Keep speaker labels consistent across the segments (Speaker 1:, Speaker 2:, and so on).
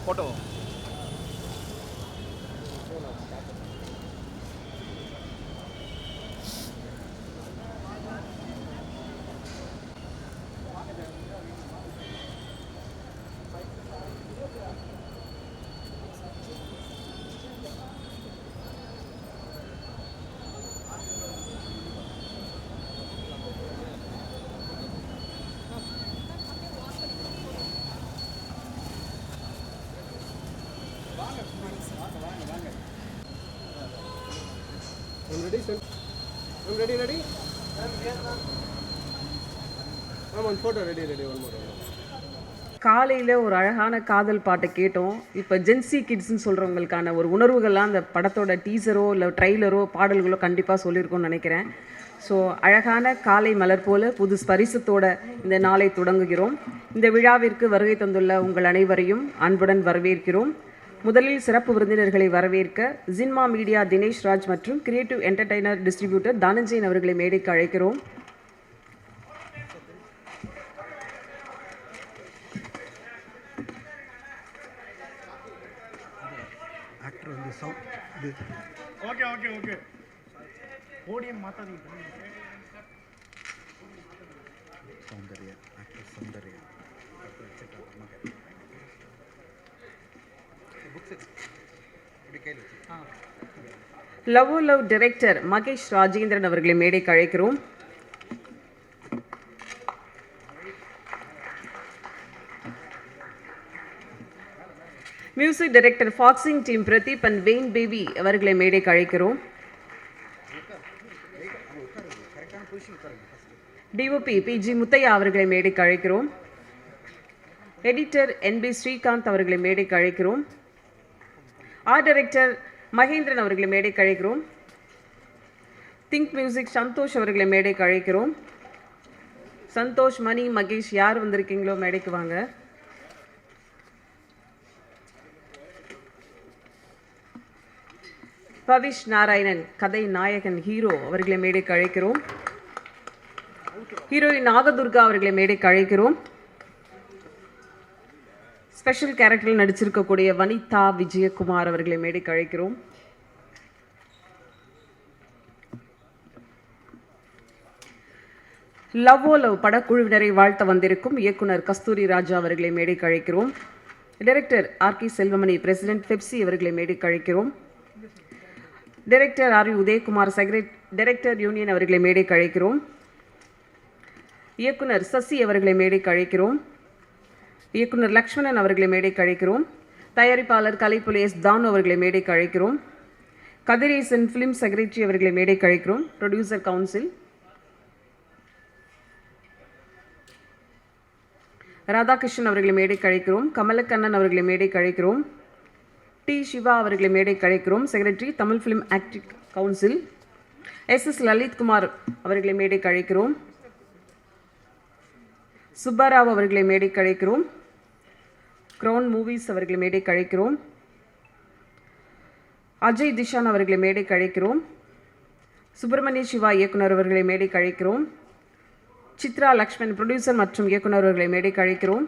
Speaker 1: Photo
Speaker 2: ready, sir? I'm ready, ready? I'm on photo, ready, one more.
Speaker 3: காலையில் ஒரு அழகான காதல் பாட்டை கேட்டோம். இப்போ ஜென்சி கிட்ஸ்ன்னு சொல்கிறவங்களுக்கான ஒரு உணர்வுகள்லாம் அந்த படத்தோட டீசரோ இல்லை ட்ரைலரோ பாடல்களோ கண்டிப்பாக சொல்லியிருக்கோன்னு நினைக்கிறேன். ஸோ அழகான காலை மலர் போல புது ஸ்பரிசத்தோட இந்த நாளை தொடங்குகிறோம். இந்த விழாவிற்கு வருகை தந்துள்ள உங்கள் அனைவரையும் அன்புடன் வரவேற்கிறோம். முதலில் சிறப்பு விருந்தினர்களை வரவேற்க ஜின்மா மீடியா தினேஷ் ராஜ் மற்றும் கிரியேட்டிவ் என்டர்டைனர் டிஸ்ட்ரிபியூட்டர் தானஞ்சயன் அவர்களை மேடைக்கு அழைக்கிறோம்.
Speaker 1: போடியம் மாத்தாதீங்க.
Speaker 3: Love love director Mahesh Rajendran அவர்களை மேடைக்கு அழைக்கிறோம். மியூசிக் டைரக்டர் ஃபாக்ஸிங் team Pradeep and Wayne baby அவர்களை மேடைக்கு அழைக்கிறோம். டிஓபி பிஜி முத்தையா அவர்களை மேடைக்கு அழைக்கிறோம். எடிட்டர் என்பி ஸ்ரீகாந்த் அவர்களை மேடைக்கு அழைக்கிறோம். ஆர்ட் டைரக்டர் மகேந்திரன் அவர்களை மேடைக்கு அழைக்கிறோம். திங்க் மியூசிக் சந்தோஷ் அவர்களை மேடைக்கு அழைக்கிறோம். சந்தோஷ், மணி, மகேஷ் யார் வந்திருக்கீங்களோ மேடைக்கு வாங்க. பவிஷ் நாராயணன் கதை நாயகன் ஹீரோ அவர்களை மேடைக்கு அழைக்கிறோம். ஹீரோயின் நாகதுர்கா அவர்களை மேடைக்கு அழைக்கிறோம். ஸ்பெஷல் கேரக்டரில் நடிச்சிருக்கக்கூடிய வனிதா விஜயகுமார் அவர்களை மேடைக்கு அழைக்கிறோம். லவ் ஓ லவ் படக்குழுவினரை வாழ்த்த வந்திருக்கும் இயக்குனர் கஸ்தூரி ராஜா அவர்களை மேடைக்கு அழைக்கிறோம். Director RK Selvamani president FEFSI அவர்களை மேடைக்கு அழைக்கிறோம். Director R Udhayakumar director union அவர்களை மேடைக்கு அழைக்கிறோம். இயக்குனர் சசி அவர்களை மேடைக்கு அழைக்கிறோம். இயக்குனர் லக்ஷ்மணன் அவர்களை மேடைக்கு அழைக்கிறோம். தயாரிப்பாளர் கலைப்புலி எஸ் தானு அவர்களை மேடைக்கு அழைக்கிறோம். கதிரேசன் ஃபிலிம் செக்ரட்டரி அவர்களை மேடைக்கு அழைக்கிறோம். ப்ரொடியூசர் கவுன்சில் ராதாகிருஷ்ணன் அவர்களை மேடைக்கு அழைக்கிறோம். கமலக்கண்ணன் அவர்களை மேடைக்கு அழைக்கிறோம். டி சிவா அவர்களை மேடைக்கு அழைக்கிறோம். Secretary Tamil film acting council S Lalithkumar அவர்களை மேடைக்கு அழைக்கிறோம். சுப்பராவ் அவர்களை மேடைக்கு அழைக்கிறோம். க்ரௌன் மூவிஸ் அவர்களை மேடைக்கு அழைக்கிறோம். அஜய் திஷான் அவர்களை மேடைக்கு அழைக்கிறோம். சுப்பிரமணிய சிவா இயக்குனர் அவர்களை மேடைக்கு அழைக்கிறோம். சித்ரா லக்ஷ்மண் ப்ரொடியூசர் மற்றும் இயக்குனர் அவர்களை மேடைக்கு அழைக்கிறோம்.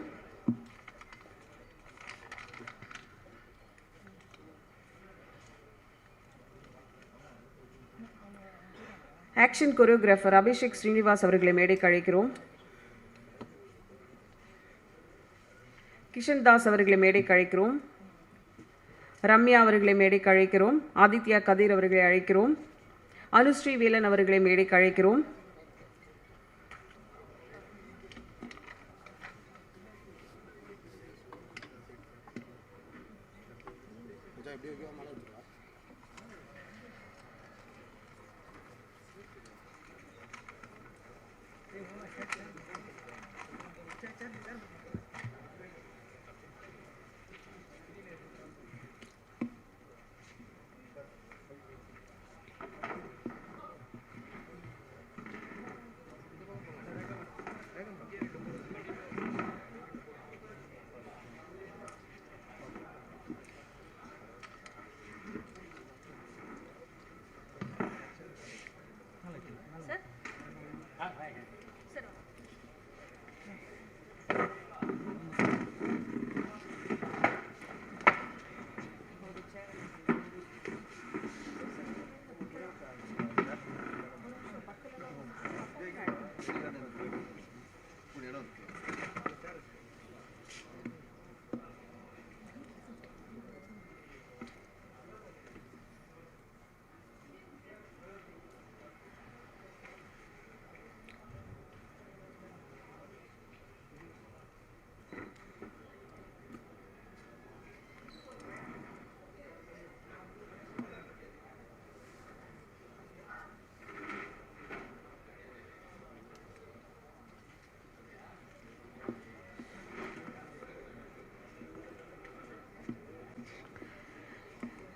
Speaker 3: ஆக்ஷன் கொரியோகிராஃபர் அபிஷேக் ஸ்ரீனிவாஸ் அவர்களை மேடைக்கு அழைக்கிறோம். கிஷன் தாஸ் அவர்களை மேடைக்கு அழைக்கிறோம். ரம்யா அவர்களை மேடைக்கு அழைக்கிறோம். ஆதித்யா கதிர் அவர்களை அழைக்கிறோம். அனுஸ்ரீ வேலன் அவர்களை மேடைக்கு அழைக்கிறோம்.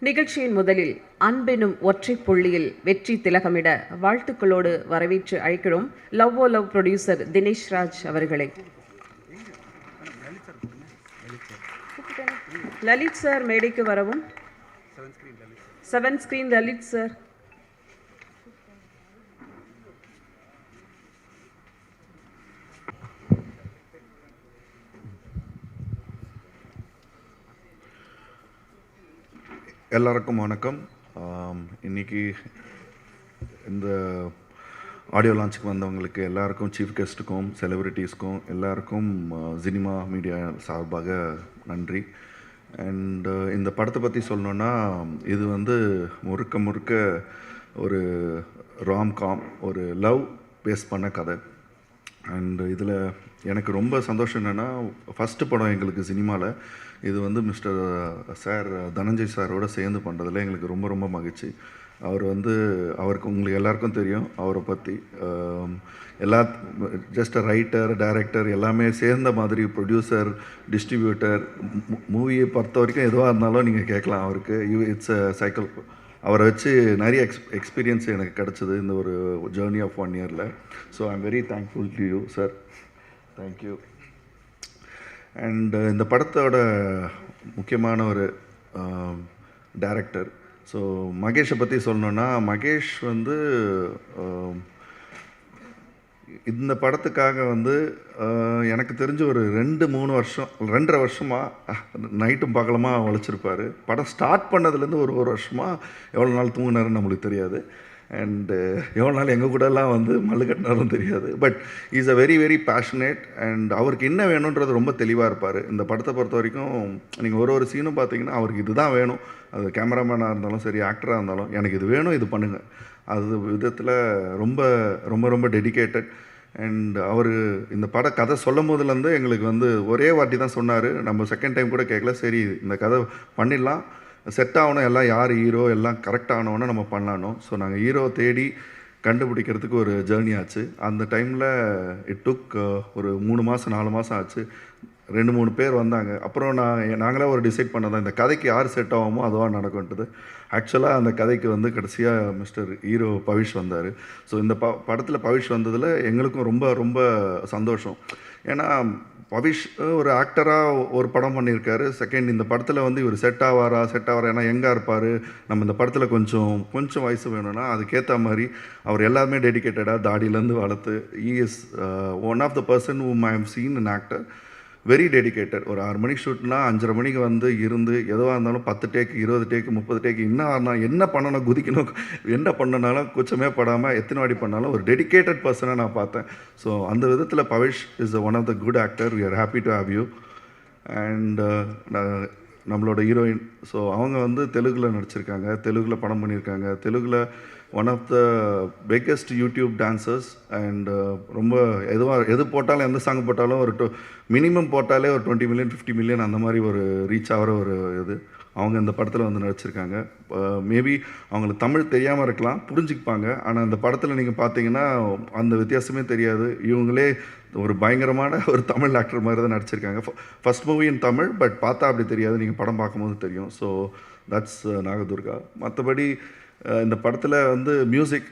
Speaker 3: நிகழ்ச்சியின் முதலில் அன்பெனும் ஒற்றை புள்ளியில் வெற்றி திலகமிட வாழ்த்துக்களோடு வரவேற்று அழைக்கிறோம் லவ் ஓ லவ் ப்ரொடியூசர் தினேஷ் ராஜ் அவர்களை. லலித் சார் மேடைக்கு வரவும். 7 ஸ்கிரீன் லலித் சார்.
Speaker 4: எல்லாருக்கும் வணக்கம். இன்றைக்கி இந்த ஆடியோ லான்ச்சுக்கு வந்தவங்களுக்கு எல்லாருக்கும், சீஃப் கெஸ்ட்டுக்கும், செலிப்ரிட்டிஸ்க்கும் எல்லாருக்கும் சினிமா மீடியா சார்பாக நன்றி. அண்ட் இந்த படத்தை பற்றி சொல்லணுன்னா, இது வந்து முழுக்க ஒரு ராம்காம், ஒரு லவ் பேஸ் பண்ண கதை. அண்ட் இதில் எனக்கு ரொம்ப சந்தோஷம் என்னென்னா, ஃபஸ்ட்டு படம் எங்களுக்கு சினிமாவில் இது வந்து மிஸ்டர் சார் தனஞ்சய் சாரோட சேர்ந்து பண்ணுறதுல எங்களுக்கு ரொம்ப மகிழ்ச்சி. அவருக்கு உங்களுக்கு எல்லாருக்கும் தெரியும் அவரை பற்றி. ஜஸ்ட் ரைட்டர், டைரக்டர் எல்லாமே சேர்ந்த மாதிரி, ப்ரொடியூசர், டிஸ்ட்ரிபியூட்டர், மூவியை பொறுத்த வரைக்கும் எதுவாக இருந்தாலும் நீங்கள் கேட்கலாம் அவருக்கு. It's a cycle. அவரை வச்சு நிறைய எக்ஸ்பீரியன்ஸ் எனக்கு கிடச்சிது இந்த ஒரு ஜேர்னி ஆஃப் 1 இயரில். So I am very thankful to you sir. Thank you. And இந்த படத்தோட முக்கியமான ஒரு டைரக்டர். ஸோ மகேஷை பற்றி சொல்லணுன்னா, மகேஷ் வந்து இந்த படத்துக்காக வந்து எனக்கு தெரிஞ்சு ஒரு 2-3 வருஷமாக நைட்டும் பகலமாக உழைச்சிருப்பார். படம் ஸ்டார்ட் பண்ணதுலேருந்து ஒரு வருஷமாக எவ்வளோ நாள் தூங்கினாருன்னு நம்மளுக்கு தெரியாது. அண்டு எவ்வளோ நாள் எங்கள் கூடலாம் வந்து மல்லு கட்டினாலும் தெரியாது. But is a very passionate. And அவருக்கு என்ன வேணுன்றது ரொம்ப தெளிவாக இருப்பார். இந்த படத்தை பொறுத்த வரைக்கும் நீங்கள் ஒரு சீனும் பார்த்தீங்கன்னா அவருக்கு இதுதான் வேணும். அது கேமராமேனாக இருந்தாலும் சரி, ஆக்டராக இருந்தாலும், எனக்கு இது வேணும், இது பண்ணுங்கள், அது விதத்தில் ரொம்ப டெடிக்கேட்டட். அண்ட் அவர் இந்த கதை சொல்லும் போதுலேருந்து எங்களுக்கு வந்து ஒரே வாட்டி தான் சொன்னார். நம்ம செகண்ட் டைம் கூட கேட்கல. சரி, இந்த கதை பண்ணிடலாம், செட் ஆகணும், எல்லாம் யார் ஹீரோ எல்லாம் கரெக்ட் ஆனோன்னு நம்ம பண்ணலானோம். ஸோ நாங்கள் ஹீரோ தேடி கண்டுபிடிக்கிறதுக்கு ஒரு ஜேர்னி ஆச்சு. அந்த டைமில் இட் டுக் ஒரு 3 மாதம் 4 மாதம் ஆச்சு. 2-3 பேர் வந்தாங்க. அப்புறம் நாங்களே ஒரு டிசைட் பண்ணதான், இந்த கதைக்கு யார் செட் ஆகுமோ அதுவாக நடக்கும்ன்றது. ஆக்சுவலாக அந்த கதைக்கு வந்து கடைசியாக மிஸ்டர் ஹீரோ பவிஷ் வந்தார். ஸோ இந்த படத்தில் பவிஷ் வந்ததில் எங்களுக்கும் ரொம்ப சந்தோஷம். ஏன்னா பவிஷ் ஒரு ஆக்டராக ஒரு படம் பண்ணியிருக்காரு. செகண்ட், இந்த படத்தில் வந்து இவர் செட் ஆவாரா, ஏன்னா எங்கே இருப்பார், நம்ம இந்த படத்தில் கொஞ்சம் வயசு வேணும்னா அதுக்கேற்ற மாதிரி அவர் எல்லாருமே டெடிக்கேட்டடாக தாடியிலேருந்து வளர்த்து, he is one of the person whom I have seen an actor very dedicated. ஒரு 6 மணிக்கு ஷூட்னா 5:30 மணிக்கு வந்து இருந்து எதுவாக இருந்தாலும் 10 டேக், 20 டேக், 30 டேக், என்ன பண்ணணும், குதிக்கணும், என்ன பண்ணனாலும் கூச்சமே படாமல் எத்தனை வாடி பண்ணாலும் ஒரு டெடிக்கேட்டட் பர்சனாக நான் பார்த்தேன். ஸோ அந்த விதத்தில் Pavish is one of the good actor. We are happy to have you. And நம்மளோட ஹீரோயின், ஸோ அவங்க வந்து தெலுங்கில் நடிச்சிருக்காங்க, தெலுங்கில் படம் பண்ணியிருக்காங்க. தெலுங்கில் one of the biggest YouTube dancers. And ரொம்ப எது போட்டாலும், எந்த சாங் போட்டாலும் ஒரு மினிமம் போட்டாலே ஒரு 20 மில்லியன் 50 மில்லியன் அந்த மாதிரி ஒரு ரீச் ஆகிற ஒரு இது. அவங்க இந்த படத்தில் வந்து நடிச்சிருக்காங்க. மேபி அவங்களுக்கு தமிழ் தெரியாமல் இருக்கலாம், புரிஞ்சுப்பாங்க. ஆனால் இந்த படத்தில் நீங்கள் பார்த்தீங்கன்னா அந்த வித்தியாசமே தெரியாது. இவங்களே ஒரு பயங்கரமான ஒரு தமிழ் ஆக்டர் மாதிரி தான் நடிச்சிருக்காங்க. First movie in Tamil, but பார்த்தா அப்படி தெரியாது, நீங்கள் படம் பார்க்கும்போது தெரியும். So that's Nagadurga. மற்றபடி இந்த படத்தில் வந்து மியூசிக்,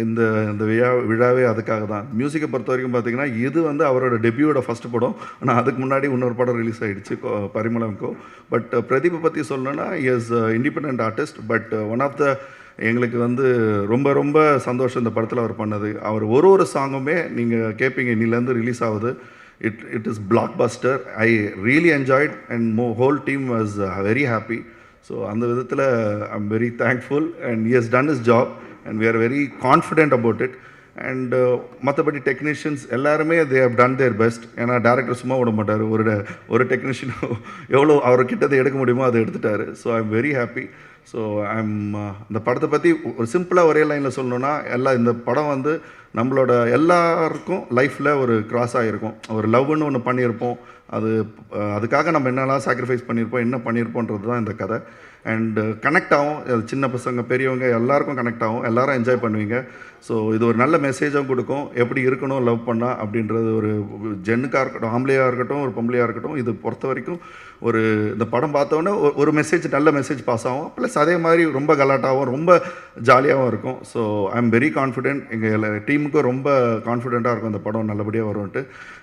Speaker 4: இந்த விழாவே அதுக்காக தான். மியூசிக்கை பொறுத்த வரைக்கும் பார்த்தீங்கன்னா இது வந்து அவரோட டெபியூட ஃபஸ்ட்டு படம். ஆனால் அதுக்கு முன்னாடி இன்னொரு படம் ரிலீஸ் ஆகிடுச்சு, பரிமளம்கோ. பட் பிரதீப்பை பற்றி சொல்லணுன்னா, is independent artist. But one of the எங்களுக்கு வந்து ரொம்ப சந்தோஷம் இந்த படத்தில் அவர் பண்ணது. அவர் ஒரு சாங்குமே நீங்கள் கேட்பீங்க, இன்னிலேருந்து ரிலீஸ் ஆகுது. It is blockbuster. I really enjoyed and whole team was very happy. So அந்த விதத்தில் I am very thankful. And he has done his job and we are very confident about it. And மற்றபடி technicians எல்லாருமே they have done their best. ஏன்னா director சும்மா விட மாட்டார். ஒரு technician எவ்வளோ அவர்கிட்ட எடுக்க முடியுமோ அதை எடுத்துட்டார். So I am very happy. ஸோ இந்த படத்தை பற்றி ஒரு சிம்பிளாக ஒரே லைனில் சொல்லணுன்னா, இந்த படம் வந்து நம்மளோட எல்லாருக்கும் லைஃப்பில் ஒரு கிராஸ் ஆகிருக்கும். ஒரு லவ்னு ஒன்று பண்ணியிருப்போம். அதுக்காக நம்ம என்னெல்லாம் சாக்ரிஃபைஸ் பண்ணியிருப்போம், என்ன பண்ணியிருப்போன்றது தான் இந்த கதை. அண்ட் கனெக்ட் ஆகும். சின்ன பசங்க பெரியவங்க எல்லாருக்கும் கனெக்ட் ஆகும், எல்லாரும் என்ஜாய் பண்ணுவீங்க. ஸோ இது ஒரு நல்ல மெசேஜும் கொடுக்கும், எப்படி இருக்கணும் லவ் பண்ணால் அப்படின்றது. ஒரு ஜென்னுக்காக இருக்கட்டும், ஆம்பளையாக இருக்கட்டும், ஒரு பொம்பளையாக இருக்கட்டும், இது பொறுத்த வரைக்கும் ஒரு இந்த படம் பார்த்தோன்னே ஒரு மெசேஜ், நல்ல மெசேஜ் பாஸ் ஆகும். ப்ளஸ் அதே மாதிரி ரொம்ப கலாட்டாகவும் ரொம்ப ஜாலியாகவும் இருக்கும். So I am very confident, எங்கள் டீமுக்கும் ரொம்ப கான்ஃபிடென்ட்டாக இருக்கும் இந்த படம் நல்லபடியாக வரும்ன்ட்டு.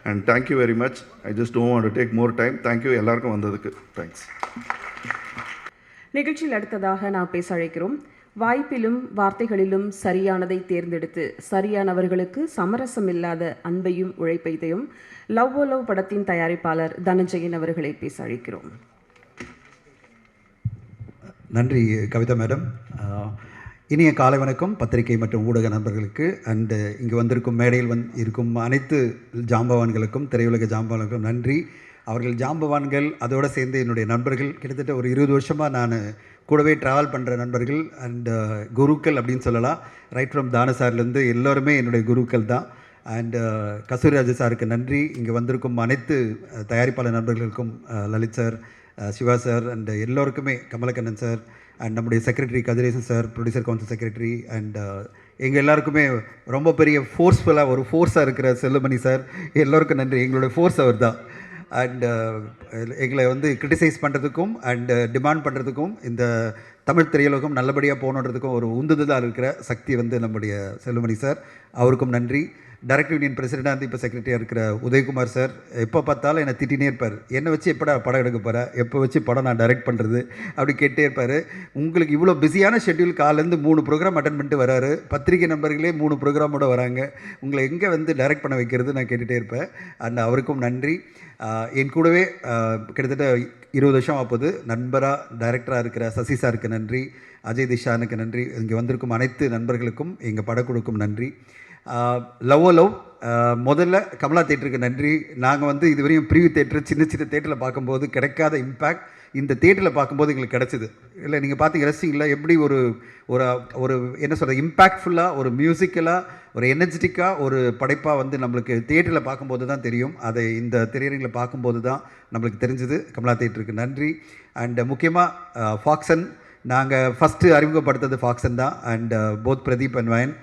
Speaker 4: And thank you very much. I just don't want to take more time. Thank you எல்லாருக்கும் வந்ததுக்கு. தேங்க்ஸ்.
Speaker 3: நிகழ்ச்சியில் அடுத்ததாக நான் பேச அழைக்கிறோம். வாய்ப்பிலும் வார்த்தைகளிலும் சரியானதை தேர்ந்தெடுத்து சரியானவர்களுக்கு சமரசம் இல்லாத அன்பையும் உழைப்பையும் லவ் ஓ லவ் படத்தின் தயாரிப்பாளர் தனஞ்சயன் அவர்களை பேச அழைக்கிறோம்.
Speaker 5: நன்றி கவிதா மேடம். இனிய காலை வணக்கம் பத்திரிகை மற்றும் ஊடக நண்பர்களுக்கு. அண்டு இங்கே வந்திருக்கும் மேடையில் இருக்கும் அனைத்து ஜாம்பவான்களுக்கும், திரையுலக ஜாம்பவான்களுக்கும் நன்றி. அவர்கள் ஜாம்பவான்கள், அதோடு சேர்ந்து என்னுடைய நண்பர்கள், கிட்டத்தட்ட ஒரு 20 வருஷமாக நான் கூடவே ட்ராவல் பண்ணுற நண்பர்கள் அண்ட் குருக்கள் அப்படின்னு சொல்லலாம். ரைட் ஃப்ரம் தான சார்லேருந்து எல்லோருமே என்னுடைய குருக்கள் தான். அண்டு கஸ்தூரிராஜ சாருக்கு நன்றி. இங்கே வந்திருக்கும் அனைத்து தயாரிப்பாளர் நண்பர்களுக்கும், Lalith sir, Siva sir and எல்லோருக்குமே, கமலக்கண்ணன் சார் அண்ட் நம்முடைய secretary Kathiresan sir, producer council secretary and எங்கள் எல்லாருக்குமே ரொம்ப பெரிய ஃபோர்ஸ்ஃபுல்லாக ஒரு ஃபோர்ஸாக இருக்கிற செல்லுமணி சார், எல்லோருக்கும் நன்றி. எங்களுடைய ஃபோர்ஸ் அவர் தான். அண்டு எங்களை வந்து கிரிட்டிசைஸ் பண்ணுறதுக்கும் அண்டு டிமாண்ட் பண்ணுறதுக்கும், இந்த தமிழ் திரையுலகம் நல்லபடியாக போகணுன்றதுக்கும் ஒரு உந்துதலாக இருக்கிற சக்தி வந்து நம்முடைய செல்லுமணி சார், அவருக்கும் நன்றி. டைரக்டர் யூனியன் பிரசிடெண்டாக இருந்து இப்போ செக்ரட்டரியாக இருக்கிற உதயகுமார் சார், எப்போ பார்த்தாலும் என்னை திட்டினே இருப்பார். என்னை வச்சு எப்படா படம் எடுக்க போகிறேன், எப்போ வச்சு படம் நான் டைரக்ட் பண்ணுறது அப்படி கேட்டே இருப்பார். உங்களுக்கு இவ்வளோ பிஸியான ஷெட்யூல், காலேருந்து 3 ப்ரோக்ராம் அட்டன் பண்ணிட்டு வராரு, பத்திரிகை நண்பர்களே 3 ப்ரோக்ராமோடு வராங்க, உங்களை எங்கே வந்து டைரக்ட் பண்ண வைக்கிறது நான் கேட்டுகிட்டே இருப்பேன். அண்ட் அவருக்கும் நன்றி. என் கூடவே கிட்டத்தட்ட 20 வருஷம் ஆகுது நண்பராக டைரக்டராக இருக்கிற சசி சாருக்கு நன்றி, அஜய் திஷானுக்கு நன்றி, இங்கே வந்திருக்கும் அனைத்து நண்பர்களுக்கும், எங்கள் படக்குழுக்கும் நன்றி. லவ் ஓ லவ் முதல்ல கமலா தேட்டருக்கு நன்றி. நாங்கள் வந்து இதுவரையும் ப்ரீவியூ தேட்டர், சின்ன சின்ன தேட்டரில் பார்க்கும்போது கிடைக்காத இம்பேக்ட் இந்த தேட்டரில் பார்க்கும்போது எங்களுக்கு கிடச்சிது. இல்லை நீங்கள் பார்த்தீங்க ரசிங்களா, எப்படி ஒரு ஒரு ஒரு என்ன சொல்கிறது, இம்பேக்ட்ஃபுல்லாக, ஒரு மியூசிக்கலாக, ஒரு எனர்ஜெட்டிக்காக ஒரு படைப்பாக வந்து நம்மளுக்கு தேட்டரில் பார்க்கும்போது தான் தெரியும். அதை இந்த திரையரங்கில் பார்க்கும்போது தான் நம்மளுக்கு தெரிஞ்சுது. கமலா தேட்டருக்கு நன்றி. அண்ட் முக்கியமாக ஃபாக்சன், நாங்கள் ஃபஸ்ட்டு அறிமுகப்படுத்துறது ஃபாக்சன் தான். அண்ட் போத் பிரதீப் அண்ட் வயன்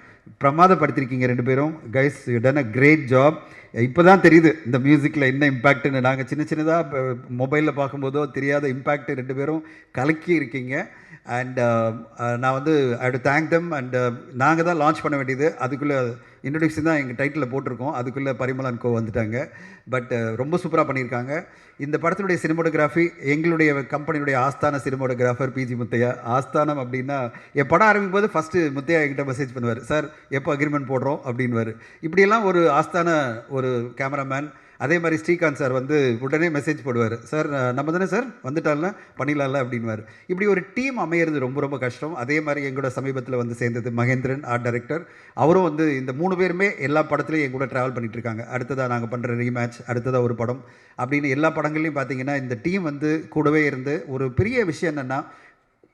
Speaker 5: பிரமாதப்படுத்திருக்கீங்க 2 பேரும். Guys, you done a great job. இப்போ தான் தெரியுது இந்த மியூசிக்கில் என்ன இம்பேக்ட்டுன்னு. நாங்கள் சின்ன சின்னதாக மொபைலில் பார்க்கும்போதோ தெரியாத இம்பேக்ட் 2 பேரும் கலக்கி இருக்கீங்க. அண்ட் நான் வந்து ஐ டு தேங்க் தம். அண்ட் நாங்கள் தான் லான்ச் பண்ண வேண்டியது, அதுக்குள்ளே இன்ட்ரொடக்ஷன் தான் எங்கள் டைட்டிலில் போட்டிருக்கோம், அதுக்குள்ளே பரிமளன் கோ வந்துட்டாங்க. பட் ரொம்ப சூப்பராக பண்ணியிருக்காங்க. இந்த படத்தினுடைய சினிமோட்டோகிராஃபி எங்களுடைய கம்பெனியுடைய ஆஸ்தான சினிமோட்டோகிராஃபர் பிஜி முத்தையா. ஆஸ்தானம் அப்படின்னா, என் படம் ஆரம்பிக்கும் போது ஃபஸ்ட்டு முத்தையா என்கிட்ட மெசேஜ் பண்ணுவார், சார் எப்போ அக்ரிமெண்ட் போடுறோம் அப்படின்வார். இப்படியெல்லாம் ஒரு ஆஸ்தான ஒரு கேமராமேன். அதே மாதிரி ஸ்ரீகாந்த் சார் வந்து உடனே மெசேஜ் போடுவார், சார் நம்ம தானே சார் வந்துட்டால பண்ணிடலாம்ல அப்படின்வார். இப்படி ஒரு டீம் அமையிறது ரொம்ப ரொம்ப கஷ்டம். அதே மாதிரி எங்களோட சமீபத்தில் வந்து சேர்ந்தது மகேந்திரன், ஆர்ட் டைரக்டர். அவரும் வந்து இந்த 3 பேருமே எல்லா படத்துலையும் என் கூட ட்ராவல் பண்ணிகிட்ருக்காங்க. அடுத்ததாக நாங்கள் பண்ணுற ரீமேட்ச், அடுத்ததாக ஒரு படம் அப்படின்னு எல்லா படங்கள்லையும் பார்த்தீங்கன்னா இந்த டீம் வந்து கூடவே இருந்து, ஒரு பெரிய விஷயம் என்னென்னா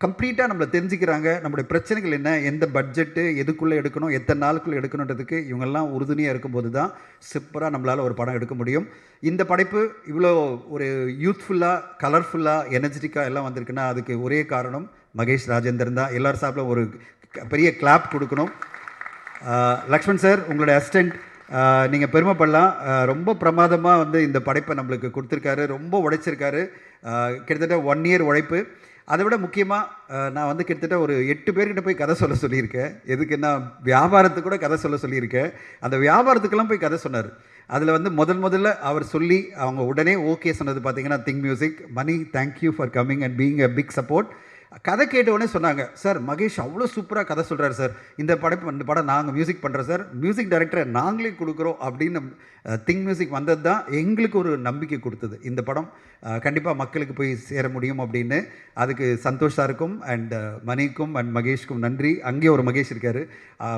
Speaker 5: கம்ப்ளீட்டாக நம்மளை தெரிஞ்சுக்கிறாங்க. நம்மளுடைய பிரச்சனைகள் என்ன, எந்த பட்ஜெட்டு, எதுக்குள்ளே எடுக்கணும், எத்தனை நாளுக்குள்ளே எடுக்கணுன்றதுக்கு இவங்கெல்லாம் உறுதுணையாக இருக்கும்போது தான் சூப்பராக நம்மளால் ஒரு படம் எடுக்க முடியும். இந்த படைப்பு இவ்வளோ ஒரு யூத்ஃபுல்லாக, கலர்ஃபுல்லாக, எனர்ஜெட்டிக்காக எல்லாம் வந்திருக்குன்னா அதுக்கு ஒரே காரணம் மகேஷ் ராஜேந்திரன் தான். எல்லார் சார்பிலும் ஒரு பெரிய கிளாப் கொடுக்கணும். லக்ஷ்மண் சார், உங்களுடைய அசிஸ்டண்ட், நீங்கள் பெருமைப்படலாம். ரொம்ப பிரமாதமாக வந்து இந்த படைப்பை நம்மளுக்கு கொடுத்துருக்காரு, ரொம்ப உழைச்சிருக்காரு. கிட்டத்தட்ட 1 இயர் உழைப்பு. அதை விட முக்கியமாக நான் வந்து கிட்டத்தட்ட ஒரு 8 பேர்கிட்ட போய் கதை சொல்லியிருக்கேன். எதுக்குன்னா வியாபாரத்துக்கு கூட கதை சொல்லியிருக்கேன். அந்த வியாபாரத்துக்கெல்லாம் போய் கதை சொன்னார். அதில் வந்து முதல்ல அவர் சொல்லி அவங்க உடனே ஓகே சொன்னது பார்த்தீங்கன்னா Think Music. Mani, thank you for coming and being a big support. கதை கேட்டவுடனே சொன்னாங்க, சார் மகேஷ் அவ்வளோ சூப்பராக கதை சொல்கிறார் சார், இந்த படம் நாங்கள் மியூசிக் பண்ணுறோம் சார், மியூசிக் டைரக்டரை நாங்களே கொடுக்குறோம் அப்படின்னு திங்க் மியூசிக் வந்தது தான் எங்களுக்கு ஒரு நம்பிக்கை கொடுத்தது. இந்த படம் கண்டிப்பாக மக்களுக்கு போய் சேர முடியும் அப்படின்னு. அதுக்கு சந்தோஷ் சாருக்கும் அண்ட் மணிக்கும் அண்ட் மகேஷ்க்கும் நன்றி. அங்கேயே ஒரு மகேஷ் இருக்கார்,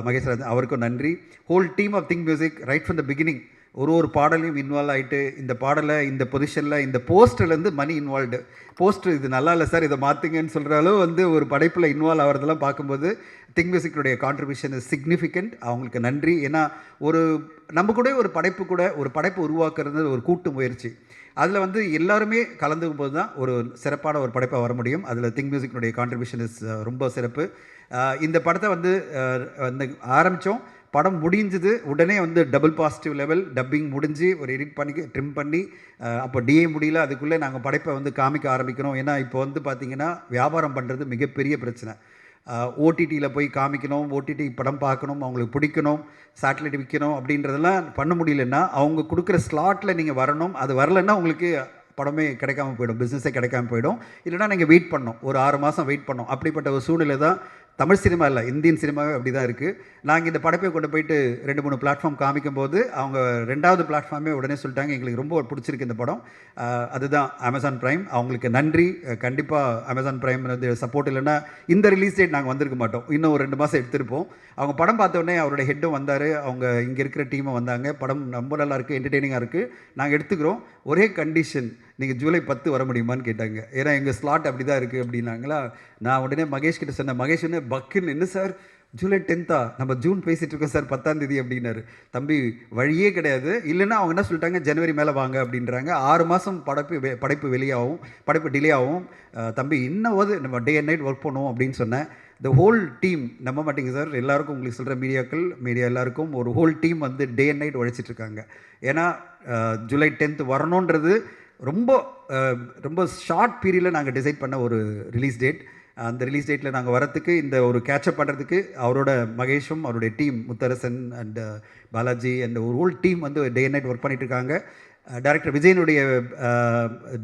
Speaker 5: மகேஷ் ராஜன், அவருக்கும் நன்றி. Whole team of Think Music right from the beginning ஒரு பாடலையும் இன்வால்வ் ஆகிட்டு, இந்த பாடலை இந்த பொசிஷனில், இந்த போஸ்டர்லேருந்து மணி இன்வால்வ்டு. போஸ்டர் இது நல்லா இல்லை சார், இதை மாற்றுங்கன்னு சொல்கிற அளவு வந்து ஒரு படைப்பில் இன்வால்வ் ஆகிறதெல்லாம் பார்க்கும்போது திங்க் மியூசிக்குடைய கான்ட்ரிபியூஷன் இஸ் சிக்னிஃபிகண்ட். அவங்களுக்கு நன்றி. ஏன்னா நம்ம கூட ஒரு படைப்பு உருவாக்குறது ஒரு கூட்டு முயற்சி. அதில் வந்து எல்லாருமே கலந்துக்கும் போது தான் ஒரு சிறப்பான ஒரு படைப்பாக வர முடியும். அதில் திங்க் மியூசிக்னுடைய கான்ட்ரிபியூஷன் இஸ் ரொம்ப சிறப்பு. இந்த படத்தை வந்து ஆரம்பித்தோம், படம் முடிஞ்சது உடனே வந்து டபுள் பாசிட்டிவ் லெவல் டப்பிங் முடிஞ்சு ஒரு எடிட் பண்ணி ட்ரிம் பண்ணி அப்போ டிஏ முடியல, அதுக்குள்ளே நாங்கள் படைப்பை வந்து காமிக்க ஆரம்பிக்கணும். ஏன்னா இப்போ வந்து பார்த்திங்கன்னா வியாபாரம் பண்ணுறது மிகப்பெரிய பிரச்சனை. ஓடிடியில் போய் காமிக்கணும், ஓடிடி படம் பார்க்கணும், அவங்களுக்கு பிடிக்கணும், சேட்டலைட் விற்கணும் அப்படின்றதெல்லாம் பண்ண முடியலன்னா அவங்க கொடுக்குற ஸ்லாட்டில் நீங்கள் வரணும். அது வரலைன்னா உங்களுக்கு படமே கிடைக்காம போயிடும், பிஸ்னஸே கிடைக்காம போயிடும். இல்லைனா நீங்கள் வெயிட் பண்ணணும், ஒரு 6 மாதம் வெயிட் பண்ணோம். அப்படிப்பட்ட ஒரு சூழ்நிலை தான் தமிழ் சினிமா இல்லை, இந்தியன் சினிமாவே அப்படி தான் இருக்குது. நாங்கள் இந்த படைப்பை கொண்டு போயிட்டு 2-3 பிளாட்ஃபார்ம் காமிக்கும் போது அவங்க 2வது பிளாட்ஃபார்மே உடனே சொல்லிட்டாங்க எங்களுக்கு ரொம்ப பிடிச்சிருக்கு இந்த படம். அதுதான் அமேசான் ப்ரைம். அவங்களுக்கு நன்றி. கண்டிப்பாக அமேசான் ப்ரைம் வந்து சப்போர்ட் இல்லைன்னா இந்த ரிலீஸ் டேட் நாங்கள் வந்திருக்க மாட்டோம், இன்னும் ஒரு 2 மாதம் எடுத்திருப்போம். அவங்க படம் பார்த்தோடனே அவருடைய ஹெட்டும் வந்தார், அவங்க இங்கே இருக்கிற டீமும் வந்தாங்க. படம் ரொம்ப நல்லா இருக்குது, என்டர்டெய்னிங்காக இருக்குது, நாங்கள் எடுத்துக்கிறோம், ஒரே கண்டிஷன் நீங்கள் ஜூலை 10 வர முடியுமான்னு கேட்டாங்க. ஏன்னா எங்கள் ஸ்லாட் அப்படி தான் இருக்குது அப்படின்னாங்களா. நான் உடனே மகேஷ் கிட்ட சொன்னேன். மகேஷ் உடனே பக்குன்னு என்ன சார் ஜூலை 10 நம்ம ஜூன் பேசிகிட்டு இருக்கோம் சார், 10ஆம் தேதி அப்படின்னாரு. தம்பி வழியே கிடையாது, இல்லைன்னா அவங்க என்ன சொல்லிட்டாங்க ஜனவரி மேலே வாங்க அப்படின்றாங்க. 6 மாதம் படைப்பு வெளியாகும், படைப்பு டிலே ஆகும். தம்பி இன்னும் நம்ம டே அண்ட் நைட் ஒர்க் பண்ணுவோம் அப்படின்னு சொன்னேன். த ஹோல் டீம், நம்ப மாட்டேங்க சார், எல்லாருக்கும் உங்களுக்கு சொல்கிற மீடியா எல்லாருக்கும் ஒரு ஹோல் டீம் வந்து டே அண்ட் நைட் உழைச்சிட்ருக்காங்க. ஏன்னா ஜூலை 10 வரணுன்றது ரொம்ப ரொம்ப ஷார்ட் பீரியடில் நாங்கள் டிசைட் பண்ண ஒரு ரிலீஸ் டேட். அந்த ரிலீஸ் டேட்டில் நாங்கள் வரத்துக்கு, இந்த ஒரு கேட்சப் பண்ணுறதுக்கு அவரோட மகேஷும் அவருடைய team Mutharasan and Balaji and ஒரு ஹோல் டீம் வந்து டே அண்ட் நைட் ஒர்க் பண்ணிகிட்ருக்காங்க. டைரக்டர் விஜயனுடைய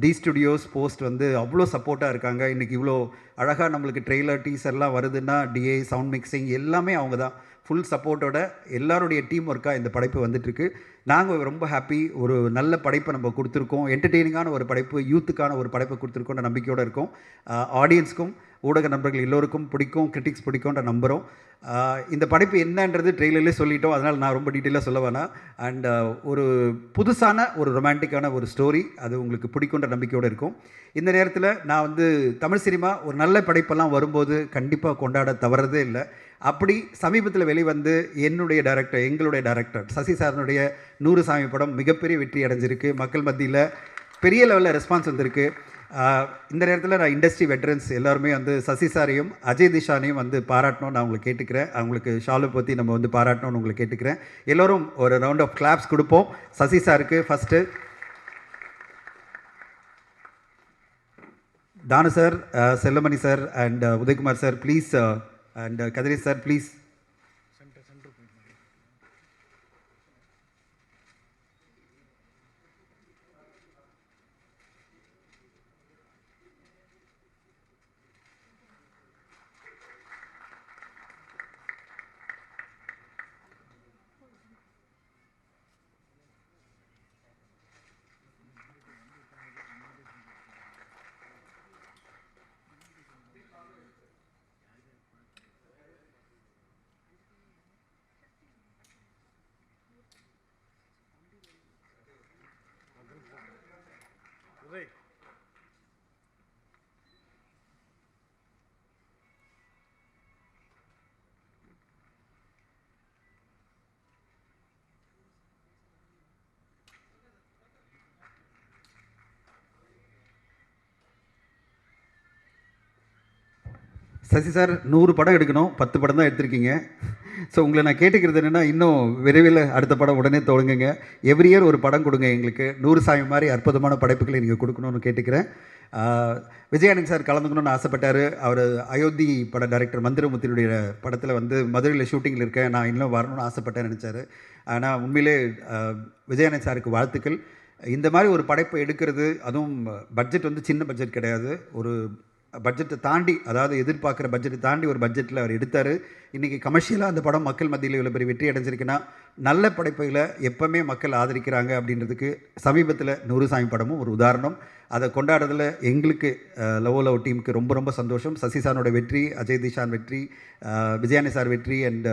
Speaker 5: டி ஸ்டுடியோஸ் போஸ்ட் வந்து அவ்வளோ சப்போர்ட்டாக இருக்காங்க. இன்றைக்கி இவ்வளோ அழகாக நம்மளுக்கு ட்ரெய்லர் டீசர்லாம் வருதுன்னா டிஏ சவுண்ட் மிக்சிங் எல்லாமே அவங்க தான் ஃபுல் சப்போர்ட்டோட எல்லாருடைய டீம் ஒர்க்காக இந்த படைப்பு வந்துட்டுருக்கு. நாங்கள் ரொம்ப ஹாப்பி. ஒரு நல்ல படைப்பை நம்ம கொடுத்துருக்கோம், என்டர்டெய்னிங்கான ஒரு படைப்பு, யூத்துக்கான ஒரு படைப்பை கொடுத்துருக்கோன்ற நம்பிக்கையோடு இருக்கோம். ஆடியன்ஸ்க்கும் ஊடக நண்பர்கள் எல்லோருக்கும் பிடிக்கும், கிரிட்டிக்ஸ் பிடிக்கும்ன்ற நம்புகிறோம். இந்த படைப்பு என்னன்றது ட்ரெய்லர்லேயே சொல்லிட்டோம், அதனால் நான் ரொம்ப டீட்டெயிலாக சொல்ல வேணாம். அண்ட் ஒரு புதுசான ஒரு ரொமான்டிக்கான ஒரு ஸ்டோரி, அது உங்களுக்கு பிடிக்குன்ற நம்பிக்கையோடு இருக்கும். இந்த நேரத்தில் நான் வந்து தமிழ் சினிமா ஒரு நல்ல படைப்பெல்லாம் வரும்போது கண்டிப்பாக கொண்டாட தவறதே இல்லை. அப்படி சமீபத்தில் வெளிவந்து எங்களுடைய டைரக்டர் சசி சாரனுடைய 100 சாமி படம் மிகப்பெரிய வெற்றி அடைஞ்சிருக்கு, மக்கள் மத்தியில் பெரிய லெவலில் ரெஸ்பான்ஸ் வந்திருக்கு. இந்த நேரத்தில் நான் இண்டஸ்ட்ரி வெட்டரன்ஸ் எல்லாருமே வந்து சசி சாரையும் அஜய் திஷானையும் வந்து பாராட்டணும்னு நான் உங்களுக்கு கேட்டுக்கிறேன். அவங்களுக்கு ஷாலு பற்றி நம்ம வந்து பாராட்டணும்னு உங்களுக்கு கேட்டுக்கிறேன். எல்லோரும் ஒரு ரவுண்ட் ஆஃப் கிளாப்ஸ் கொடுப்போம் சசி சாருக்கு. First Thanu sir, Chellamani sir and Udhayakumar sir please, and Kathiresh sir please. Sasi sir 100 படம் எடுக்கணும், 10 படம் தான் எடுத்திருக்கீங்க. ஸோ உங்களை நான் கேட்டுக்கிறது என்னென்னா, இன்னும் விரைவில் அடுத்த படம் உடனே தொடங்குங்க. எவ்ரி இயர் ஒரு படம் கொடுங்க எங்களுக்கு. 100 சாமி மாதிரி அற்புதமான படைப்புகளை நீங்கள் கொடுக்கணும்னு கேட்டுக்கிறேன். விஜயானந்த் சார் கலந்துக்கணும்னு ஆசைப்பட்டார். அவர் அயோத்தி பட டைரக்டர் மந்திரமுத்தினுடைய படத்தில் வந்து மதுரையில் ஷூட்டிங்கில் இருக்கேன், நான் இன்னும் வரணும்னு ஆசைப்பட்டேன்னு நினச்சார். ஆனால் உண்மையிலே விஜயானந்த் சாருக்கு வாழ்த்துக்கள். இந்த மாதிரி ஒரு படைப்பை எடுக்கிறது, அதுவும் பட்ஜெட் வந்து சின்ன பட்ஜெட் கிடையாது, ஒரு பட்ஜெட்டை தாண்டி, அதாவது எதிர்பார்க்குற பட்ஜெட்டை தாண்டி ஒரு பட்ஜெட்டில் அவர் எடுத்தார். இன்றைக்கி கமர்ஷியலாக அந்த படம் மக்கள் மத்தியில் இவ்வளோ பெரிய வெற்றி அடைஞ்சிருக்குன்னா நல்ல படைப்புகளை எப்போவுமே மக்கள் ஆதரிக்கிறாங்க அப்படின்றதுக்கு சமீபத்தில் 100 சாமி படமும் ஒரு உதாரணம். அதை கொண்டாடுறதுல எங்களுக்கு லவ் டீமுக்கு ரொம்ப ரொம்ப சந்தோஷம். சசி சாரோட வெற்றி, அஜய் திஷான் வெற்றி, விஜயானி சார் வெற்றி அண்ட்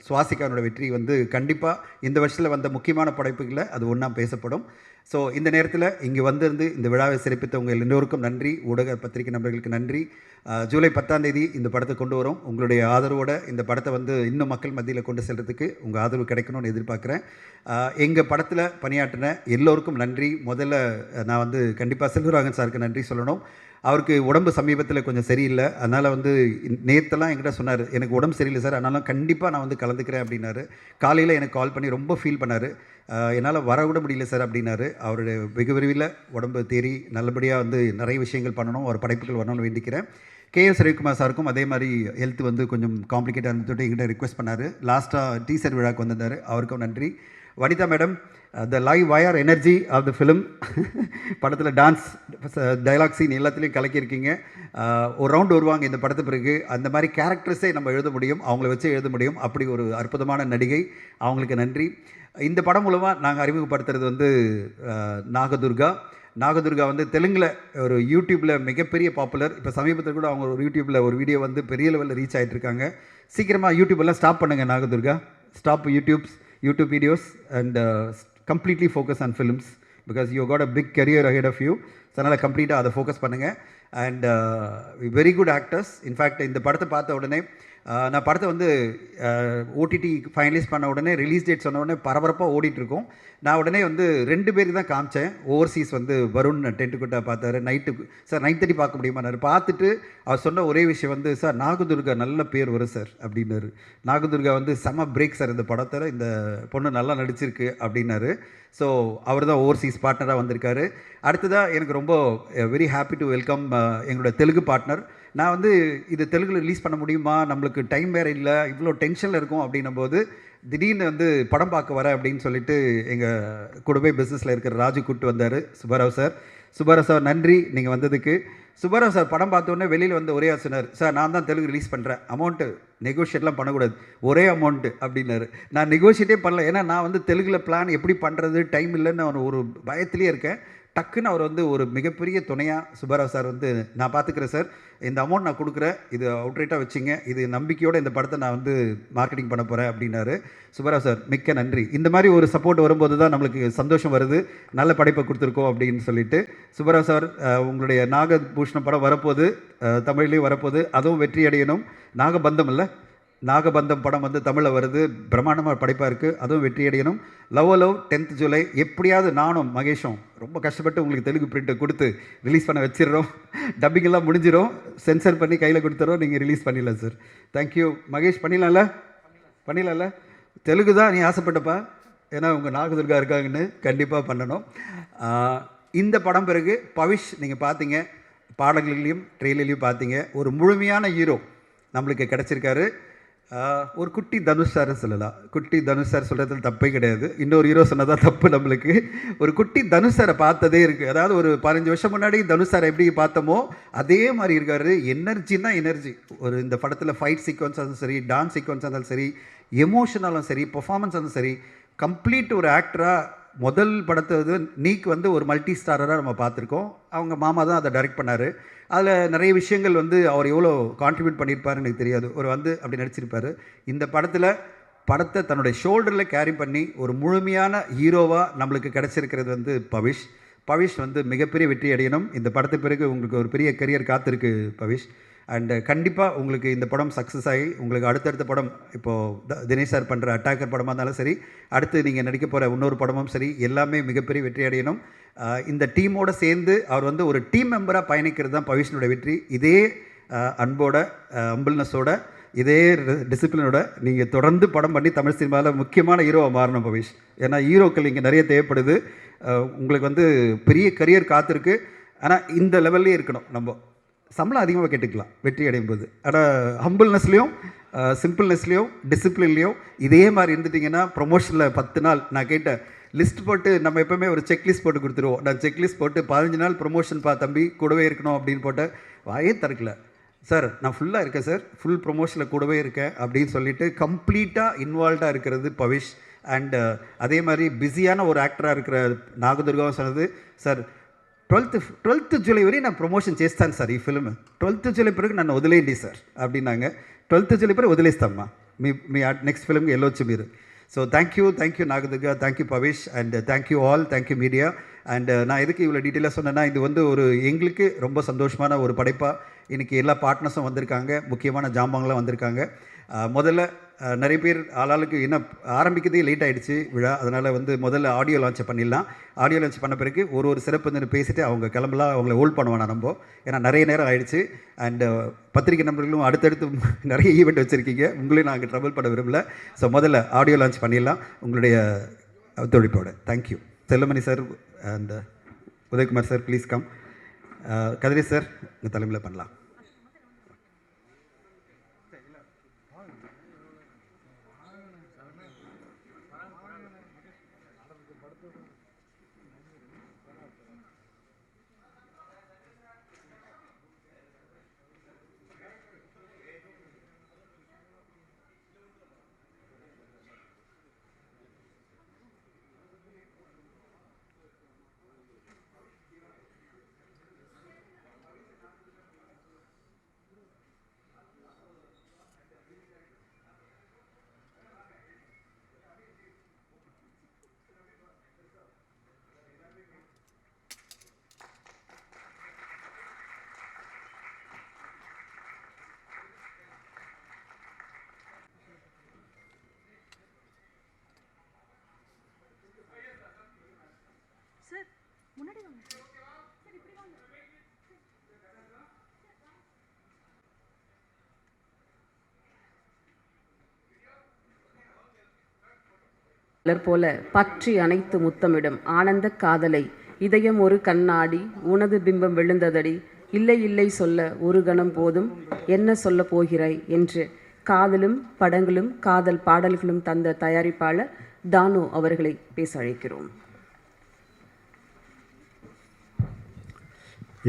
Speaker 5: சுவாசிகானோட வெற்றி வந்து கண்டிப்பாக இந்த வருஷத்தில் வந்த முக்கியமான படைப்புகளை அது ஒன்றா பேசப்படும். ஸோ இந்த நேரத்தில் இங்கே வந்திருந்து இந்த விழாவை சிறப்பித்த உங்கள் எல்லோருக்கும் நன்றி. ஊடக பத்திரிகை நண்பர்களுக்கு நன்றி. ஜூலை 10ஆம் தேதி இந்த படத்தை கொண்டு வரோம். உங்களுடைய ஆதரவோடு இந்த படத்தை வந்து இன்னும் மக்கள் மத்தியில் கொண்டு செல்கிறதுக்கு உங்கள் ஆதரவு கிடைக்கணும்னு எதிர்பார்க்குறேன். எங்கள் படத்தில் பணியாற்றின எல்லோருக்கும் நன்றி. முதல்ல நான் வந்து கண்டிப்பாக செல்வராகவன் சாருக்கு நன்றி சொல்லணும். அவருக்கு உடம்பு சமீபத்தில் கொஞ்சம் சரியில்லை. அதனால் வந்து நேற்றெல்லாம் என்கிட்ட சொன்னார், எனக்கு உடம்பு சரியில்லை சார், அதனால கண்டிப்பாக நான் வந்து கலந்துக்கிறேன் அப்படின்னாரு. காலையில் எனக்கு கால் பண்ணி ரொம்ப ஃபீல் பண்ணார். என்னால் வரவிட முடியல சார் அப்படின்னாரு. அவருடைய வெகு விரைவில் உடம்பு தேறி நல்லபடியாக வந்து நிறைய விஷயங்கள் பண்ணணும், அவர் படைப்புகள் வரணும்னு வேண்டிக்கிறேன். KS ரவிக்குமார் சாருக்கும் அதே மாதிரி ஹெல்த் வந்து கொஞ்சம் காம்ப்ளிகேட்டாக இருந்துட்டு எங்கிட்ட ரிக்வெஸ்ட் பண்ணார். லாஸ்ட்டாக டீசர் விழாவுக்கு வந்திருந்தார், அவருக்கும் நன்றி. Vanitha madam, the live wire energy of the film, படத்தில் டான்ஸ் டைலாக் சீன் எல்லாத்துலேயும் கலக்கியிருக்கீங்க. ஒரு ரவுண்டு வருவாங்க இந்த படத்து பிறகு, அந்த மாதிரி கேரக்டர்ஸே நம்ம எழுத முடியும், அவங்கள வச்சு எழுத முடியும். அப்படி ஒரு அற்புதமான நடிகை, அவங்களுக்கு நன்றி. இந்த படம் மூலமாக நாங்கள் அறிமுகப்படுத்துறது வந்து நாகதுர்கா வந்து தெலுங்கில் ஒரு யூடியூப்பில் மிகப்பெரிய பாப்புலர். இப்போ சமீபத்தில் கூட அவங்க ஒரு யூடியூப்பில் ஒரு வீடியோ வந்து பெரிய லெவலில் ரீச் ஆகிட்டு இருக்காங்க. சீக்கிரமாக யூடியூப்பெல்லாம் ஸ்டாப் பண்ணுங்கள் Nagadurga, stop YouTube videos and completely focus on films because you got a big career ahead of you. So அதனால் கம்ப்ளீட்டாக அதை ஃபோக்கஸ் பண்ணுங்கள். And very good actors. In fact இந்த படத்தை பார்த்த உடனே நான் படத்தை வந்து OTT ஃபைனலைஸ் பண்ண உடனே ரிலீஸ் டேட் சொன்ன உடனே பரபரப்பாக ஓடிட்டுருக்கோம். நான் உடனே வந்து 2 பேருக்கு தான் காமிச்சேன். ஓவர்சீஸ் வந்து வருண் டென்ட்டுக்கிட்ட பார்த்தாரு. நைட்டுக்கு சார் 9:30 பார்க்க முடியுமான்னாரு. பார்த்துட்டு அவர் சொன்ன ஒரே விஷயம் வந்து, சார் நாகதுர்கா நல்ல பேர் வரும் சார் அப்படின்னாரு. நாகதுர்கா வந்து செம பிரேக் சார் இந்த படத்தில், இந்த பொண்ணு நல்லா நடிச்சிருக்கு அப்படின்னாரு. ஸோ அவர் தான் ஓவர்சீஸ் பார்ட்னராக வந்திருக்காரு. அடுத்ததாக எனக்கு ரொம்ப வெரி ஹாப்பி டு வெல்கம் எங்களோட தெலுங்கு பார்ட்னர். நான் வந்து இது தெலுங்கில் ரிலீஸ் பண்ண முடியுமா, நம்மளுக்கு டைம் வேறு இல்லை, இவ்வளோ டென்ஷனில் இருக்கும் அப்படின்னும் போது திடீர்னு வந்து படம் பார்க்க வரேன் அப்படின்னு சொல்லிட்டு எங்கள் கூடவே பிஸ்னஸில் இருக்கிற ராஜு கூப்பிட்டு வந்தார். சுப்பராவ் சார் நன்றி நீங்கள் வந்ததுக்கு. சுப்பராவ் சார் படம் பார்த்தோன்னே வெளியில் வந்து ஒரே சொன்னார், சார் நான் தான் தெலுங்கு ரிலீஸ் பண்ணுறேன், அமௌண்ட்டு நெகோஷியேட்லாம் பண்ணக்கூடாது, ஒரே அமௌண்ட்டு அப்படின்னாரு. நான் நெகோஷியேட்டே பண்ணல, ஏன்னா நான் வந்து தெலுங்கில் பிளான் எப்படி பண்ணுறது, டைம் இல்லைன்னு ஒரு பயத்திலே இருக்கேன். டக்குன்னு அவர் வந்து ஒரு மிகப்பெரிய துணையாக சுப்பராவ் சார் வந்து, நான் பார்த்துக்கிறேன் சார், இந்த அமௌண்ட் நான் கொடுக்குறேன், இது அவுட்ரேட்டாக வச்சுங்க, இது நம்பிக்கையோடு இந்த படத்தை நான் வந்து மார்க்கெட்டிங் பண்ண போகிறேன் அப்படின்னாரு. சுப்பராவ் சார் மிக்க நன்றி. இந்த மாதிரி ஒரு சப்போர்ட் வரும்போது தான் நம்மளுக்கு சந்தோஷம் வருது, நல்ல படைப்பை கொடுத்துருக்கோம் அப்படின்னு சொல்லிட்டு. சுப்பராவ் சார் உங்களுடைய நாகபூஷணம் படம் வரப்போகுது, தமிழ்லேயும் வரப்போகுது, அதுவும் வெற்றி அடையணும். நாகபந்தம் படம் வந்து தமிழில் வருது, பிரம்மாண்டமாக படைப்பாக இருக்குது, அதுவும் வெற்றி அடையணும். லவ் 10th ஜூலை எப்படியாவது நானும் மகேஷும் ரொம்ப கஷ்டப்பட்டு உங்களுக்கு தெலுங்கு பிரிண்ட்டை கொடுத்து ரிலீஸ் பண்ண வச்சிடுறோம். டப்பிங்கெல்லாம் முடிஞ்சிடும், சென்சர் பண்ணி கையில் கொடுத்துறோம், நீங்கள் ரிலீஸ் பண்ணிடலாம் சார். தேங்க்யூ மகேஷ். பண்ணிடலாம்ல தெலுங்கு தான் நீ ஆசைப்பட்டப்பா, ஏன்னா உங்கள் நாகதுர்கா இருக்காங்கன்னு கண்டிப்பாக பண்ணணும். இந்த படம் பிறகு பவிஷ் நீங்கள் பார்த்தீங்க, பாடல்களையும் ட்ரெயிலர்லையும் பார்த்தீங்க, ஒரு முழுமையான ஹீரோ நம்மளுக்கு கிடச்சிருக்காரு. ஒரு குட்டி தனுஷ் சார் சொல்லலாம். குட்டி தனுஷ் சார் சொல்கிறதுல தப்பே கிடையாது, இன்னொரு ஹீரோ சொன்னதான் தப்பு நம்மளுக்கு. ஒரு குட்டி தனுஷ் சாரை பார்த்ததே இருக்குது. அதாவது ஒரு 15 வருஷம் முன்னாடி தனுஷ் சாரை எப்படி பார்த்தோமோ அதே மாதிரி இருக்காரு. எனர்ஜின்னா எனர்ஜி. ஒரு இந்த படத்தில் ஃபைட் சீக்வன்ஸ் இருந்தாலும் சரி, டான்ஸ் சீக்வன்ஸ் இருந்தாலும் சரி, எமோஷனாலும் சரி, பெர்ஃபார்மன்ஸ் இருந்தாலும் சரி, கம்ப்ளீட் ஒரு ஆக்டராக. முதல் படத்தை வந்து நீக்கு வந்து ஒரு மல்டி ஸ்டாரராக நம்ம பார்த்துருக்கோம். அவங்க மாமா தான் அதை டைரக்ட் பண்ணார். அதில் நிறைய விஷயங்கள் வந்து அவர் எவ்வளோ கான்ட்ரிபியூட் பண்ணியிருப்பாருன்னு எனக்கு தெரியாது, ஒரு வந்து அப்படி நடிச்சிருப்பார். இந்த படத்தை தன்னுடைய ஷோல்டரில் கேரி பண்ணி ஒரு முழுமையான ஹீரோவாக நம்மளுக்கு கிடச்சிருக்கிறது வந்து பவிஷ் வந்து மிகப்பெரிய வெற்றி அடையணும். இந்த படத்து பிறகு உங்களுக்கு ஒரு பெரிய கரியர் காத்திருக்கு பவிஷ். அண்டு கண்டிப்பாக உங்களுக்கு இந்த படம் சக்ஸஸ் ஆகி உங்களுக்கு அடுத்தடுத்த படம், இப்போது தினேஷ் சார் பண்ணுற அட்டாக்கர் படமாக இருந்தாலும் சரி, அடுத்து நீங்கள் நடிக்க போகிற இன்னொரு படமும் சரி, எல்லாமே மிகப்பெரிய வெற்றி அடையணும். இந்த டீமோடு சேர்ந்து அவர் வந்து ஒரு டீம் மெம்பராக பயணிக்கிறது தான் பவிஷ்னுடைய வெற்றி. இதே அன்போட, ஹம்பிள்னஸோட, இதே டிசிப்ளினோட நீங்கள் தொடர்ந்து படம் பண்ணி தமிழ் சினிமாவில் முக்கியமான ஹீரோவாக மாறணும் பவிஷ். ஏன்னா ஹீரோக்கள் இங்கே நிறைய தேவைப்படுது. உங்களுக்கு வந்து பெரிய கரியர் காத்திருக்கு. ஆனால் இந்த லெவல்லே இருக்கணும். நம்ம சம்பளம் அதிகமாக கேட்டுக்கலாம் வெற்றி அடையும் போது. ஆனால் ஹம்பிள்னஸ்லேயும் சிம்பிள்னஸ்லேயும் டிசிப்ளின்லேயும் இதே மாதிரி இருந்துட்டிங்கன்னா ப்ரொமோஷனில் 10 நாள் நான் கேட்டேன் லிஸ்ட் போட்டு, நம்ம எப்போவுமே ஒரு செக்லிஸ்ட் போட்டு கொடுத்துருவோம். நான் செக்லிஸ்ட் போட்டு 15 நாள் ப்ரொமோஷன் தம்பி கூடவே இருக்கணும் அப்படின்னு போட்ட வாயே திறக்கல. சார் நான் ஃபுல்லாக இருக்கேன் சார், ஃபுல் ப்ரொமோஷனில் கூடவே இருக்கேன் அப்படின்னு சொல்லிட்டு கம்ப்ளீட்டாக இன்வால்வ்டாக இருக்கிறது பவிஷ். அண்டு அதே மாதிரி பிஸியான ஒரு ஆக்டராக இருக்கிற நாகதுர்காவும் சொன்னது, சார் ట్వెల్త్ జూలై వరకు నేను ప్రమోషన్ చేస్తాను సార్ ఈ ఫిల్మ్. 12th జూలై వరకు నన్ను వదిలేయండి సార్ అஅப்படின்னாங்க. 12th జూలై వరకు వదిలేస్తామ్మా, మీ నెక్స్ట్ ఫిల్మ్కి వెళ్ళొచ్చు మీరు. So thank you Nagadurga, thank you Bhavesh, and thank you all, thank you media. And நான் எதுக்கு இவ்வளோ டீட்டெயிலாக சொன்னேன்னா, இது வந்து ஒரு எங்களுக்கு ரொம்ப சந்தோஷமான ஒரு படைப்பாக இன்றைக்கி எல்லா பார்ட்னர்ஸும் வந்திருக்காங்க, முக்கியமான ஜாம்பவங்களாம் வந்திருக்காங்க. முதல்ல நிறைய பேர் ஆளாளுக்கு என்ன ஆரம்பிக்கிறதே லேட் ஆகிடுச்சு விழா, அதனால் வந்து முதல்ல ஆடியோ லான்ச் பண்ணிடலாம். ஆடியோ லான்ச் பண்ண பிறகு ஒரு சிறப்பு வந்து பேசிவிட்டு அவங்க கிளம்பலாம், அவங்கள ஹோல்ட் பண்ணுவானா நம்ம, ஏன்னா நிறைய நேரம் ஆகிடுச்சு. அண்டு பத்திரிகை நண்பர்களும் அடுத்தடுத்து நிறைய ஈவெண்ட் வச்சுருக்கீங்க, உங்களையும் நாங்கள் ட்ரபிள் பண்ண விரும்பல. ஸோ முதல்ல ஆடியோ லான்ச் பண்ணிடலாம் உங்களுடைய ஒத்துழைப்போட. Thank you. Chellumani sir and Udhayakumar sir please come. Kathiri sir உங்கள் தலைமையில் பண்ணலாம்.
Speaker 3: போல பற்றி அனைத்து முத்தமிடும் ஆனந்த காதலை இதயம் ஒரு கண்ணாடி உனது பிம்பம் விழுந்ததடி இல்லை இல்லை சொல்ல ஒரு கணம் போதும் என்ன சொல்ல போகிறாய் என்று காதலும் படங்களும் காதல் பாடல்களும் தந்த தயாரிப்பாளர் தானு அவர்களை பேச அழைக்கிறோம்.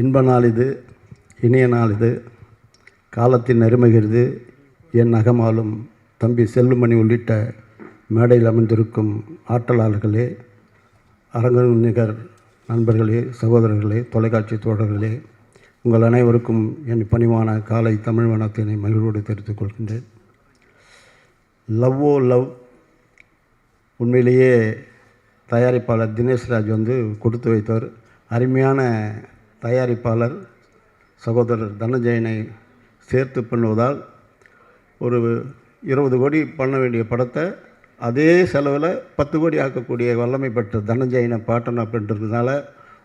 Speaker 6: இன்ப நாள் இது, இனிய நாள் இது, காலத்தின் அருமைகிறது. என் அகமாலும் தம்பி செல்லுமணி உள்ளிட்ட மேடையில் அமர்ந்திருக்கும் ஆற்றலாளர்களே, அரங்கம் நிகர் நண்பர்களே, சகோதரர்களே, தொலைக்காட்சி தோழர்களே, உங்கள் அனைவருக்கும் என் பணிவான காலை தமிழ் வணக்கத்தினை மகிழ்வோடு தெரிவித்துக் கொள்கின்றேன். லவ்வோ லவ் உண்மையிலேயே தயாரிப்பாளர் தினேஷ்ராஜ் வந்து கொடுத்து வைத்தவர். அருமையான தயாரிப்பாளர் சகோதரர் தனஞ்சயனை சேர்த்து பண்ணுவதால் ஒரு 20 கோடி பண்ண வேண்டிய படத்தை அதே செலவில் 10 கோடி ஆக்கக்கூடிய வல்லமை பெற்ற தனஞ்சயனை பாட்டன் அப்படின்றதுனால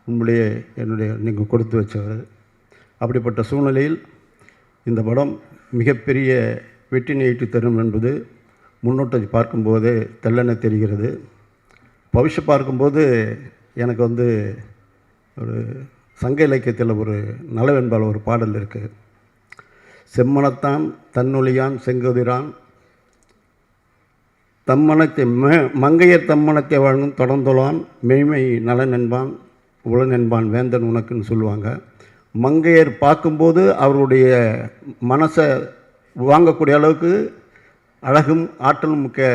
Speaker 6: உண்மையிலேயே நீங்கள் கொடுத்து வச்சவர். அப்படிப்பட்ட சூழ்நிலையில் இந்த படம் மிகப்பெரிய வெற்றினை ஈட்டி தரும் என்பது முன்னோட்டத்தை பார்க்கும்போதே தெல்லென தெரிகிறது. பவிஷை பார்க்கும்போது எனக்கு வந்து ஒரு சங்க இலக்கியத்தில் ஒரு நலவென்பால் ஒரு பாடல் இருக்குது. செம்மனத்தான் தன்னொழியான் செங்கதிரான் தம்மனத்தை மங்கையர் தம்மனத்தை வழங்கும் தொடர்ந்தொலான் மெய்மை நலன் என்பான் உளன் என்பான் வேந்தன் உனக்குன்னு சொல்லுவாங்க. மங்கையர் பார்க்கும்போது அவருடைய மனசை வாங்கக்கூடிய அளவுக்கு அழகும் ஆற்றலும் மிக்க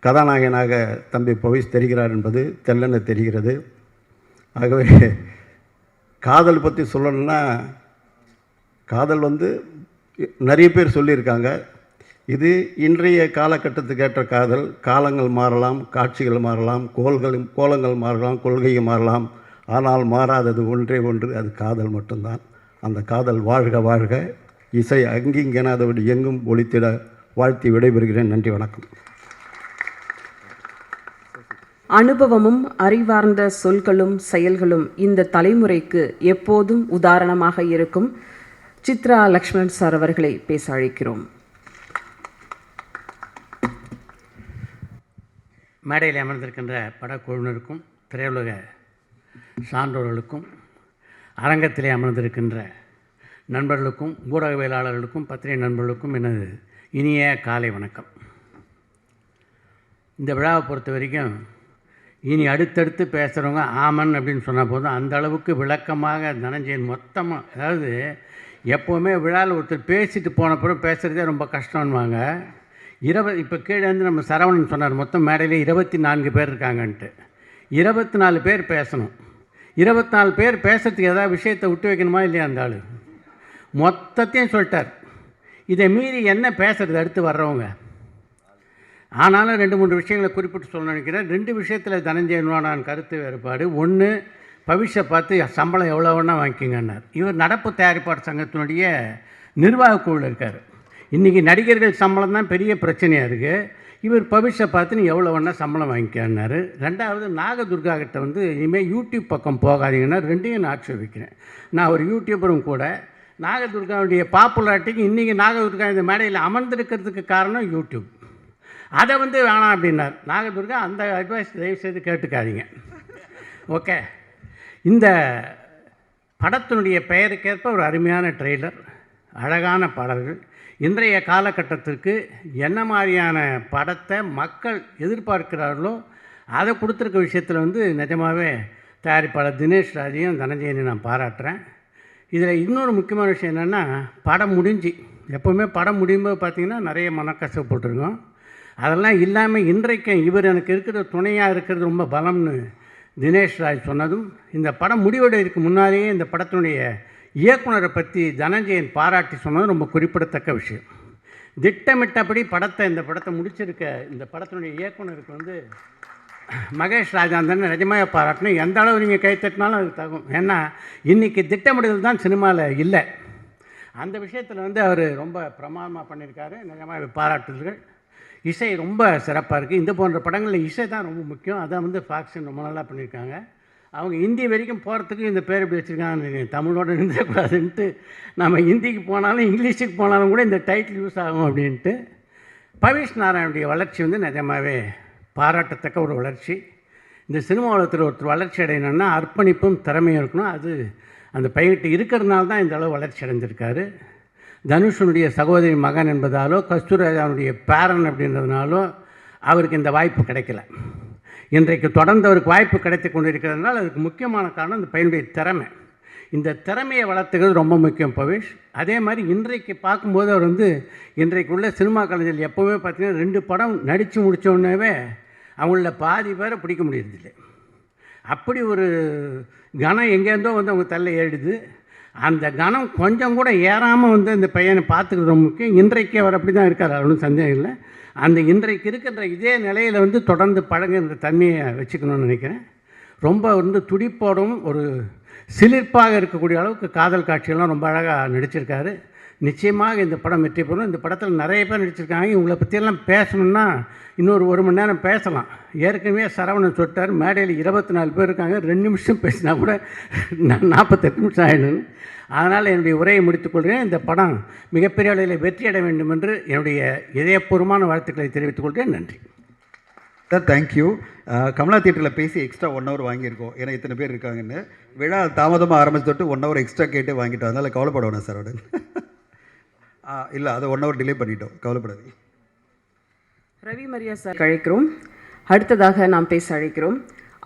Speaker 6: கதாநாயகனாக தம்பி பவிஷ் தெரிகிறார் என்பது தெல்லென தெரிகிறது. ஆகவே காதல் பற்றி சொல்லணும்னா, காதல் வந்து நிறைய பேர் சொல்லியிருக்காங்க. இது இன்றைய காலகட்டத்துக்கு ஏற்ற காதல். காலங்கள் மாறலாம், காட்சிகள் மாறலாம், கோலங்கள் மாறலாம், கொள்கைகள் மாறலாம். ஆனால் மாறாதது ஒன்றே ஒன்று, அது காதல் மட்டும்தான். அந்த காதல் வாழ்க வாழ்க. இசை அங்கிங்கெனாதபடி எங்கும் ஒலித்திட வாழ்த்தி விடைபெறுகிறேன். நன்றி, வணக்கம்.
Speaker 3: அனுபவமும் அறிவார்ந்த சொல்களும் செயல்களும் இந்த தலைமுறைக்கு எப்போதும் உதாரணமாக இருக்கும் சித்ரா லக்ஷ்மண் சார் அவர்களை பேச அழைக்கிறோம்.
Speaker 7: மேடையில் அமர்ந்திருக்கின்ற படக்குழுவினருக்கும் திரையுலக சான்றோர்களுக்கும் அரங்கத்திலே அமர்ந்திருக்கின்ற நண்பர்களுக்கும் ஊடகவியலாளர்களுக்கும் பத்திரிகை நண்பர்களுக்கும் எனது இனிய காலை வணக்கம். இந்த விழாவை பொறுத்த வரைக்கும் இனி அடுத்தடுத்து பேசுகிறவங்க ஆமன் அப்படின்னு சொன்ன போதும் அந்த அளவுக்கு விளக்கமாக தனஞ்சயன் மொத்தமாக, அதாவது எப்போவுமே விழாவில் ஒருத்தர் பேசிட்டு போனப்புறம் பேசுகிறதே ரொம்ப கஷ்டம்வாங்க. இப்போ கீழே வந்து நம்ம சரவணன் சொன்னார், மொத்தம் மேடையில் 24 பேர் இருக்காங்கன்ட்டு. 24 பேர் பேசணும். 24 பேர் பேசுறதுக்கு ஏதாவது விஷயத்தை விட்டு வைக்கணுமா இல்லையா? அந்த ஆள் மொத்தத்தையும் சொல்லிட்டார். இதை மீறி என்ன பேசுறது அடுத்து வர்றவங்க? ஆனாலும் 2-3 விஷயங்களை குறிப்பிட்டு சொல்ல நினைக்கிறேன். 2 விஷயத்தில் தனஞ்சயனோட நான் கருத்து வேறுபாடு. ஒன்று, பவிஷை பார்த்து சம்பளம் எவ்வளோ வேணால் வாங்கிக்கிங்கன்னார். இவர் நடப்பு தயாரிப்பாளர் சங்கத்தினுடைய நிர்வாக குழுவில் இருக்கார். இன்றைக்கி நடிகர்கள் சம்பளம் தான் பெரிய பிரச்சனையாக இருக்குது. இவர் பவிஷை பார்த்து நீ எவ்வளோ வேணால் சம்பளம் வாங்கிக்கன்னாரு. 2வது, நாகதுர்கா கிட்ட வந்து இனிமேல் யூடியூப் பக்கம் போகாதீங்கன்னா 2யும் நான் ஆட்சேபிக்கிறேன். நான் ஒரு யூடியூபரும் கூட. நாகதுர்காவுடைய பாப்புலாரிட்டிக்கு இன்றைக்கி நாகதுர்கா இந்த மேடையில் அமர்ந்திருக்கிறதுக்கு காரணம் யூடியூப். அதை வந்து வேணாம் அப்படின்னார். நாகதுர்கா அந்த அட்வைஸ் தயவுசெய்து கேட்டுக்காதீங்க. ஓகே, இந்த படத்தினுடைய பெயருக்கேற்ப ஒரு அருமையான ட்ரெய்லர், அழகான பாடல்கள். இன்றைய காலகட்டத்திற்கு என்ன மாதிரியான படத்தை மக்கள் எதிர்பார்க்கிறார்களோ அதை கொடுத்துருக்க விஷயத்தில் வந்து நிஜமாகவே தயாரிப்பாளர் தினேஷ் ராஜையும் தனஞ்சயனையும் நான் பாராட்டுறேன். இதில் இன்னொரு முக்கியமான விஷயம் என்னென்னா, படம் முடிஞ்சு எப்போவுமே படம் முடியும்போது பார்த்திங்கன்னா நிறைய மனக்கசப்பு போட்டிருக்கோம். அதெல்லாம் இல்லாமல் இன்றைக்கு இவர் எனக்கு இருக்கிற துணையாக இருக்கிறது ரொம்ப பலம்னு தினேஷ் ராஜ் சொன்னதும், இந்த படம் முடிவடைவதற்கு முன்னாலேயே இந்த படத்தினுடைய இயக்குனரை பற்றி தனஞ்சயன் பாராட்டி சொன்னது ரொம்ப குறிப்பிடத்தக்க விஷயம். திட்டமிட்டபடி இந்த படத்தை முடிச்சிருக்க இந்த படத்தினுடைய இயக்குனருக்கு வந்து மகேஷ் ராஜாந்தன் நிஜமாக பாராட்டணும். எந்த அளவு நீங்கள் கை தட்டினாலும் அது தகும். ஏன்னா இன்றைக்கி திட்டமிடுதல் தான் சினிமாவில் இல்லை. அந்த விஷயத்தில் வந்து அவர் ரொம்ப பிரமாதமாக பண்ணியிருக்காரு. நிஜமாக பாராட்டுதல்கள். இசை ரொம்ப சிறப்பாக இருக்குது. இந்த போன்ற படங்களில் இசை தான் ரொம்ப முக்கியம். அதை வந்து ஃபாக்ஷன் ரொம்ப நல்லா பண்ணியிருக்காங்க. அவங்க ஹிந்தி வரைக்கும் போகிறதுக்கு இந்த பேர் எப்படி வச்சுருக்காங்க, தமிழோடு இருந்துடக்கூடாதுன்ட்டு நம்ம ஹிந்திக்கு போனாலும் இங்கிலீஷுக்கு போனாலும் கூட இந்த டைட்டில் யூஸ் ஆகும் அப்படின்ட்டு. பவிஷ் நாராயணுடைய வளர்ச்சி வந்து நிஜமாகவே பாராட்டத்தக்க ஒரு வளர்ச்சி. இந்த சினிமா உலகத்தில் ஒருத்தர் வளர்ச்சி அடையணும்னா அர்ப்பணிப்பும் திறமையும் இருக்கணும். அது அந்த பையன்கிட்ட இருக்கிறதுனால தான் இந்த அளவு வளர்ச்சி அடைஞ்சிருக்காரு. தனுஷனுடைய சகோதரி மகன் என்பதாலோ கஸ்தூராஜாவுடைய பேரன் அப்படின்றதுனாலோ அவருக்கு இந்த வாய்ப்பு கிடைக்கல. இன்றைக்கு தொடர்ந்து அவருக்கு வாய்ப்பு கிடைத்து கொண்டிருக்கிறதுனால அதுக்கு முக்கியமான காரணம் இந்த பையனுடைய திறமை. இந்த திறமையை வளர்த்துக்கிறது ரொம்ப முக்கியம் பவிஷ். அதே மாதிரி இன்றைக்கு பார்க்கும்போது அவர் வந்து இன்றைக்கு உள்ள சினிமா கலைஞர்கள் எப்போவுமே பார்த்திங்கன்னா 2 படம் நடித்து முடித்தோடனே அவங்கள பாதி பேரை பிடிக்க முடியறதில்லை. அப்படி ஒரு கணம் எங்கேருந்தோ வந்து அவங்க தள்ள ஏறிடுது. அந்த கணம் கொஞ்சம் கூட ஏறாமல் வந்து இந்த பையனை பார்த்துக்கிறது ரொம்ப முக்கியம். இன்றைக்கு அவர் அப்படி தான் இருக்கார், ஒன்றும் சந்தேகம் இல்லை. அந்த இன்றைக்கு இருக்கின்ற இதே நிலையில் வந்து தொடர்ந்து பழகுன்ற தன்மையை வச்சுக்கணும்னு நினைக்கிறேன். ரொம்ப வந்து துடிப்போடும் ஒரு சிலிர்ப்பாக இருக்கக்கூடிய அளவுக்கு காதல் காட்சியெல்லாம் ரொம்ப அழகாக நடிச்சிருக்காரு. நிச்சயமாக இந்த படம் வெற்றி பெறும். இந்த படத்தில் நிறைய பேர் நடிச்சிருக்காங்க. இவங்களை பற்றியெல்லாம் பேசணுன்னா இன்னொரு 1 மணி நேரம் பேசலாம். ஏற்கனவே சரவணன் சொல்லிட்டார், மேடையில் 24 பேர் இருக்காங்க, 2 நிமிஷம் பேசினா கூட 48 நிமிஷம் ஆகிடும். அதனால் என்னுடைய உரையை முடித்துக்கொள்கிறேன். இந்த படம் மிகப்பெரிய அளவில் வெற்றி அடைய வேண்டும் என்று என்னுடைய இதயபூர்வமான வாழ்த்துக்களை தெரிவித்துக் கொள்கிறேன். நன்றி
Speaker 5: சார். தேங்க்யூ. கமலா தியேட்டரில் பேசி எக்ஸ்ட்ரா 1 ஹவர் வாங்கியிருக்கோம். ஏன்னா இத்தனை பேர் இருக்காங்கன்னு. விழா தாமதமாக ஆரம்பிச்சுட்டு 1 ஹவர் எக்ஸ்ட்ரா கேட்டு வாங்கிட்டோம். அதனால் கவலைப்பட வேணாம் சார். உடனே இல்லை, அதை 1 ஹவர் டிலே பண்ணிட்டோம், கவலைப்படாது.
Speaker 3: ரவி மரியா சார் அழைக்கிறோம். அடுத்ததாக நாம் பேச அழைக்கிறோம்.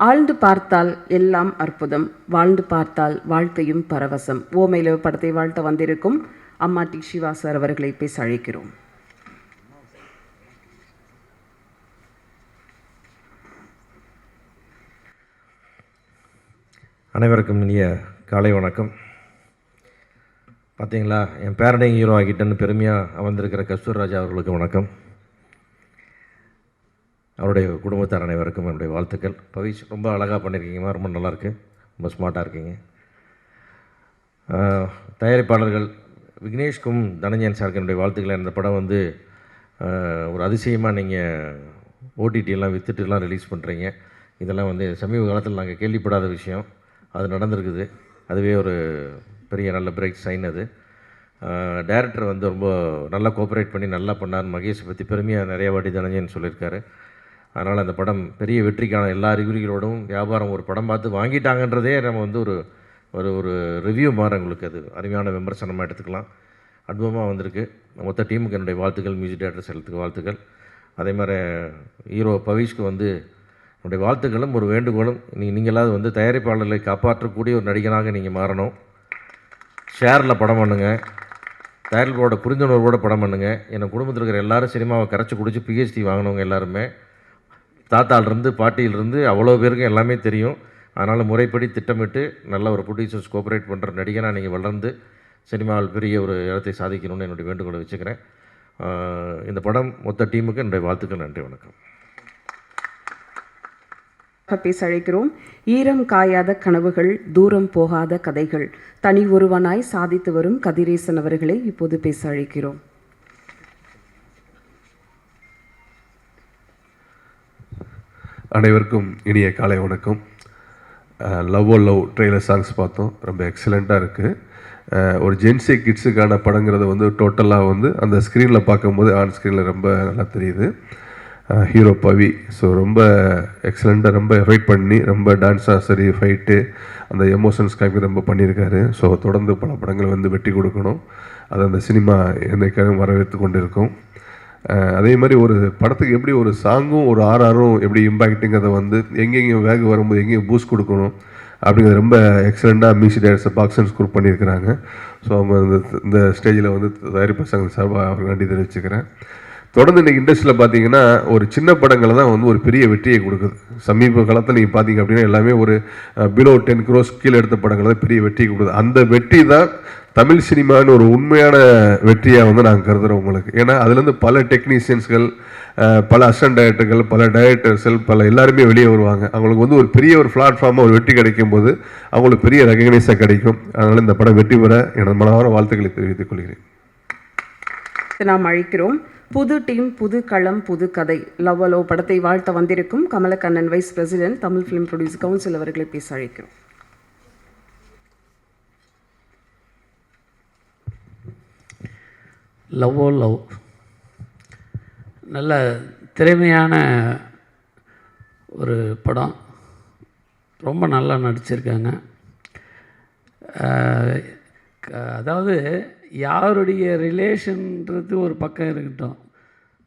Speaker 3: ஆழ்ந்து பார்த்தால் எல்லாம் அற்புதம், வாழ்ந்து பார்த்தால் வாழ்க்கையும் பரவசம். ஓமையில படத்தை வாழ்த்த வந்திருக்கும் அம்மா டி சிவா சார் அவர்களை பேச அழைக்கிறோம்.
Speaker 8: அனைவருக்கும் இனிய காலை வணக்கம். பார்த்தீங்களா, என் பேரடையும் ஹீரோ ஆகிட்டேன்னு பெருமையாக வந்திருக்கிற கஸ்தூர்ராஜா அவர்களுக்கு வணக்கம். அவருடைய குடும்பத்தார் அனைவருக்கும் என்னுடைய வாழ்த்துக்கள். பவிஷ் ரொம்ப அழகாக பண்ணியிருக்கீங்கம்மா, ரொம்ப நல்லாயிருக்கு, ரொம்ப ஸ்மார்ட்டாக இருக்கீங்க. தயாரிப்பாளர்கள் விக்னேஷ்க்கும் தனஞ்சயன் சாருக்கு என்னுடைய வாழ்த்துக்களை. இந்த படம் வந்து ஒரு அதிசயமாக நீங்கள் ஓடிடியெல்லாம் விற்றுட்டுலாம் ரிலீஸ் பண்ணுறீங்க. இதெல்லாம் வந்து சமீப காலத்தில் நாங்கள் கேள்விப்படாத விஷயம், அது நடந்திருக்குது. அதுவே ஒரு பெரிய நல்ல பிரைட் சைன். அது டைரக்டர் வந்து ரொம்ப நல்லா கோஆப்ரேட் பண்ணி நல்லா பண்ணார். மகேஷை பற்றி பெருமையாக நிறைய வாட்டி தனஞ்சயன் சொல்லியிருக்காரு. அதனால் அந்த படம் பெரிய வெற்றிக்கான எல்லா அறிகுறிகளோடும் வியாபாரம் ஒரு படம் பார்த்து வாங்கிட்டாங்கன்றதே நம்ம வந்து ஒரு ஒரு ஒரு ரிவ்யூ மாதிரி உங்களுக்கு அது அருமையான விமர்சனமாக எடுத்துக்கலாம். அனுபவமாக வந்திருக்கு. மொத்த டீமுக்கு என்னுடைய வாழ்த்துக்கள், மியூசிக் டைரக்டர்ஸ் எல்லாத்துக்கு வாழ்த்துக்கள். அதே மாதிரி ஹீரோ பவிஷ்க்கு வந்து என்னுடைய வாழ்த்துக்களும் ஒரு வேண்டுகோளும். நீங்களாவது வந்து தயாரிப்பாளர்களை காப்பாற்றக்கூடிய ஒரு நடிகனாக நீங்கள் மாறணும். ஷேரில் படம் பண்ணுங்கள், தயாரிப்பாளரோட புரிந்துணர்வோட படம் பண்ணுங்கள். என் குடும்பத்தில் இருக்கிற எல்லோரும் சினிமாவை கரைச்சி குடிச்சு PhD வாங்கினவங்க எல்லாருமே, தாத்தாலிருந்து பாட்டியிலிருந்து அவ்வளோ பேருக்கும் எல்லாமே தெரியும். அதனால் முறைப்படி திட்டமிட்டு நல்ல ஒரு ப்ரொடியூசர்ஸ் கோஆப்ரேட் பண்ணுற நடிகனாக நீங்கள் வளர்ந்து சினிமாவில் பெரிய ஒரு இடத்தை சாதிக்கணும்னு என்னுடைய வேண்டுகோளை வச்சுக்கிறேன். இந்த படம் மொத்த டீமுக்கு என்னுடைய வாழ்த்துக்கள். நன்றி, வணக்கம்.
Speaker 3: பேச அழைக்கிறோம். ஈரம் காயாத கனவுகள், தூரம் போகாத கதைகள், தனி ஒருவனாய் சாதித்து வரும் கதிரேசன் அவர்களை இப்போது பேச அழைக்கிறோம்.
Speaker 9: அனைவருக்கும் இனிய காலை வணக்கம். லவ் ஓ லவ் ட்ரெய்லர் சாங்ஸ் பார்த்தோம், ரொம்ப எக்ஸலண்ட்டாக இருக்குது. ஒரு ஜென்சி கிட்ஸுக்கான படங்கிறத வந்து டோட்டலாக வந்து அந்த ஸ்க்ரீனில் பார்க்கும்போது ஆன் ஸ்க்ரீனில் ரொம்ப நல்லா தெரியுது. ஹீரோ பவி ஸோ ரொம்ப எக்ஸலண்ட்டாக ரொம்ப எஃபெக்ட் பண்ணி ரொம்ப டான்ஸாக சரி ஃபைட்டு அந்த எமோஷன்ஸ் காப்பி ரொம்ப பண்ணியிருக்காரு. ஸோ தொடர்ந்து பல படங்கள் வந்து வெற்றி கொடுக்கணும். அது அந்த சினிமா என்னைக்காகவும் வரவேற்று கொண்டு இருக்கும். அதே மாதிரி ஒரு படத்துக்கு எப்படி ஒரு சாங்கும் ஒரு ஆர்ஆரும் எப்படி இம்பேக்ட்டுங்கிறத வந்து எங்கெங்கேயும் வேக வரும்போது எங்கேயும் பூஸ்ட் கொடுக்கணும் அப்படிங்கிறது ரொம்ப எக்ஸலண்ட்டாக மியூசிக் டைரக்டர் பாக்ஸன் ஸ்கோர் பண்ணியிருக்கிறாங்க. ஸோ அவங்க இந்த ஸ்டேஜில் வந்து தயாரிப்பு சங்க சார்பாக அவருக்கு நன்றி தெரிவிச்சுக்கிறேன். தொடர்ந்து இன்றைக்கி இண்டஸ்ட்ரியில் பார்த்தீங்கன்னா ஒரு சின்ன படங்களை தான் வந்து ஒரு பெரிய வெற்றியை கொடுக்குது. சமீப காலத்தில் நீங்கள் பார்த்தீங்க அப்படின்னா எல்லாமே ஒரு பிலோ 10 crores கீழே எடுத்த படங்கள் தான் பெரிய வெற்றியை கொடுக்குது. அந்த வெற்றி தான் தமிழ் சினிமான்னு ஒரு உண்மையான வெற்றியாக வந்து நாங்கள் கருதுகிறோம் உங்களுக்கு. ஏன்னா அதுலேருந்து பல டெக்னீஷியன்ஸ்கள், பல அசிஸ்டன்ட் டைரக்டர்கள், பல டைரக்டர்ஸ்கள், பல எல்லாருமே வெளியே வருவாங்க. அவங்களுக்கு வந்து ஒரு பெரிய ஒரு பிளாட்ஃபார்மாக ஒரு வெற்றி கிடைக்கும் போது அவங்களுக்கு பெரிய ரெகக்னைஸாக கிடைக்கும். அதனால் இந்த படம் வெற்றி பெற எனது மனமார வாழ்த்துக்களை தெரிவித்துக் கொள்கிறேன்.
Speaker 3: நாம் அழைக்கிறோம். புது டீம், புது களம், புது கதை, லவ் லவ் படத்தை வாழ்த்த வந்திருக்கும் Kamalakannan vice president, Tamil film producer council அவர்களை பேச அழைக்கிறோம்.
Speaker 7: லவ் ஓ லவ் நல்ல திறமையான ஒரு படம், ரொம்ப நல்லா நடிச்சிருக்காங்க. அதாவது யாருடைய ரிலேஷன்றது ஒரு பக்கம் இருக்கட்டும்,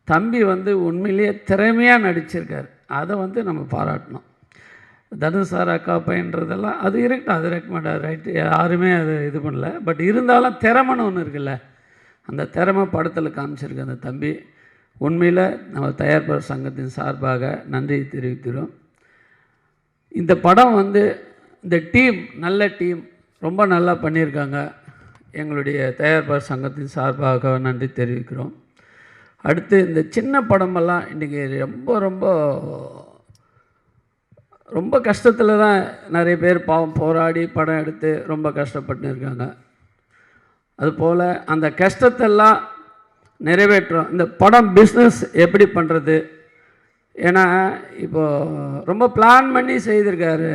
Speaker 7: தம்பி வந்து உண்மையிலேயே திறமையாக நடிச்சிருக்கார். அதை வந்து நம்ம பாராட்டணும். தனுஷ் சார் அக்கா பையன்றதெல்லாம் அது இருக்கட்டும், அது ரெக்கமெண்ட் ரைட்டு, யாருமே அது இது பண்ணல. பட் இருந்தாலும் திறமைன்னு ஒன்று இருக்குல்ல, அந்த திறமை படத்தில் காமிச்சிருக்கு அந்த தம்பி. உண்மையில் நம்ம தயாரிப்பாளர் சங்கத்தின் சார்பாக நன்றி தெரிவிக்கிறோம். இந்த படம் வந்து இந்த டீம் நல்ல டீம் ரொம்ப நல்லா பண்ணியிருக்காங்க. எங்களுடைய தயாரிப்பாளர் சங்கத்தின் சார்பாக நன்றி தெரிவிக்கிறோம். அடுத்து இந்த சின்ன படமெல்லாம் இன்றைக்கி ரொம்ப ரொம்ப ரொம்ப கஷ்டத்தில் தான் நிறைய பேர் பாவம் போராடி படம் எடுத்து ரொம்ப கஷ்டப்பட்டு இருக்காங்க. அதுபோல் அந்த கஷ்டத்தெல்லாம் நிறைவேற்றும் இந்த படம் பிஸ்னஸ் எப்படி பண்ணுறது. ஏன்னா இப்போது ரொம்ப பிளான் பண்ணி செய்திருக்காரு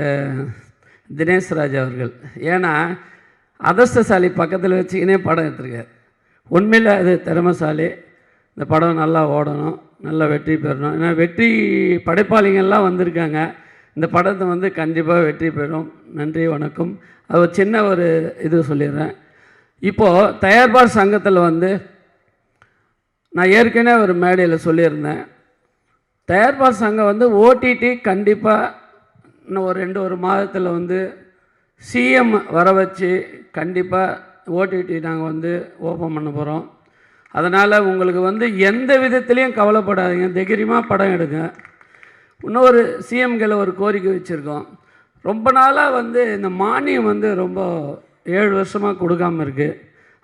Speaker 7: தினேஷ் ராஜ் அவர்கள். ஏன்னா அதிர்ஷ்டசாலி பக்கத்தில் வச்சுக்கினே படம் எடுத்திருக்கார். உண்மையில் அது திறமைசாலி. இந்த படம் நல்லா ஓடணும், நல்லா வெற்றி பெறணும். ஏன்னா வெற்றி படைப்பாளிகள்லாம் வந்திருக்காங்க. இந்த படத்தை வந்து கண்டிப்பாக வெற்றி பெறும். நன்றி, வணக்கம். அது ஒரு சின்ன ஒரு இது சொல்லிடுறேன். இப்போது தயாரிப்பாளர் சங்கத்தில் வந்து நான் ஏற்கனவே ஒரு மேடையில் சொல்லியிருந்தேன், தயாரிப்பாளர் சங்கம் வந்து ஓடிடி கண்டிப்பாக இன்னும் ஒரு மாதத்தில் வந்து சிஎம் வர வச்சு கண்டிப்பாக ஓடிடி நாங்கள் வந்து ஓப்பன் பண்ண போகிறோம். அதனால் உங்களுக்கு வந்து எந்த விதத்துலேயும் கவலைப்படாதீங்க, தைரியமாக படம் எடுங்க. இன்னொரு சிஎம்களை ஒரு கோரிக்கை வச்சுருக்கோம். ரொம்ப நாளாக வந்து இந்த மானியம் வந்து ரொம்ப 7 வருஷமாக கொடுக்காமல் இருக்குது.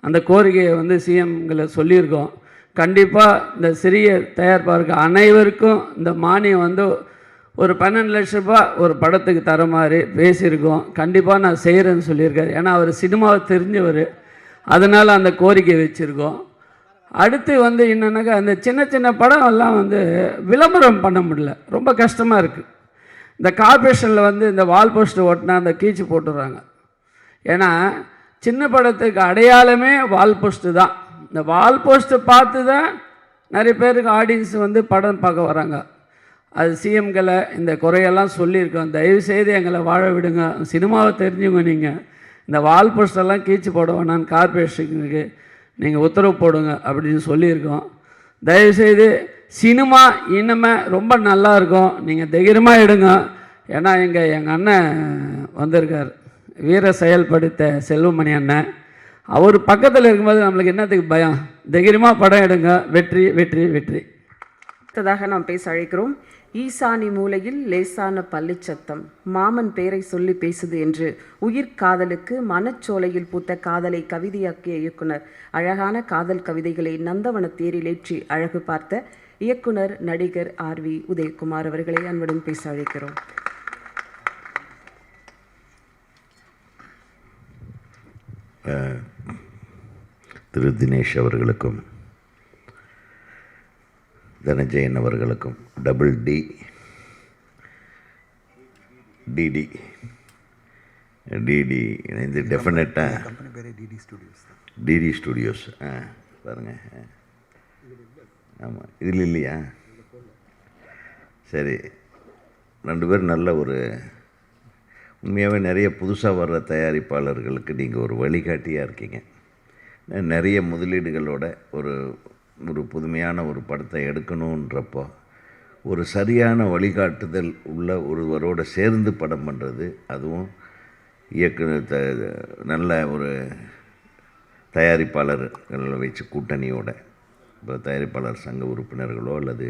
Speaker 7: அந்த கோரிக்கையை வந்து சிஎம்களை சொல்லியிருக்கோம். கண்டிப்பாக இந்த சிறிய தயாரிப்பாளருக்கு அனைவருக்கும் இந்த மானியம் வந்து ஒரு 12 லட்ச ரூபா ஒரு படத்துக்கு தர மாதிரி பேசியிருக்கோம். கண்டிப்பாக நான் செய்கிறேன்னு சொல்லியிருக்காரு. ஏன்னா அவர் சினிமாவை தெரிஞ்சவர், அதனால் அந்த கோரிக்கை வச்சுருக்கோம். அடுத்து வந்து என்னென்னாக்கா அந்த சின்ன சின்ன படம் எல்லாம் வந்து விளம்பரம் பண்ண முடியல, ரொம்ப கஷ்டமாக இருக்குது. இந்த கார்பரேஷனில் வந்து இந்த வால் போஸ்ட்டு ஓட்டினா அந்த கீச்சு போட்டுடுறாங்க. ஏன்னா சின்ன படத்துக்கு அடையாளமே வால் போஸ்ட்டு தான். இந்த வால் போஸ்ட்டை பார்த்து தான் நிறைய பேருக்கு ஆடியன்ஸ் வந்து படம் பார்க்க வராங்க. அது சிஎம்களை இந்த குறையெல்லாம் சொல்லியிருக்கோம். தயவுசெய்து எங்களை வாழ விடுங்க, சினிமாவை தெரிஞ்சுங்க. நீங்கள் இந்த வால் போஸ்டெல்லாம் கீச்சு போட வேணான்னு கார்பரேஷனுக்கு நீங்கள் உத்தரவு போடுங்க அப்படின்னு சொல்லியிருக்கோம். தயவுசெய்து சினிமா இன்னுமே ரொம்ப நல்லா இருக்கும், நீங்கள் தைரியமாக எடுங்க. ஏன்னா எங்கள் அண்ணன் வந்திருக்கார், வீர செயல்படுத்த செல்வமணி அண்ணன். அவர் பக்கத்தில் இருக்கும்போது நம்மளுக்கு என்னத்துக்கு பயம்? தைரியமாக படம் எடுங்க, வெற்றி வெற்றி வெற்றி.
Speaker 3: அடுத்ததாக நாம் பேச அழைக்கிறோம். ஈசானி மூலையில் லேசான பள்ளிச்சத்தம் மாமன் பேரை சொல்லி பேசுது என்று உயிர்காதலுக்கு மனச்சோலையில் பூத்த காதலை கவிதையாக்கிய இயக்குனர் அழகான காதல் கவிதைகளை நந்தவன தேரிலேற்றி அழகு பார்த்த இயக்குனர் நடிகர் RV உதயகுமார் அவர்களை அன்புடன் பேச அழைக்கிறோம்.
Speaker 10: திரு தினேஷ் அவர்களுக்கும் தனஞ்சயன் அவர்களுக்கும் டிடி இணைந்து டெஃபினட்டாக டிடி ஸ்டுடியோஸ் பாருங்கள். ஆமாம், இதில் இல்லையா? சரி, 2 பேர் நல்ல ஒரு உண்மையாகவே நிறைய புதுசாக வர்ற தயாரிப்பாளர்களுக்கு நீங்கள் ஒரு வழிகாட்டியாக இருக்கீங்க. நிறைய முதலீடுகளோட ஒரு ஒரு புதுமையான ஒரு படத்தை எடுக்கணுன்றப்போ ஒரு சரியான வழிகாட்டுதல் உள்ள ஒருவரோட சேர்ந்து படம் பண்ணுறது, அதுவும் இயக்குனர் நல்ல ஒரு தயாரிப்பாளர்களை வச்சு கூட்டணியோட, இப்போ தயாரிப்பாளர் சங்க உறுப்பினர்களோ அல்லது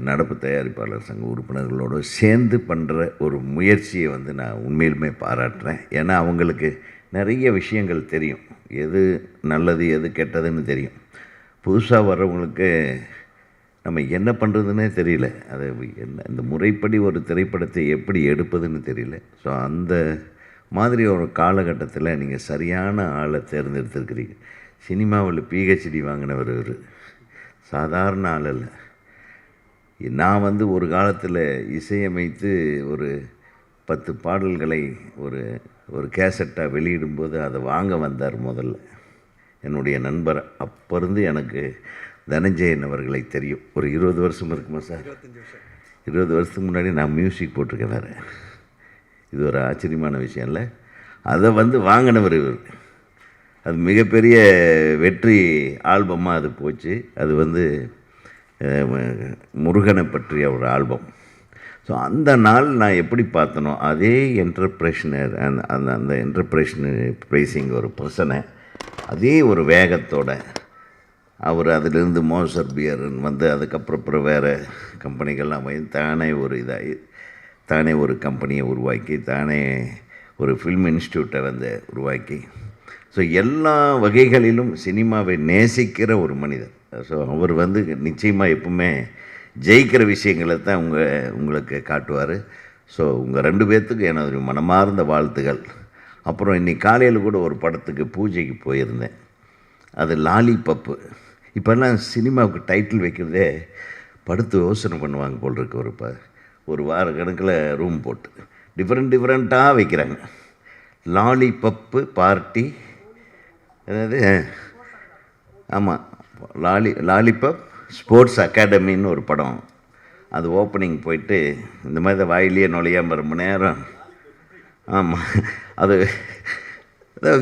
Speaker 10: நடப்பு தயாரிப்பாளர் சங்க உறுப்பினர்களோடு சேர்ந்து பண்ணுற ஒரு முயற்சியை வந்து நான் உண்மையிலுமே பாராட்டுறேன். ஏன்னா அவங்களுக்கு நிறைய விஷயங்கள் தெரியும், எது நல்லது எது கெட்டதுன்னு தெரியும். புதுசாக வர்றவங்களுக்கு நம்ம என்ன பண்ணுறதுன்னே தெரியல, அது என்ன இந்த முறைப்படி ஒரு திரைப்படத்தை எப்படி எடுப்பதுன்னு தெரியல. ஸோ அந்த மாதிரி ஒரு காலகட்டத்தில் நீங்கள் சரியான ஆளை தேர்ந்தெடுத்துருக்கிறீங்க. சினிமாவில் PhD வாங்கினவர் ஒரு சாதாரண ஆள் அல்ல. நான் வந்து ஒரு காலத்தில் இசையமைத்து ஒரு 10 பாடல்களை ஒரு ஒரு கேசட்டாக வெளியிடும்போது அதை வாங்க வந்தார் முதல்ல என்னுடைய நண்பர். அப்போ இருந்து எனக்கு தனஞ்சயன் அவர்களை தெரியும். ஒரு 20 வருஷம் இருக்குமா சார்? 20 வருஷத்துக்கு முன்னாடி நான் மியூசிக் போட்டிருக்கேன் வேறு. இது ஒரு ஆச்சரியமான விஷயம் இல்லை. அதை வந்து வாங்கினவர் இவர். அது மிகப்பெரிய வெற்றி ஆல்பமாக அது போச்சு. அது வந்து முருகனை பற்றிய ஒரு ஆல்பம். ஸோ அந்த நாள் நான் எப்படி பார்த்தனோ அதே என்டர்பிரேஷனர் அந்த என்டர்பிரைசிங் ஒரு பர்சனை அதே ஒரு வேகத்தோட அவர் அதிலிருந்து மோசர் பியர்ன் வந்து அதுக்கப்புறம் வேறு கம்பெனிகள்லாம் தானே ஒரு கம்பெனியை உருவாக்கி தானே ஒரு ஃபில்ம் இன்ஸ்டியூட்டை வந்து உருவாக்கி, ஸோ எல்லா வகைகளிலும் சினிமாவை நேசிக்கிற ஒரு மனிதர். ஸோ அவர் வந்து நிச்சயமாக எப்பவுமே ஜெயிக்கிற விஷயங்களை தான் உங்களுக்கு காட்டுவார். ஸோ உங்கள் 2 பேர்த்துக்கு எனது மனமார்ந்த வாழ்த்துகள். அப்புறம் இன்றைக்கி காலையில் கூட ஒரு படத்துக்கு பூஜைக்கு போயிருந்தேன். அது லாலிபப்பு. இப்போல்லாம் சினிமாவுக்கு டைட்டில் வைக்கிறதே படுத்து யோசனை பண்ணுவாங்க போல் இருக்கு. ஒரு வார கணக்கில் ரூம் போட்டு டிஃப்ரெண்ட்டாக வைக்கிறாங்க. லாலிபப்பு பார்ட்டி, அதாவது ஆமாம், லாலிபப் ஸ்போர்ட்ஸ் அகாடமின்னு ஒரு படம். அது ஓப்பனிங் போயிட்டு இந்த மாதிரி வாயிலேயே நுழையாமல் ரொம்ப நேரம். ஆமாம், அது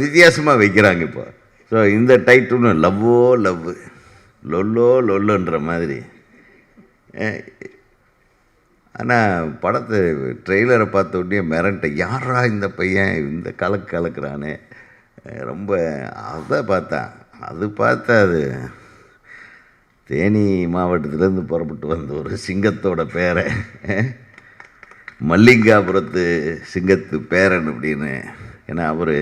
Speaker 10: வித்தியாசமாக வைக்கிறாங்க இப்போ. ஸோ இந்த டைட்டிலும் லவ்வோ லவ், லொல்லுன்ற மாதிரி. ஆனால் படத்தை ட்ரெய்லரை பார்த்த உடனே மிரண்ட, யாரா இந்த பையன் இந்த கலக்குறானே ரொம்ப. அதை பார்த்தா அது தேனி மாவட்டத்திலேருந்து புறப்பட்டு வந்த ஒரு சிங்கத்தோட பேரை, மல்லிகாபுரத்து சிங்கத்து பேரன் அப்படின்னு. ஏன்னா அவர்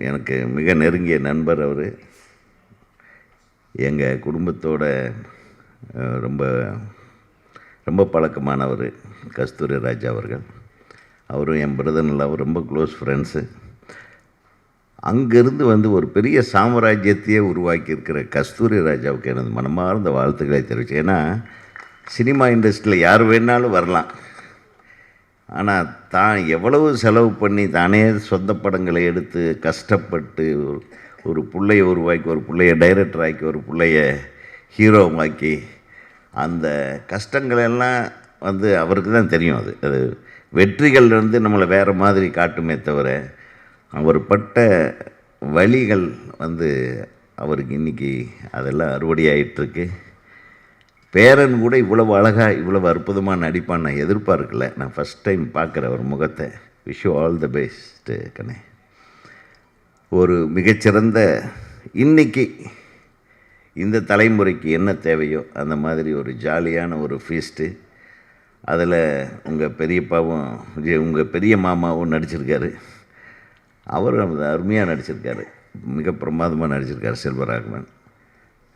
Speaker 10: எனக்கு மிக நெருங்கிய நண்பர். அவர் எங்கள் குடும்பத்தோட ரொம்ப ரொம்ப பழக்கமானவர் கஸ்தூரி ராஜா அவர்கள். அவரும் என் பிரதர்லாம் ரொம்ப க்ளோஸ் ஃப்ரெண்ட்ஸு. அங்கேருந்து வந்து ஒரு பெரிய சாம்ராஜ்யத்தையே உருவாக்கியிருக்கிற கஸ்தூரி ராஜாவுக்கு எனது மனமார்ந்த வாழ்த்துக்களை தெரிவித்தேன். ஏன்னா சினிமா இண்டஸ்ட்ரியில் யார் வேணாலும் வரலாம், ஆனால் தான் எவ்வளவு செலவு பண்ணி தானே சொந்த படங்களை எடுத்து கஷ்டப்பட்டு ஒரு பிள்ளையை உருவாக்கி, ஒரு பிள்ளைய டைரக்டர் ஆக்கி, ஒரு பிள்ளைய ஹீரோவாக்கி, அந்த கஷ்டங்களெல்லாம் வந்து அவருக்கு தான் தெரியும். அது வெற்றிகள் வந்து நம்மளை வேறு மாதிரி காட்டுமே தவிர அவர் பட்ட வழிகள் வந்து அவருக்கு இன்றைக்கி அதெல்லாம் அறுவடையாயிட்டிருக்கு. பேரன் கூட இவ்வளவு அழகாக இவ்வளவு அற்புதமாக நடிப்பான்னு நான் எதிர்பார்க்கல. நான் ஃபஸ்ட் டைம் பார்க்குற ஒரு முகத்தை. Wish you all the best கண்ணே. ஒரு மிகச்சிறந்த இந்த தலைமுறைக்கு என்ன தேவையோ அந்த மாதிரி ஒரு ஜாலியான ஒரு ஃபீஸ்ட்டு. அதில் உங்கள் பெரியப்பாவும் உங்கள் பெரிய மாமாவும் நடிச்சிருக்காரு. அவரும் அருமையாக நடிச்சிருக்காரு, மிக பிரமாதமாக நடிச்சிருக்காரு செல்வராகவன்.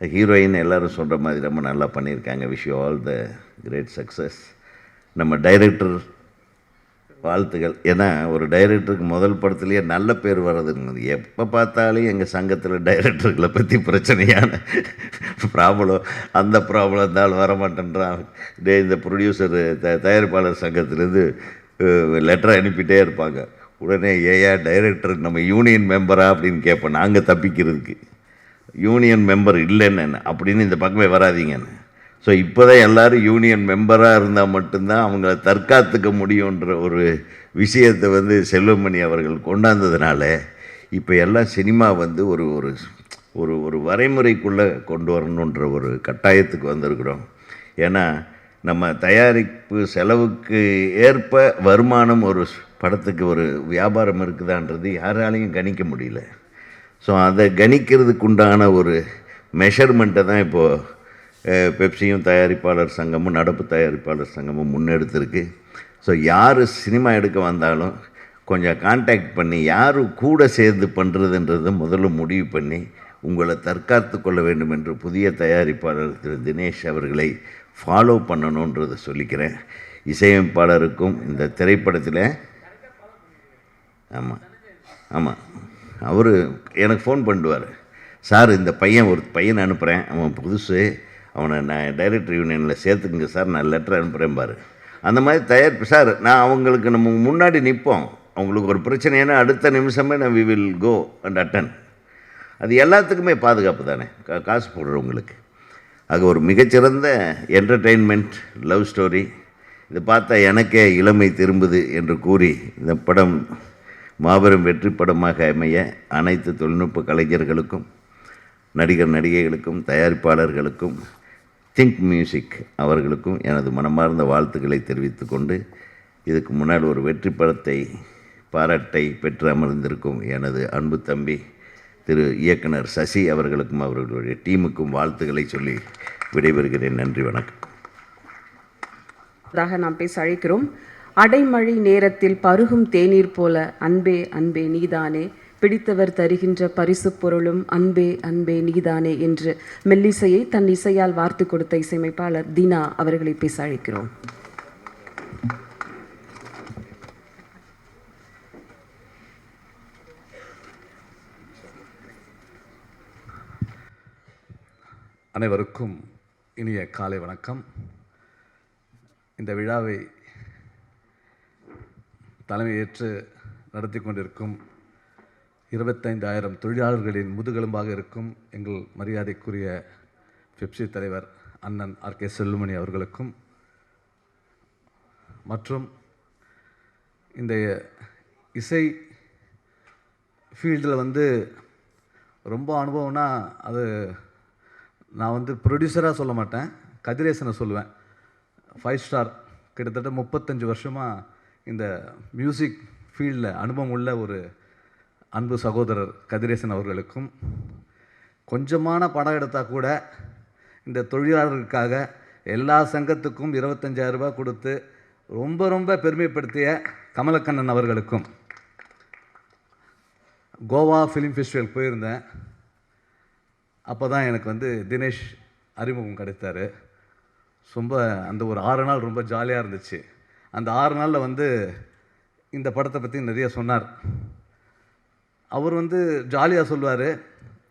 Speaker 10: ஹீரோயின் எல்லோரும் சொல்கிற மாதிரி ரொம்ப நல்லா பண்ணியிருக்காங்க. Wish you all the great success. நம்ம டைரக்டர் வாழ்த்துக்கள். ஏன்னா ஒரு டைரக்டருக்கு முதல் படத்துலேயே நல்ல பேர் வர்றதுங்க. எப்போ பார்த்தாலும் எங்கள் சங்கத்தில் டைரக்டர்களை பற்றி பிரச்சனையான ப்ராப்ளம், அந்த ப்ராப்ளம் இருந்தாலும் வரமாட்டேன்றான். இந்த ப்ரொடியூசர் தயாரிப்பாளர் சங்கத்திலேருந்து லெட்டர் அனுப்பிட்டே இருப்பாங்க. உடனே ஏயா டைரக்டர் நம்ம யூனியன் மெம்பரா அப்படின்னு கேட்போம். நாங்கள் தப்பிக்கிறதுக்கு யூனியன் மெம்பர் இல்லைன்னு என்ன அப்படின்னு இந்த பக்கமே வராதிங்கன்னு. ஸோ இப்போ தான் எல்லோரும் யூனியன் மெம்பராக இருந்தால் மட்டும்தான் அவங்கள தற்காத்துக்க முடியுன்ற ஒரு விஷயத்தை வந்து செல்வமணி அவர்கள் கொண்டாந்ததுனால இப்போ எல்லாம் சினிமா வந்து ஒரு ஒரு ஒரு ஒரு வரைமுறைக்குள்ளே கொண்டு வரணுன்ற ஒரு கட்டாயத்துக்கு வந்திருக்கிறோம். ஏன்னா நம்ம தயாரிப்பு செலவுக்கு ஏற்ப வருமானம் ஒரு படத்துக்கு ஒரு வியாபாரம் இருக்குதான்றது யாராலையும் கணிக்க முடியல. ஸோ அதை கணிக்கிறதுக்கு உண்டான ஒரு மெஷர்மெண்ட்டை தான் இப்போது பெப்சியும் தயாரிப்பாளர் சங்கமும் நடப்பு தயாரிப்பாளர் சங்கமும் முன்னெடுத்திருக்கு. ஸோ யார் சினிமா எடுக்க வந்தாலும் கொஞ்சம் கான்டாக்ட் பண்ணி யார் கூட சேர்ந்து பண்ணுறதுன்றதை முதல்ல முடிவு பண்ணி உங்களை தற்காத்து கொள்ள வேண்டும் என்று புதிய தயாரிப்பாளர் திரு தினேஷ் அவர்களை ஃபாலோ பண்ணணுன்றதை சொல்லிக்கிறேன். இசையமைப்பாளருக்கும் இந்த திரைப்படத்தில் ஆமாம் அவர் எனக்கு ஃபோன் பண்ணுவார். சார் இந்த ஒரு பையனை அனுப்புகிறேன், அவன் புதுசு, அவனை நான் டைரக்டர் யூனியனில் சேர்த்துக்குங்க சார், நான் லெட்டர் அனுப்புகிறேன் பாரு. அந்த மாதிரி தயாரிப்பு சார், நான் அவங்களுக்கு நம்ம முன்னாடி நிற்போம். அவங்களுக்கு ஒரு பிரச்சனைனா அடுத்த நிமிஷமே நான் we will go and attend. அது எல்லாத்துக்குமே பாதுகாப்பு தானே, காசு போடுறவங்களுக்கு. ஆக ஒரு மிகச்சிறந்த என்டர்டெயின்மெண்ட் லவ் ஸ்டோரி. இதை பார்த்தா எனக்கே இளமை திரும்புது என்று கூறி இந்த படம் மாபெரும் வெற்றி படமாக அமைய அனைத்து தொழில்நுட்ப கலைஞர்களுக்கும் நடிகர் நடிகைகளுக்கும் தயாரிப்பாளர்களுக்கும் திங்க் மியூசிக் அவர்களுக்கும் எனது மனமார்ந்த வாழ்த்துக்களை தெரிவித்து கொண்டு இதுக்கு முன்னால் ஒரு வெற்றி படத்தை பாராட்டை பெற்று அமர்ந்திருக்கும் எனது அன்பு தம்பி திரு இயக்குனர் சசி அவர்களுக்கும் அவர்களுடைய டீமுக்கும் வாழ்த்துக்களை சொல்லி விடைபெறுகிறேன். நன்றி, வணக்கம்.
Speaker 3: நாம் பேச அழைக்கிறோம். அடைமழை நேரத்தில் பருகும் தேநீர் போல அன்பே அன்பே நீதானே, பிடித்தவர் தருகின்ற பரிசு பொருளும் அன்பே அன்பே நீதானே என்று மெல்லிசையை தன் இசையால் வார்த்து கொடுத்த இசையமைப்பாளர் தீனா அவர்களை பேச அழைக்கிறோம்.
Speaker 11: அனைவருக்கும் இனிய காலை வணக்கம். இந்த விழாவை தலைமையேற்று நடத்தி கொண்டிருக்கும் 25,000 தொழிலாளர்களின் முதுகெலும்பாக இருக்கும் எங்கள் மரியாதைக்குரிய பெப்சி தலைவர் அண்ணன் ஆர்.கே. செல்வமணி அவர்களுக்கும் மற்றும் இந்த இசை ஃபீல்டில் வந்து ரொம்ப அனுபவம்னா அது நான் வந்து ப்ரொடியூசராக சொல்ல மாட்டேன், கதிரேசனை சொல்லுவேன். 5 ஸ்டார் கிட்டத்தட்ட 35 வருஷமாக இந்த மியூசிக் ஃபீல்டில் அனுபவம் உள்ள ஒரு அன்பு சகோதரர் கதிரேசன் அவர்களுக்கும், கொஞ்சமான படம் எடுத்தால் கூட இந்த தொழிலாளர்களுக்காக எல்லா சங்கத்துக்கும் 25,000 ரூபாய் கொடுத்து ரொம்ப ரொம்ப பெருமைப்படுத்திய கமலக்கண்ணன் அவர்களுக்கும், கோவா ஃபிலிம் ஃபெஸ்டிவல் போயிருந்தேன். அப்போ தான் எனக்கு வந்து தினேஷ் அறிமுகம் கிடைத்தார். ரொம்ப அந்த ஒரு 6 நாள் ரொம்ப ஜாலியாக இருந்துச்சு. அந்த 6 நாளில் வந்து இந்த படத்தை பற்றி நிறைய சொன்னார். அவர் வந்து ஜாலியாக சொல்லுவார்,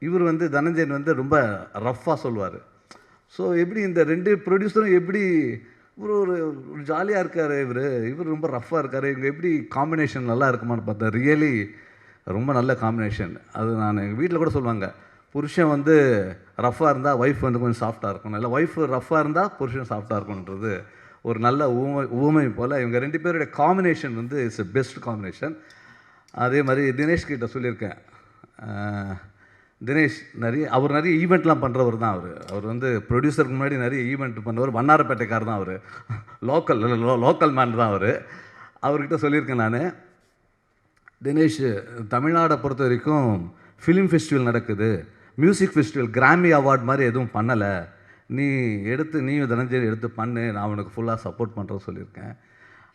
Speaker 11: இவர் வந்து தனஞ்சயன் வந்து ரொம்ப ரஃப்பாக சொல்லுவார். ஸோ எப்படி இந்த 2 ப்ரொடியூசரும் எப்படி இவர் ஒரு ஜாலியாக இருக்கார், இவர் ரொம்ப ரஃப்பாக இருக்கார், இவங்க எப்படி காம்பினேஷன் நல்லா இருக்குமான்னு பார்த்தேன். ரியலி ரொம்ப நல்ல காம்பினேஷன். அது நான் எங்கள் வீட்டில் கூட சொல்லுவாங்க, புருஷன் வந்து ரஃப்பாக இருந்தால் ஒய்ஃப் வந்து கொஞ்சம் சாஃப்டாக இருக்கணும், இல்லை ஒய்ஃப் ரஃப்பாக இருந்தால் புருஷன் சாஃப்டாக இருக்கணுன்றது ஒரு நல்ல ஊமை போல் இவங்க 2 பேருடைய காம்பினேஷன் வந்து இட்ஸ் எ பெஸ்ட் காம்பினேஷன். அதே மாதிரி தினேஷ் கிட்ட சொல்லியிருக்கேன். தினேஷ் அவர் நிறைய ஈவெண்ட்லாம் பண்ணுறவர் தான். அவர் வந்து ப்ரொடியூசருக்கு முன்னாடி நிறைய ஈவெண்ட் பண்ணவர். வண்ணாரப்பேட்டைக்கார் தான் அவர், லோக்கல் மேன் தான் அவர். அவர்கிட்ட சொல்லியிருக்கேன் நான், தினேஷ் தமிழ்நாடை பொறுத்த வரைக்கும் ஃபிலிம் ஃபெஸ்டிவல் நடக்குது, மியூசிக் ஃபெஸ்டிவல் கிராமி அவார்ட் மாதிரி எதுவும் பண்ணலை, நீயும் தனஞ்சயன் எடுத்து பண்ணு, நான் உனக்கு ஃபுல்லாக சப்போர்ட் பண்ணுறேன்னு சொல்லியிருக்கேன்.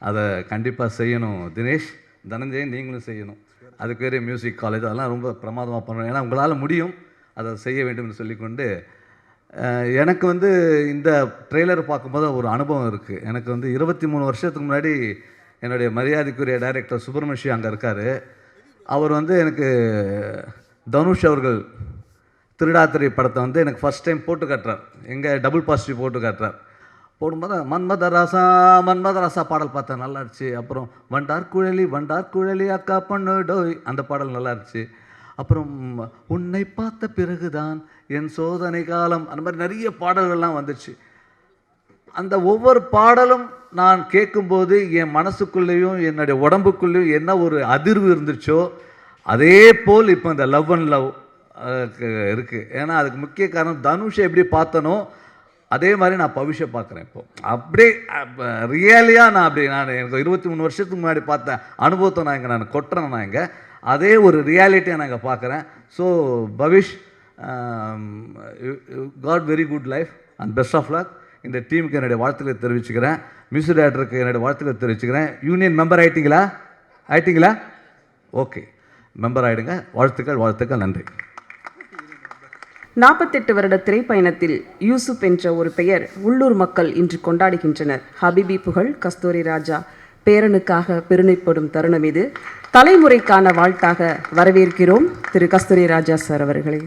Speaker 11: அதை கண்டிப்பாக செய்யணும் தினேஷ், தனஞ்சயன் நீங்களும் செய்யணும். அதுக்கு வேறு மியூசிக் காலேஜ் அதெல்லாம் ரொம்ப பிரமாதமாக பண்ணணும். ஏன்னா உங்களால் முடியும், அதை செய்ய வேண்டும்னு சொல்லிக்கொண்டு எனக்கு வந்து இந்த ட்ரெய்லர் பார்க்கும்போது ஒரு அனுபவம் இருக்குது. எனக்கு வந்து 23 வருஷத்துக்கு முன்னாடி என்னுடைய மரியாதைக்குரிய டைரக்டர் சுப்பிரமணியம் அங்கே இருக்கார். அவர் வந்து எனக்கு தனுஷ் அவர்கள் திருடாத்திரை படத்தை வந்து எனக்கு ஃபஸ்ட் டைம் போட்டு காட்டுறார், எங்கள் டபுள் பாசிட்டிவ் போட்டு காட்டுறார். போடும்போது மன்மத ராசா பாடல் பார்த்தேன், நல்லா இருந்துச்சு. அப்புறம் வண்டார் குழலி அக்கா பண்ணு டோய் அந்த பாடல் நல்லா இருந்துச்சு. அப்புறம் உன்னை பார்த்த பிறகுதான் என் சோதனை காலம், அந்த மாதிரி நிறைய பாடல்கள்லாம் வந்துச்சு. அந்த ஒவ்வொரு பாடலும் நான் கேட்கும்போது என் மனசுக்குள்ளேயும் என்னுடைய உடம்புக்குள்ளேயும் என்ன ஒரு அதிர்வு இருந்துச்சோ அதே போல் இப்போ இந்த லவ் அண்ட் லவ் இருக்குது. ஏன்னா அதுக்கு முக்கிய காரணம் தனுஷை எப்படி பார்த்தனோ அதே மாதிரி நான் பவிஷை பார்க்குறேன். இப்போ அப்படியே ரியலியாக நான் எனக்கு 23 வருஷத்துக்கு முன்னாடி பார்த்த அனுபவத்தை நான் கொட்டுறேன். நான் இங்கே அதே ஒரு ரியாலிட்டியை நான் இங்கே பார்க்குறேன். So Pavish, got very good life and best of luck. இந்த டீமுக்கு என்னுடைய வாழ்த்துக்களை தெரிவிச்சுக்கிறேன். மியூசிக் டைரக்டருக்கு என்னுடைய வாழ்த்துக்களை தெரிவிச்சுக்கிறேன். யூனியன் மெம்பர் ஆயிட்டீங்களா? ஓகே, மெம்பர் ஆகிடுங்க. வாழ்த்துக்கள், நன்றி.
Speaker 3: 48 வருட திரைப்பயணத்தில் யூசுப் என்ற ஒரு பெயர் உள்ளூர் மக்கள் இன்று கொண்டாடுகின்றனர். ஹபிபி புகழ் கஸ்தூரி ராஜா பேரனுக்காக பெருமைப்படும் தருணம் இது. தலைமுறைக்கான வாழ்த்தாக வரவேற்கிறோம் திரு கஸ்தூரி ராஜா சார் அவர்களை.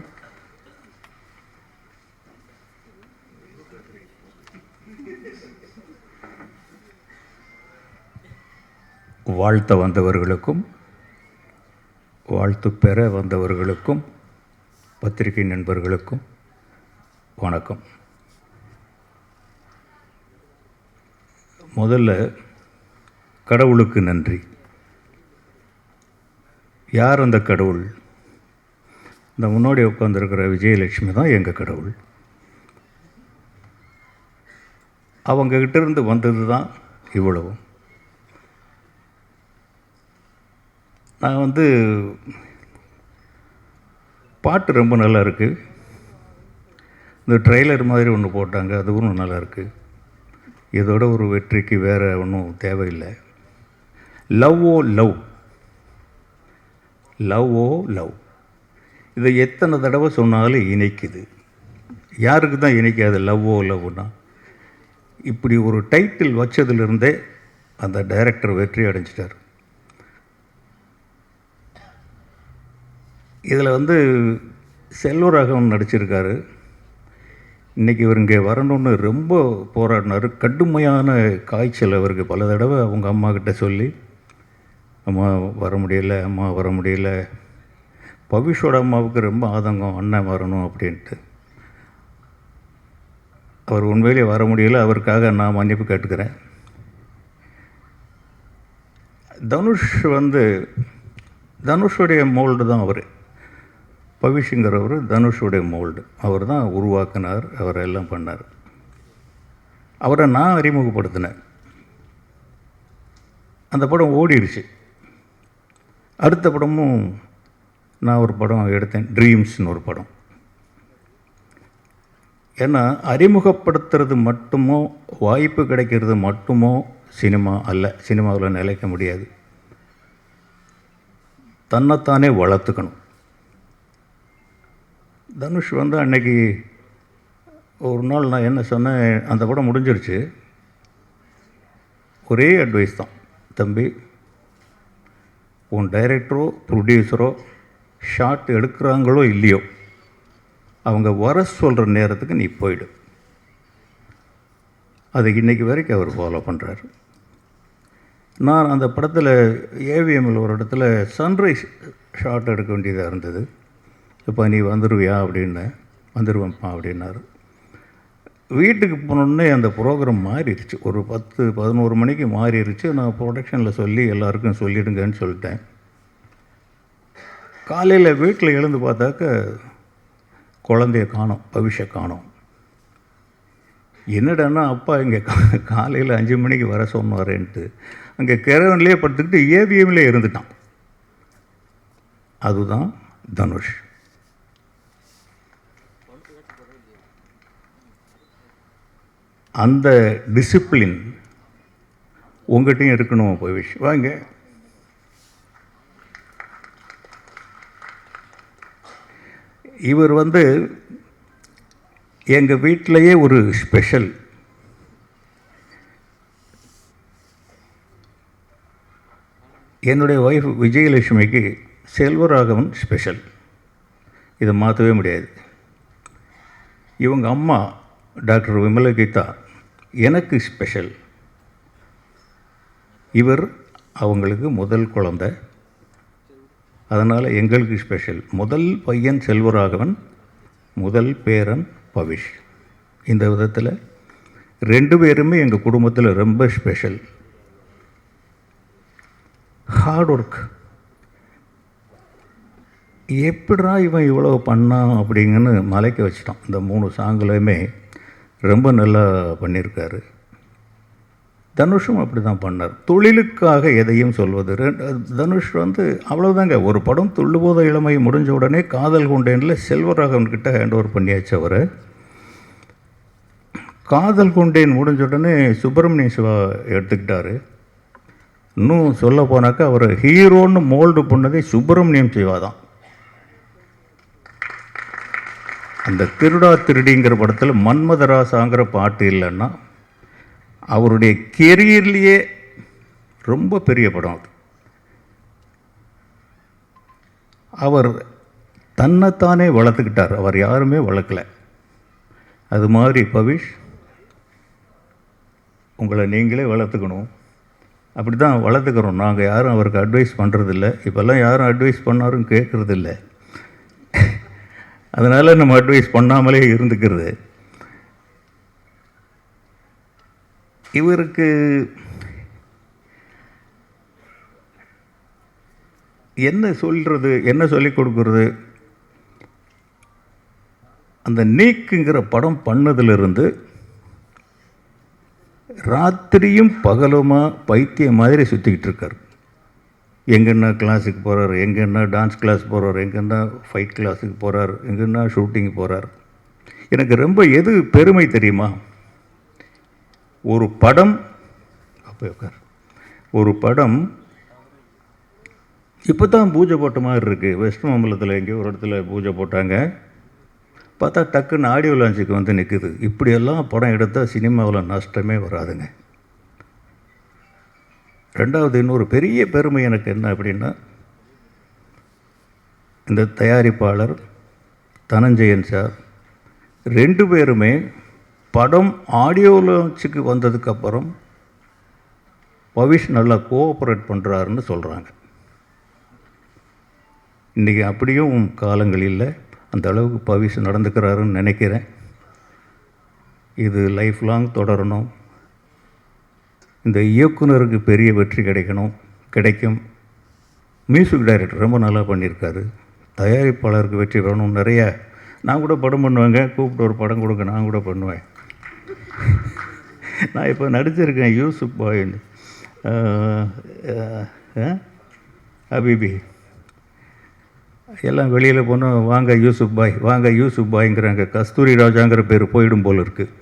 Speaker 12: வாழ்த்த வந்தவர்களுக்கும் வாழ்த்து பெற வந்தவர்களுக்கும் பத்திரிகை நண்பர்களுக்கும் வணக்கம். முதல்ல கடவுளுக்கு நன்றி. யார் அந்த கடவுள்? இந்த முன்னாடி உட்காந்துருக்கிற விஜயலட்சுமி தான் எங்கள் கடவுள். அவங்கக்கிட்ட இருந்து வந்தது தான் இவ்வளவும். நான் வந்து பாட்டு ரொம்ப நல்லா இருக்குது. இந்த ட்ரெய்லர் மாதிரி ஒன்று போட்டாங்க, அதுவும் நல்லா இருக்குது. இதோட ஒரு வெற்றிக்கு வேறு ஒன்றும் தேவையில்லை. லவ் ஓ லவ், லவ் ஓ லவ், இதை எத்தனை தடவை சொன்னாலும் இணைக்குது. யாருக்கு தான் இணைக்காது லவ் ஓ லவ்னா? இப்படி ஒரு டைட்டில் வச்சதுலேருந்தே அந்த டைரக்டர் வெற்றி அடைஞ்சிட்டார். இதில் வந்து செல்வராகவன் நடிச்சிருக்காரு. இன்றைக்கி இவர் இங்கே வரணும்னு ரொம்ப போராடினார். கடுமையான காய்ச்சல் அவருக்கு. பல தடவை அவங்க அம்மாக்கிட்ட சொல்லி அம்மா வர முடியல. பவிஷோட அம்மாவுக்கு ரொம்ப ஆதங்கம், அண்ணன் வரணும் அப்படின்ட்டு. அவர் உண்மையிலே வர முடியல. அவருக்காக நான் மன்னிப்பு கேட்டுக்கிறேன். தனுஷுடைய மோல்டு தான் அவர். பவிஷுங்கிறவர் தனுஷுடைய மோல்டு. அவர் தான் உருவாக்கினார், அவர் எல்லாம் பண்ணார். அவரை நான் அறிமுகப்படுத்தினேன். அந்த படம் ஓடிடுச்சு. அடுத்த படமும் நான் ஒரு படம் எடுத்தேன், ட்ரீம்ஸ்னு ஒரு படம். ஏன்னா அறிமுகப்படுத்துறது மட்டுமோ வாய்ப்பு கிடைக்கிறது மட்டுமோ சினிமா அல்ல. சினிமாவில் நிலைக்க முடியாது. தன்னைத்தானே வளர்த்துக்கணும். தனுஷ் வந்து அன்னைக்கு ஒரு நாள் நான் என்ன சொன்னேன், அந்த படம் முடிஞ்சிருச்சு. ஒரே அட்வைஸ் தான், தம்பி உன் டைரக்டரோ ப்ரொடியூசரோ ஷாட் எடுக்கிறாங்களோ இல்லையோ அவங்க வர சொல்கிற நேரத்துக்கு நீ போயிடு. அது இன்றைக்கி வரைக்கும் அவர் ஃபாலோ பண்ணுறாரு. நான் அந்த படத்தில் ஏவிஎம்மில் ஒரு இடத்துல சன்ரைஸ் ஷாட் எடுக்க வேண்டியதாக இருந்தது. இப்போ நீ வந்துடுவியா அப்படின்னு. வந்துடுவேன்ப்பா அப்படின்னாரு. வீட்டுக்கு போனோடனே அந்த ப்ரோக்ராம் மாறிடுச்சு. ஒரு 10-11 மணிக்கு மாறிடுச்சு. நான் ப்ரொடக்ஷனில் சொல்லி எல்லாருக்கும் சொல்லிடுங்கன்னு சொல்லிட்டேன். காலையில் வீட்டில் எழுந்து பார்த்தாக்க குழந்தைய காணோம், பவிஷை காணோம். என்னடான்னா அப்பா இங்கே காலையில் 5 மணிக்கு வர சொன்னாரேன்ட்டு அங்கே கிரவன்லேயே படுத்துக்கிட்டு ஏவிஎம்லேயே இருந்துட்டான். அதுதான் தனுஷ். அந்த டிசிப்ளின் உங்கள்கிட்டையும் இருக்கணும் பவிஷ். வாங்க. இவர் வந்து எங்கள் வீட்டிலையே ஒரு ஸ்பெஷல். என்னுடைய ஒய்ஃப் விஜயலட்சுமிக்கு செல்வராகவன் ஸ்பெஷல். இதை மாற்றவே முடியாது. இவங்க அம்மா டாக்டர் விமலகீதா எனக்கு ஸ்பெஷல். இவர் அவங்களுக்கு முதல் குழந்தை, அதனால் எங்களுக்கு ஸ்பெஷல். முதல் பையன் செல்வராகவன், முதல் பேரன் பவிஷ். இந்த விதத்தில் 2 பேருமே எங்கள் குடும்பத்தில் ரொம்ப ஸ்பெஷல். Hard work. எப்படா இவன் இவ்வளோ பண்ணான் அப்படிங்கன்னு மலைக்க வச்சிட்டான். இந்த 3 சாங்குலையுமே ரொம்ப நல்லா பண்ணியிருக்காரு. தனுஷும் அப்படி தான் பண்ணார். தொழிலுக்காக எதையும் சொல்வது. தனுஷ் வந்து அவ்வளோதாங்க. ஒரு படம் துள்ளுபோத இளமை முடிஞ்ச உடனே காதல் கொண்டேனில் செல்வராகவன்கிட்ட ஹேண்ட் ஓவர் பண்ணியாச்சு. அவரை காதல் கொண்டேன் முடிஞ்ச உடனே சுப்பிரமணிய சிவா எடுத்துக்கிட்டார். இன்னும் சொல்ல போனாக்கா அவர் ஹீரோன்னு மோல்டு பண்ணதே சுப்பிரமணியம் சிவா தான். அந்த திருடா திருடிங்கிற படத்தில் மன்மதராசாங்கிற பாட்டு இல்லைன்னா அவருடைய கெரியர்லேயே ரொம்ப பெரிய படம் அது. அவர் தன்னைத்தானே வளர்த்துக்கிட்டார். அவர் யாருமே வளர்க்கலை. அது மாதிரி பவிஷ், உங்களை நீங்களே வளர்த்துக்கணும். அப்படி தான் வளர்த்துக்கிறோம். நாங்கள் யாரும் அவருக்கு அட்வைஸ் பண்ணுறதில்ல. இப்போல்லாம் யாரும் அட்வைஸ் பண்ணாரும் கேட்குறதில்ல. அதனால் நம்ம அட்வைஸ் பண்ணாமலே இருந்துக்கிறது. இவருக்கு என்ன சொல்கிறது, என்ன சொல்லிக் கொடுக்குறது? அந்த நீக்குங்கிற படம் பண்ணதிலிருந்து ராத்திரியும் பகலுமா பைத்தியம் மாதிரி சுற்றிக்கிட்டு இருக்கார். எங்கன்னா கிளாஸுக்கு போகிறார், எங்கன்னா டான்ஸ் கிளாஸ் போகிறார், எங்கன்னா ஃபைட் கிளாஸுக்கு போகிறார், எங்கன்னா ஷூட்டிங் போகிறார். எனக்கு ரொம்ப எது பெருமை தெரியுமா? ஒரு படம் ஒரு படம் இப்போ தான் பூஜை போட்ட மாதிரி இருக்குது. வெஸ்ட் மாம்பலத்தில் எங்கேயோ ஒரு இடத்துல பூஜை போட்டாங்க. பார்த்தா டக்குன்னு ஆடியோ லான்ச்சுக்கு வந்து நிற்குது. இப்படியெல்லாம் படம் எடுத்தால் சினிமாவில் நஷ்டமே வராதுங்க. ரெண்டாவது இன்னொரு பெரிய பெருமை எனக்கு என்ன அப்படின்னா, இந்த தயாரிப்பாளர் தனஞ்சயன் சார் 2 பேருமே படம் ஆடியோ லான்ச்சுக்கு வந்ததுக்கப்புறம் பவிஷ் நல்லா கோஆப்ரேட் பண்ணுறாருன்னு சொல்கிறாங்க. இன்றைக்கி அப்படியும் காலங்கள் இல்லை. அந்த அளவுக்கு பவிஷ் நடந்துக்கிறாருன்னு நினைக்கிறேன். இது லைஃப் லாங் தொடரணும். இந்த இயக்குனருக்கு பெரிய வெற்றி கிடைக்கும். மியூசிக் டைரக்டர் ரொம்ப நல்லா பண்ணியிருக்காரு. தயாரிப்பாளருக்கு வெற்றி வேணும். நிறைய நான் கூட படம் பண்ணுவேங்க. கூப்பிட்டு ஒரு படம் கொடுங்க, நான் கூட பண்ணுவேன். நான் இப்போ நடிச்சிருக்கேன் யூசுப் பாய், ஹபீபி எல்லாம் வெளியில் போனால் வாங்க யூசுப் பாய், வாங்க யூசுப் பாய்ங்கிறாங்க. கஸ்தூரி ராஜாங்கிற பேர் போயிடும் போல் இருக்குது.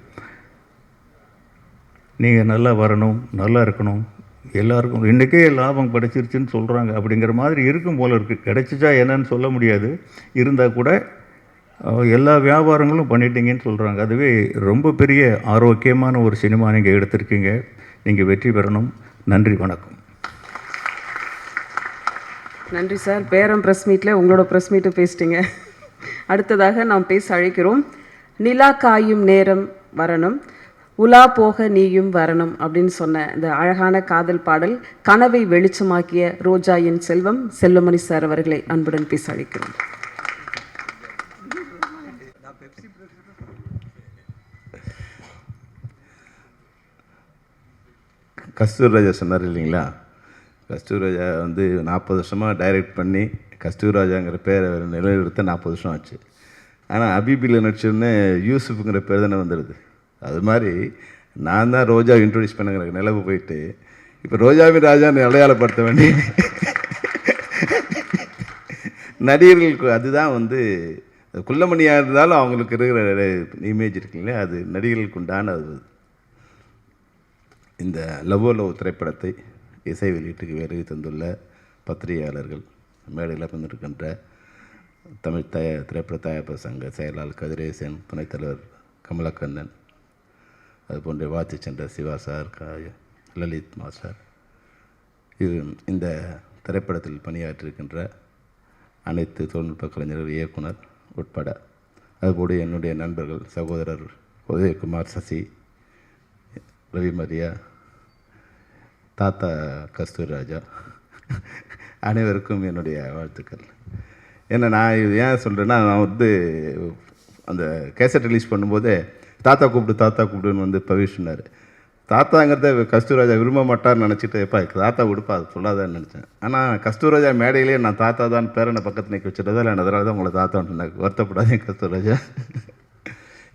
Speaker 12: நீங்கள் நல்லா வரணும், நல்லா இருக்கணும். எல்லாருக்கும் இன்றைக்கே லாபம் கிடைச்சிருச்சுன்னு சொல்கிறாங்க. அப்படிங்கிற மாதிரி இருக்கும் போல் இருக்குது. கிடைச்சிச்சா என்னன்னு சொல்ல முடியாது. இருந்தால் கூட எல்லா வியாபாரங்களும் பண்ணிட்டீங்கன்னு சொல்கிறாங்க. அதுவே ரொம்ப பெரிய ஆரோக்கியமான ஒரு சினிமா நீங்கள் எடுத்திருக்கீங்க. நீங்கள் வெற்றி பெறணும். நன்றி, வணக்கம்.
Speaker 3: நன்றி சார். பேரம் ப்ரெஸ் மீட்டில் உங்களோட ப்ரெஸ் மீட்டு பேசிட்டீங்க. அடுத்ததாக நாம் பேச அழைக்கிறோம். நிலா காயும் நேரம் வரணும், உலா போக நீயும் வரணும் அப்படின்னு சொன்ன இந்த அழகான காதல் பாடல் கனவை வெளிச்சமாக்கிய ரோஜா என் செல்வம் செல்வமணி சார் அவர்களை அன்புடன் பேச அழைக்கிறோம்.
Speaker 13: கஸ்தூரி ராஜா சொன்னார் இல்லைங்களா? கஸ்தூரி ராஜா வந்து 40 வருஷமாக டைரக்ட் பண்ணி கஸ்தூரி ராஜாங்கிற பேரை நிலைநிறுத்த 40 வருஷம் ஆச்சு. ஆனால் அபிபியில் நடிச்சோடனே யூசுஃபுங்கிற பேர் தானே வந்துடுது. அது மாதிரி நான் தான் ரோஜா இன்ட்ரடியூஸ் பண்ணுங்கிற நிலவு போயிட்டு இப்போ ரோஜாவின் ராஜான்னு அடையாளப்படுத்த வேண்டிய நடிகர்களுக்கு அதுதான் வந்து குள்ளமணியாக இருந்தாலும் அவங்களுக்கு இருக்கிற இமேஜ் இருக்குங்களே, அது நடிகர்களுக்கு உண்டான அது இந்த லவ்வோ லவ் திரைப்படத்தை இசை வெளியீட்டுக்கு வருகை தந்துள்ள பத்திரிகையாளர்கள், மேடையில் வந்திருக்கின்ற தமிழ் திரைப்பட தயாரிப்பு சங்க செயலாளர் கதிரேசன், துணைத் தலைவர் கமலக்கண்ணன், அதுபோன்ற வாழ்த்து சென்ற சிவா சார், லலித் மாஸ்டர், இந்த திரைப்படத்தில் பணியாற்றிருக்கின்ற அனைத்து தொழில்நுட்ப கலைஞர்கள், இயக்குனர் உட்பட, அதுபோல என்னுடைய நண்பர்கள் சகோதரர் உதயகுமார், சசி, ரவி மரியா, தாத்தா கஸ்தூரி ராஜா, அனைவருக்கும் என்னுடைய வாழ்த்துக்கள். ஏன்னா நான் இது ஏன் சொல்கிறேன்னா, நான் வந்து அந்த கேசட் ரிலீஸ் பண்ணும்போது தாத்தா கூப்பிடுன்னு வந்து பவிஷ் சொன்னார். தாத்தாங்கிறத கஸ்தூராஜா விரும்ப மாட்டார்னு நினச்சிட்டு, எப்பா தாத்தா கொடுப்பா அது சொல்லாதான்னு நினச்சேன். ஆனால் கஸ்தூராஜா மேடையிலேயே நான் தாத்தா தான் பேரனை பக்கத்து நிற்க வச்சுட்டதால் அதனால தான் உங்களை தாத்தான்னு சொன்னாங்க. வருத்தப்படாதீங்க கஸ்தூராஜா.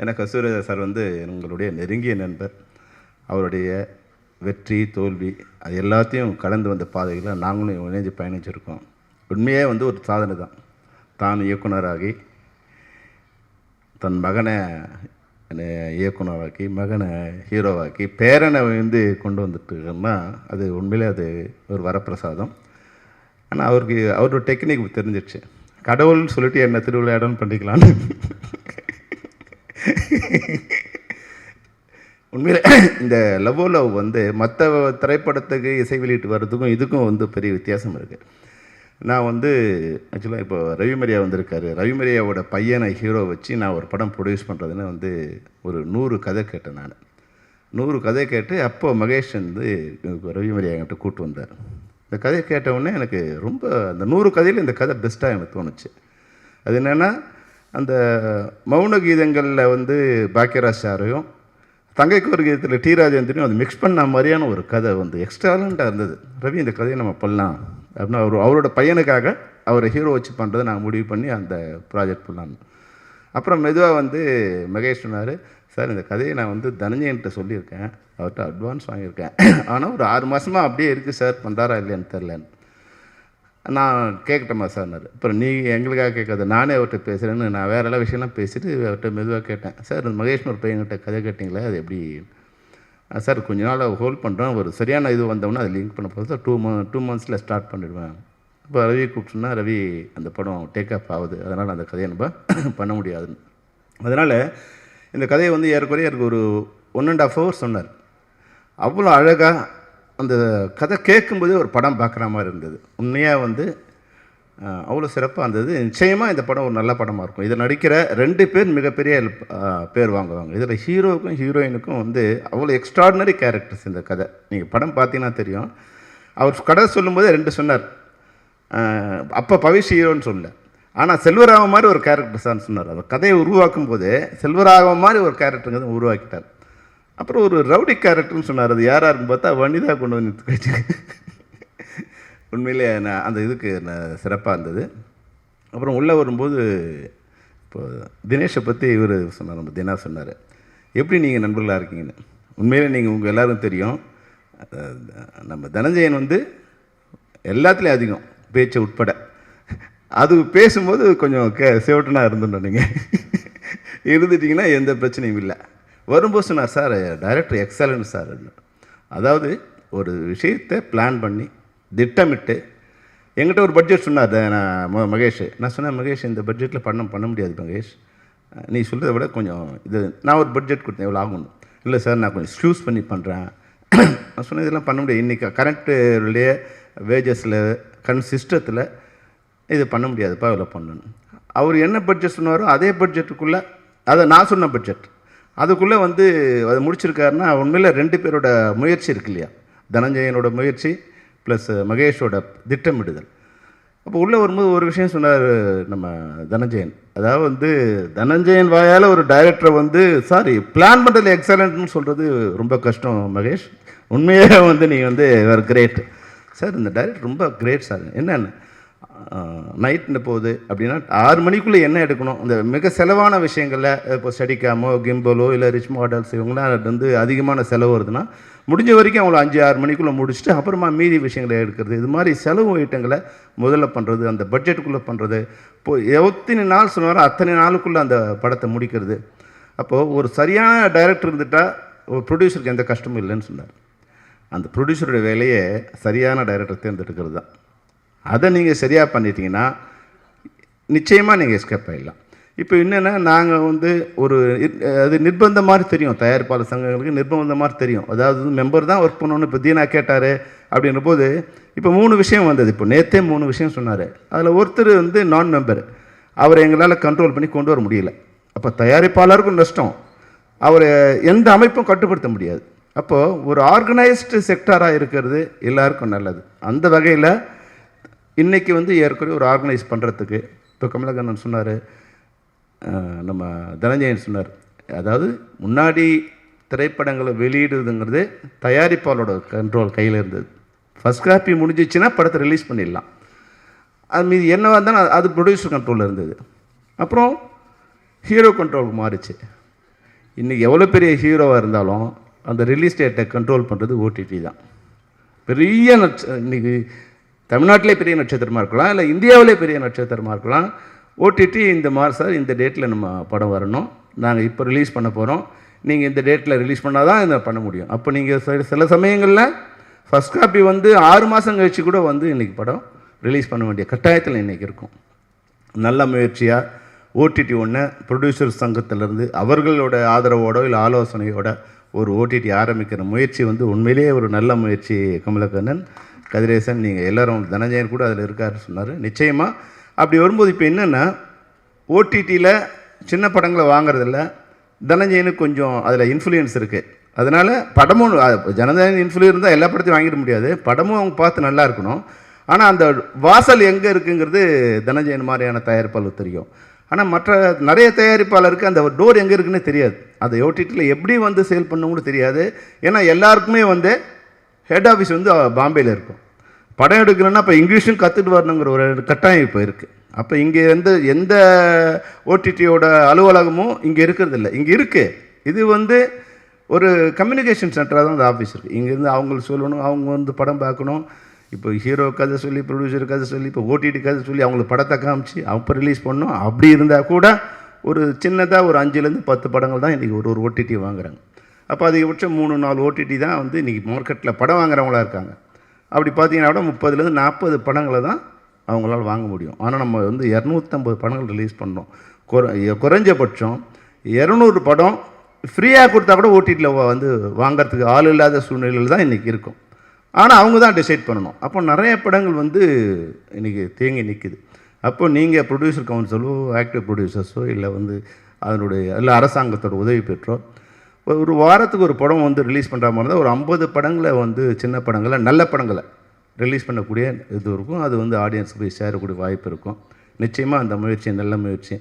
Speaker 13: ஏன்னா கஸ்தூராஜா சார் வந்து எங்களுடைய நெருங்கிய நண்பர். அவருடைய வெற்றி தோல்வி அது எல்லாத்தையும் கடந்து வந்த பாதைகளை நாங்களும் இணைஞ்சு பயணிச்சிருக்கோம். உண்மையே வந்து ஒரு சாதனை தான். தான் இயக்குனராகி தன் மகனை இயக்குனராக்கி, மகனை ஹீரோவாக்கி, பேரனை வந்து கொண்டு வந்துட்டுருக்கோம்னா அது உண்மையிலே அது ஒரு வரப்பிரசாதம். ஆனால் அவரோட டெக்னிக் தெரிஞ்சிடுச்சு. கடவுள்னு சொல்லிட்டு என்ன திருவிளையாடன்னு பண்ணிக்கலான்னு. உண்மையில் இந்த லவ்வோ லவ் வந்து மற்ற திரைப்படத்துக்கு இசை வெளியிட்டு வர்றதுக்கும் இதுக்கும் வந்து பெரிய வித்தியாசம் இருக்குது. நான் வந்து ஆக்சுவலாக இப்போ ரவிமரியா வந்திருக்காரு. ரவிமரியாவோட பையனை ஹீரோ வச்சு நான் ஒரு படம் ப்ரொடியூஸ் பண்ணுறதுன்னு வந்து ஒரு 100 கதை கேட்டேன். நான் 100 கதை கேட்டு அப்போது மகேஷ் வந்து ரவிமரியா என்கிட்ட கூப்பிட்டு வந்தார். இந்த கதையை கேட்டவுடனே எனக்கு ரொம்ப அந்த 100 கதையில் இந்த கதை பெஸ்ட்டாக எனக்கு தோணுச்சு. அது என்னென்னா, அந்த மௌன கீதங்களில் வந்து பாக்கியராஜ் சாரையும், தங்கைக்கு ஒரு கீதத்தில் டி ராஜேந்திரனையும் அது மிக்ஸ் பண்ண மாதிரியான ஒரு கதை வந்து எக்ஸ்ட்ராலண்ட்டாக இருந்தது. ரவி இந்த கதையை நம்ம பண்ணலாம் அப்படின்னா அவரோட பையனுக்காக அவரை ஹீரோ வச்சு பண்ணுறதை நான் முடிவு பண்ணி அந்த ப்ராஜெக்ட் பண்ணலான்னு. அப்புறம் மெதுவாக வந்து மகேஷ் சொன்னார், சார் இந்த கதையை நான் வந்து தனஞ்சயன்கிட்ட சொல்லியிருக்கேன், அவர்கிட்ட அட்வான்ஸ் வாங்கியிருக்கேன், ஆனால் ஒரு 6 மாதமாக அப்படியே இருக்குது சார், பண்ணுறாரா இல்லையான்னு தெரிலன்னு. நான் கேட்கட்டேம்மா சார்னார். அப்புறம் நீ எங்களுக்காக கேட்காத, நானே அவர்கிட்ட பேசுகிறேன்னு நான் வேறு எல்லாம் விஷயம்லாம் பேசிட்டு அவர்கிட்ட மெதுவாக கேட்டேன். சார் இந்த மகேஷ்னு ஒரு பையன்கிட்ட கதை கேட்டிங்களே அது எப்படி சார்? கொஞ்ச நாள் ஹோல்ட் பண்ணுறேன், ஒரு சரியான இது வந்தோம்னா அதை லிங்க் பண்ண போது 2 monthsல ஸ்டார்ட் பண்ணிடுவேன். இப்போ ரவி கூப்பிட்டுன்னா ரவி அந்த படம் டேக் ஆஃப் ஆகுது, அதனால் அந்த கதையை நம்ம பண்ண முடியாதுன்னு. அதனால் இந்த கதையை வந்து ஏறக்குறைய எனக்கு ஒரு 1.5 hours சொன்னார். அவ்வளோ அழகாக அந்த கதை கேட்கும்போதே ஒரு படம் பார்க்குற மாதிரி இருந்தது. உண்மையாக வந்து அவ்வளோ சிறப்பாக இருந்தது. நிச்சயமாக இந்த படம் ஒரு நல்ல படமாக இருக்கும். இதில் நடிக்கிற 2 பேர் மிகப்பெரிய பேர் வாங்குவாங்க. இதில் ஹீரோவுக்கும் ஹீரோயினுக்கும் வந்து அவ்வளோ எக்ஸ்ட்ராடினரி கேரக்டர்ஸ். இந்த கதை நீங்கள் படம் பார்த்தீங்கன்னா தெரியும். அவர் கதை சொல்லும்போது 2 சொன்னார். அப்போ பவிஷ் ஹீரோன்னு சொல்லல, ஆனால் செல்வராகவன் மாதிரி ஒரு கேரக்டர் தான் சொன்னார். அவர் கதையை உருவாக்கும் போதே செல்வராகவன் மாதிரி ஒரு கேரக்டருங்கிறத உருவாக்கிட்டார். அப்புறம் ஒரு ரவுடி கேரக்டர்னு சொன்னார். அது யாருன்னு பார்த்தா வனிதா கொண்டு வந்து நிறுத்தி. உண்மையிலே நான் அந்த இதுக்கு நான் சிறப்பாக இருந்தது. அப்புறம் உள்ளே வரும்போது இப்போ தினேஷை பற்றி இவர் சொன்னார், நம்ம தினா சொன்னார், எப்படி நீங்கள் நண்பர்களாக இருக்கீங்கன்னு. உண்மையிலே நீங்கள் உங்கள் எல்லோரும் தெரியும், நம்ம தனஞ்சயன் வந்து எல்லாத்துலேயும் அதிகம் பேச்சு உட்பட. அது பேசும்போது கொஞ்சம் சேவட்டனாக இருந்துட்டோம். நீங்கள் இருந்துட்டிங்கன்னா எந்த பிரச்சனையும் இல்லை. வரும்போது சொன்னார், சார் டைரக்டர் எக்ஸலண்ட் சார். அதாவது ஒரு விஷயத்தை பிளான் பண்ணி திட்டமிட்டு என்கிட்ட ஒரு பட்ஜெட் சொன்னார் மகேஷ். நான் சொன்னேன், மகேஷ் இந்த பட்ஜெட்டில் பண்ண முடியாது மகேஷ், நீ சொல்கிறத விட கொஞ்சம் இது. நான் ஒரு பட்ஜெட் கொடுத்தேன், எவ்வளோ ஆகணும். இல்லை சார் நான் கொஞ்சம் ஸ்க்யூஸ் பண்ணி பண்ணுறேன். நான் சொன்னேன், இதெல்லாம் பண்ண முடியாது, இன்றைக்கி கரண்ட்டுடைய வேஜஸில் சிஸ்டத்தில் இது பண்ண முடியாதுப்பா, இவ்வளோ பண்ணணும். அவர் என்ன பட்ஜெட் சொன்னாரோ அதே பட்ஜெட்டுக்குள்ளே, அதை நான் சொன்ன பட்ஜெட் அதுக்குள்ளே வந்து அதை முடிச்சிருக்காருன்னா உண்மையில் 2 பேரோட முயற்சி இருக்கு இல்லையா, தனஞ்சயனோட முயற்சி ப்ளஸ் மகேஷோட திட்டமிடுதல். அப்போ உள்ளே வரும்போது ஒரு விஷயம் சொன்னார் நம்ம தனஞ்சயன். அதாவது வந்து தனஞ்சயன் வாயால் ஒரு டைரக்டரை வந்து பிளான் பண்ணுறதுல எக்ஸலண்ட்னு சொல்கிறது ரொம்ப கஷ்டம் மகேஷ். உண்மையாக வந்து நீங்கள் வந்து வேறு கிரேட் சார், இந்த டைரக்டர் ரொம்ப கிரேட் சார். என்னென்ன நைட்டு போகுது அப்படின்னா 6 மணிக்குள்ளே என்ன எடுக்கணும், இந்த மிக செலவான விஷயங்களில் இப்போ ஸ்டடிக்காமோ கிம்பலோ இல்லை ரிச் மாடல்ஸ் இவங்களாம் வந்து அதிகமான செலவு வருதுன்னா முடிஞ்ச வரைக்கும் அவங்கள 5-6 மணிக்குள்ளே முடிச்சுட்டு அப்புறமா மீதி விஷயங்களை எடுக்கிறது. இது மாதிரி செலவு ஐட்டங்களை முதல்ல பண்ணுறது, அந்த பட்ஜெட்டுக்குள்ளே பண்ணுறது. இப்போது எத்தனை நாள் சொன்னாரோ அத்தனை நாளுக்குள்ளே அந்த படத்தை முடிக்கிறது. அப்போது ஒரு சரியான டைரக்டர் இருந்துட்டால் ஒரு ப்ரொடியூசருக்கு எந்த கஷ்டமும் இல்லைன்னு சொன்னார். அந்த ப்ரொடியூசருடைய வேலையை சரியான டைரக்டர் தேர்ந்தெடுக்கிறது தான். அதை நீங்கள் சரியாக பண்ணிட்டீங்கன்னா நிச்சயமாக நீங்கள் எஸ்கேப் ஆகிடலாம். இப்போ என்னென்னா நாங்கள் வந்து ஒரு அது நிர்பந்தம் மாதிரி தெரியும், தயாரிப்பாளர் சங்கங்களுக்கு நிர்பந்தம் மாதிரி தெரியும். அதாவது மெம்பர் தான் ஒர்க் பண்ணணும். இப்போ தீனா கேட்டார் அப்படின்ற போது இப்போ 3 விஷயம் வந்தது. இப்போ நேற்றே 3 விஷயம் சொன்னார். அதில் ஒருத்தர் வந்து நான் மெம்பர், அவரை எங்களால் கண்ட்ரோல் பண்ணி கொண்டு வர முடியல. அப்போ தயாரிப்பாளருக்கும் நஷ்டம், அவரை எந்த அமைப்பும் கட்டுப்படுத்த முடியாது. அப்போது ஒரு ஆர்கனைஸ்டு செக்டாராக இருக்கிறது எல்லாருக்கும் நல்லது. அந்த வகையில் இன்றைக்கி வந்து ஏற்கனவே ஒரு ஆர்கனைஸ் பண்ணுறதுக்கு இப்போ கமலக்கண்ணன் சொன்னார், நம்ம தனஞ்சயன் சொன்னார், அதாவது முன்னாடி திரைப்படங்களை வெளியிடுதுங்கிறது தயாரிப்பாளரோட கண்ட்ரோல் கையில் இருந்தது. ஃபஸ்ட் காப்பி முடிஞ்சிச்சுன்னா படத்தை ரிலீஸ் பண்ணிடலாம். அது மீது என்னவாக இருந்தாலும் அது ப்ரொடியூசர் கண்ட்ரோலில் இருந்தது. அப்புறம் ஹீரோ கண்ட்ரோலுக்கு மாறிச்சு. இன்றைக்கி எவ்வளோ பெரிய ஹீரோவாக இருந்தாலும் அந்த ரிலீஸ் டேட்டை கண்ட்ரோல் பண்ணுறது ஓடிடி தான். பெரிய இன்றைக்கி தமிழ்நாட்டிலே பெரிய நட்சத்திரமாக இருக்கலாம், இல்லை இந்தியாவிலே பெரிய நட்சத்திரமாக இருக்கலாம். ஓடிடி இந்த மாதிரி சார் இந்த டேட்டில் நம்ம படம் வரணும், நாங்கள் இப்போ ரிலீஸ் பண்ண போகிறோம், நீங்கள் இந்த டேட்டில் ரிலீஸ் பண்ணால் தான் இதை பண்ண முடியும். அப்போ நீங்கள் சில சமயங்களில் ஃபஸ்ட் காப்பி வந்து 6 மாதம் கழிச்சு கூட வந்து இன்றைக்கி படம் ரிலீஸ் பண்ண வேண்டிய கட்டாயத்தில் இன்றைக்கி இருக்கும். நல்ல முயற்சியாக ஓடிடி ஒன்று ப்ரொடியூசர் சங்கத்திலேருந்து அவர்களோட ஆதரவோட இல்லை ஆலோசனையோட ஒரு ஓடிடி ஆரம்பிக்கிற முயற்சி வந்து உண்மையிலேயே ஒரு நல்ல முயற்சி. கமலக்கண்ணன், கதிரேசன், நீங்கள் எல்லோரும், தனஞ்சயன் கூட அதில் இருக்காருன்னு சொன்னார். நிச்சயமாக அப்படி வரும்போது இப்போ என்னென்னா ஓடிடியில் சின்ன படங்களை வாங்குறதில்ல, தனஞ்சயனுக்கு கொஞ்சம் அதில் இன்ஃப்ளூயன்ஸ் இருக்குது. அதனால் படமும் ஜனநாயக இன்ஃப்ளூயன்ஸ் இருந்தால் எல்லா படத்தையும் வாங்கிட முடியாது, படமும் அவங்க பார்த்து நல்லா இருக்கணும். ஆனால் அந்த வாசல் எங்கே இருக்குங்கிறது தனஞ்சயன் மாதிரியான தயாரிப்பாளருக்கு தெரியும். ஆனால் மற்ற நிறைய தயாரிப்பாளருக்கு அந்த டோர் எங்கே இருக்குன்னு தெரியாது. அதை ஓடிடியில் எப்படி வந்து சேல் பண்ணணும் கூட தெரியாது. ஏன்னா எல்லாருக்குமே வந்து ஹெட் ஆஃபீஸ் வந்து பாம்பேயில் இருக்கும். படம் எடுக்கணுன்னா இப்போ இங்கிலீஷும் கற்றுட்டு வரணுங்கிற ஒரு கட்டாயம் இப்போ இருக்குது. அப்போ இங்கே எந்த ஓடிடியோட அலுவலகமும் இங்கே இருக்கிறது இல்லை. இங்கே இருக்குது, இது வந்து ஒரு கம்யூனிகேஷன் சென்டராக தான் அந்த ஆஃபீஸ் இருக்குது. இங்கேருந்து அவங்களுக்கு சொல்லணும், அவங்க வந்து படம் பார்க்கணும். இப்போ ஹீரோ கதை சொல்லி, ப்ரொடியூசர் கதை சொல்லி, இப்போ ஓடிடி கதை சொல்லி அவங்களுக்கு படத்தை காமிச்சு அப்போ ரிலீஸ் பண்ணணும். அப்படி இருந்தால் கூட ஒரு சின்னதாக ஒரு 5லேருந்து 10 படங்கள் தான் இன்றைக்கி ஒரு ஓடிடி வாங்குறாங்க. அப்போ அதிகபட்சம் 3-4 ஓடிடி தான் வந்து இன்றைக்கி மார்க்கெட்டில் படம் வாங்குறவங்களாக இருக்காங்க. அப்படி பார்த்தீங்கன்னா கூட 30லேருந்து 40 படங்களை தான் அவங்களால வாங்க முடியும். ஆனால் நம்ம வந்து 250 படங்கள் ரிலீஸ் பண்ணோம். குறைஞ்சபட்சம் 200 படம் ஃப்ரீயாக கொடுத்தா கூட ஓடிடியில் வந்து வாங்கிறதுக்கு ஆள் இல்லாத சூழ்நிலையில் தான் இன்றைக்கி இருக்கும். ஆனால் அவங்க தான் டிசைட் பண்ணணும். அப்போ நிறைய படங்கள் வந்து இன்றைக்கி தேங்கி நிற்குது. அப்போ நீங்கள் ப்ரொடியூசர் கவுன்சிலோ, ஆக்டிவ் ப்ரொடியூசர்ஸோ, இல்லை வந்து அதனுடைய இல்லை அரசாங்கத்தோட உதவி பெற்றோ ஒரு வாரத்துக்கு ஒரு படம் வந்து ரிலீஸ் பண்ணுற மாதிரி தான் ஒரு 50 படங்களை வந்து சின்ன படங்களை, நல்ல படங்களை ரிலீஸ் பண்ணக்கூடிய இது இருக்கும். அது வந்து ஆடியன்ஸுக்கு போய் சேரக்கூடிய வாய்ப்பு இருக்கும். நிச்சயமாக அந்த முயற்சி நல்ல முயற்சி.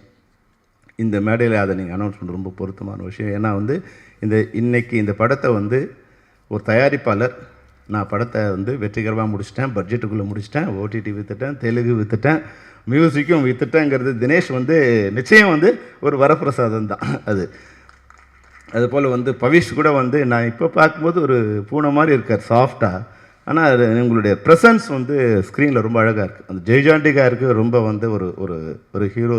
Speaker 13: இந்த மேடையில் அதை நீங்கள் அனௌன்ஸ் பண்ணுறது ரொம்ப பொருத்தமான விஷயம். ஏன்னா வந்து இன்றைக்கி இந்த படத்தை வந்து ஒரு தயாரிப்பாளர், நான் படத்தை வந்து வெற்றிகரமாக முடிச்சிட்டேன், பட்ஜெட்டுக்குள்ளே முடிச்சிட்டேன், ஓடிடி விற்றுட்டேன், தெலுங்கு விற்றுட்டேன், மியூசிக்கும் விற்றுட்டேங்கிறது தினேஷ் வந்து நிச்சயம் வந்து ஒரு வரப்பிரசாதம் தான். அதுபோல் வந்து பவிஷ் கூட வந்து நான் இப்போ பார்க்கும்போது ஒரு பூனை மாதிரி இருக்கார், சாஃப்டாக. ஆனால் அது உங்களுடைய ப்ரெசன்ஸ் வந்து ஸ்க்ரீனில் ரொம்ப அழகாக இருக்குது. அந்த ஜெய்ஜாண்டிக்காக இருக்குது, ரொம்ப வந்து ஒரு ஒரு ஒரு ஹீரோ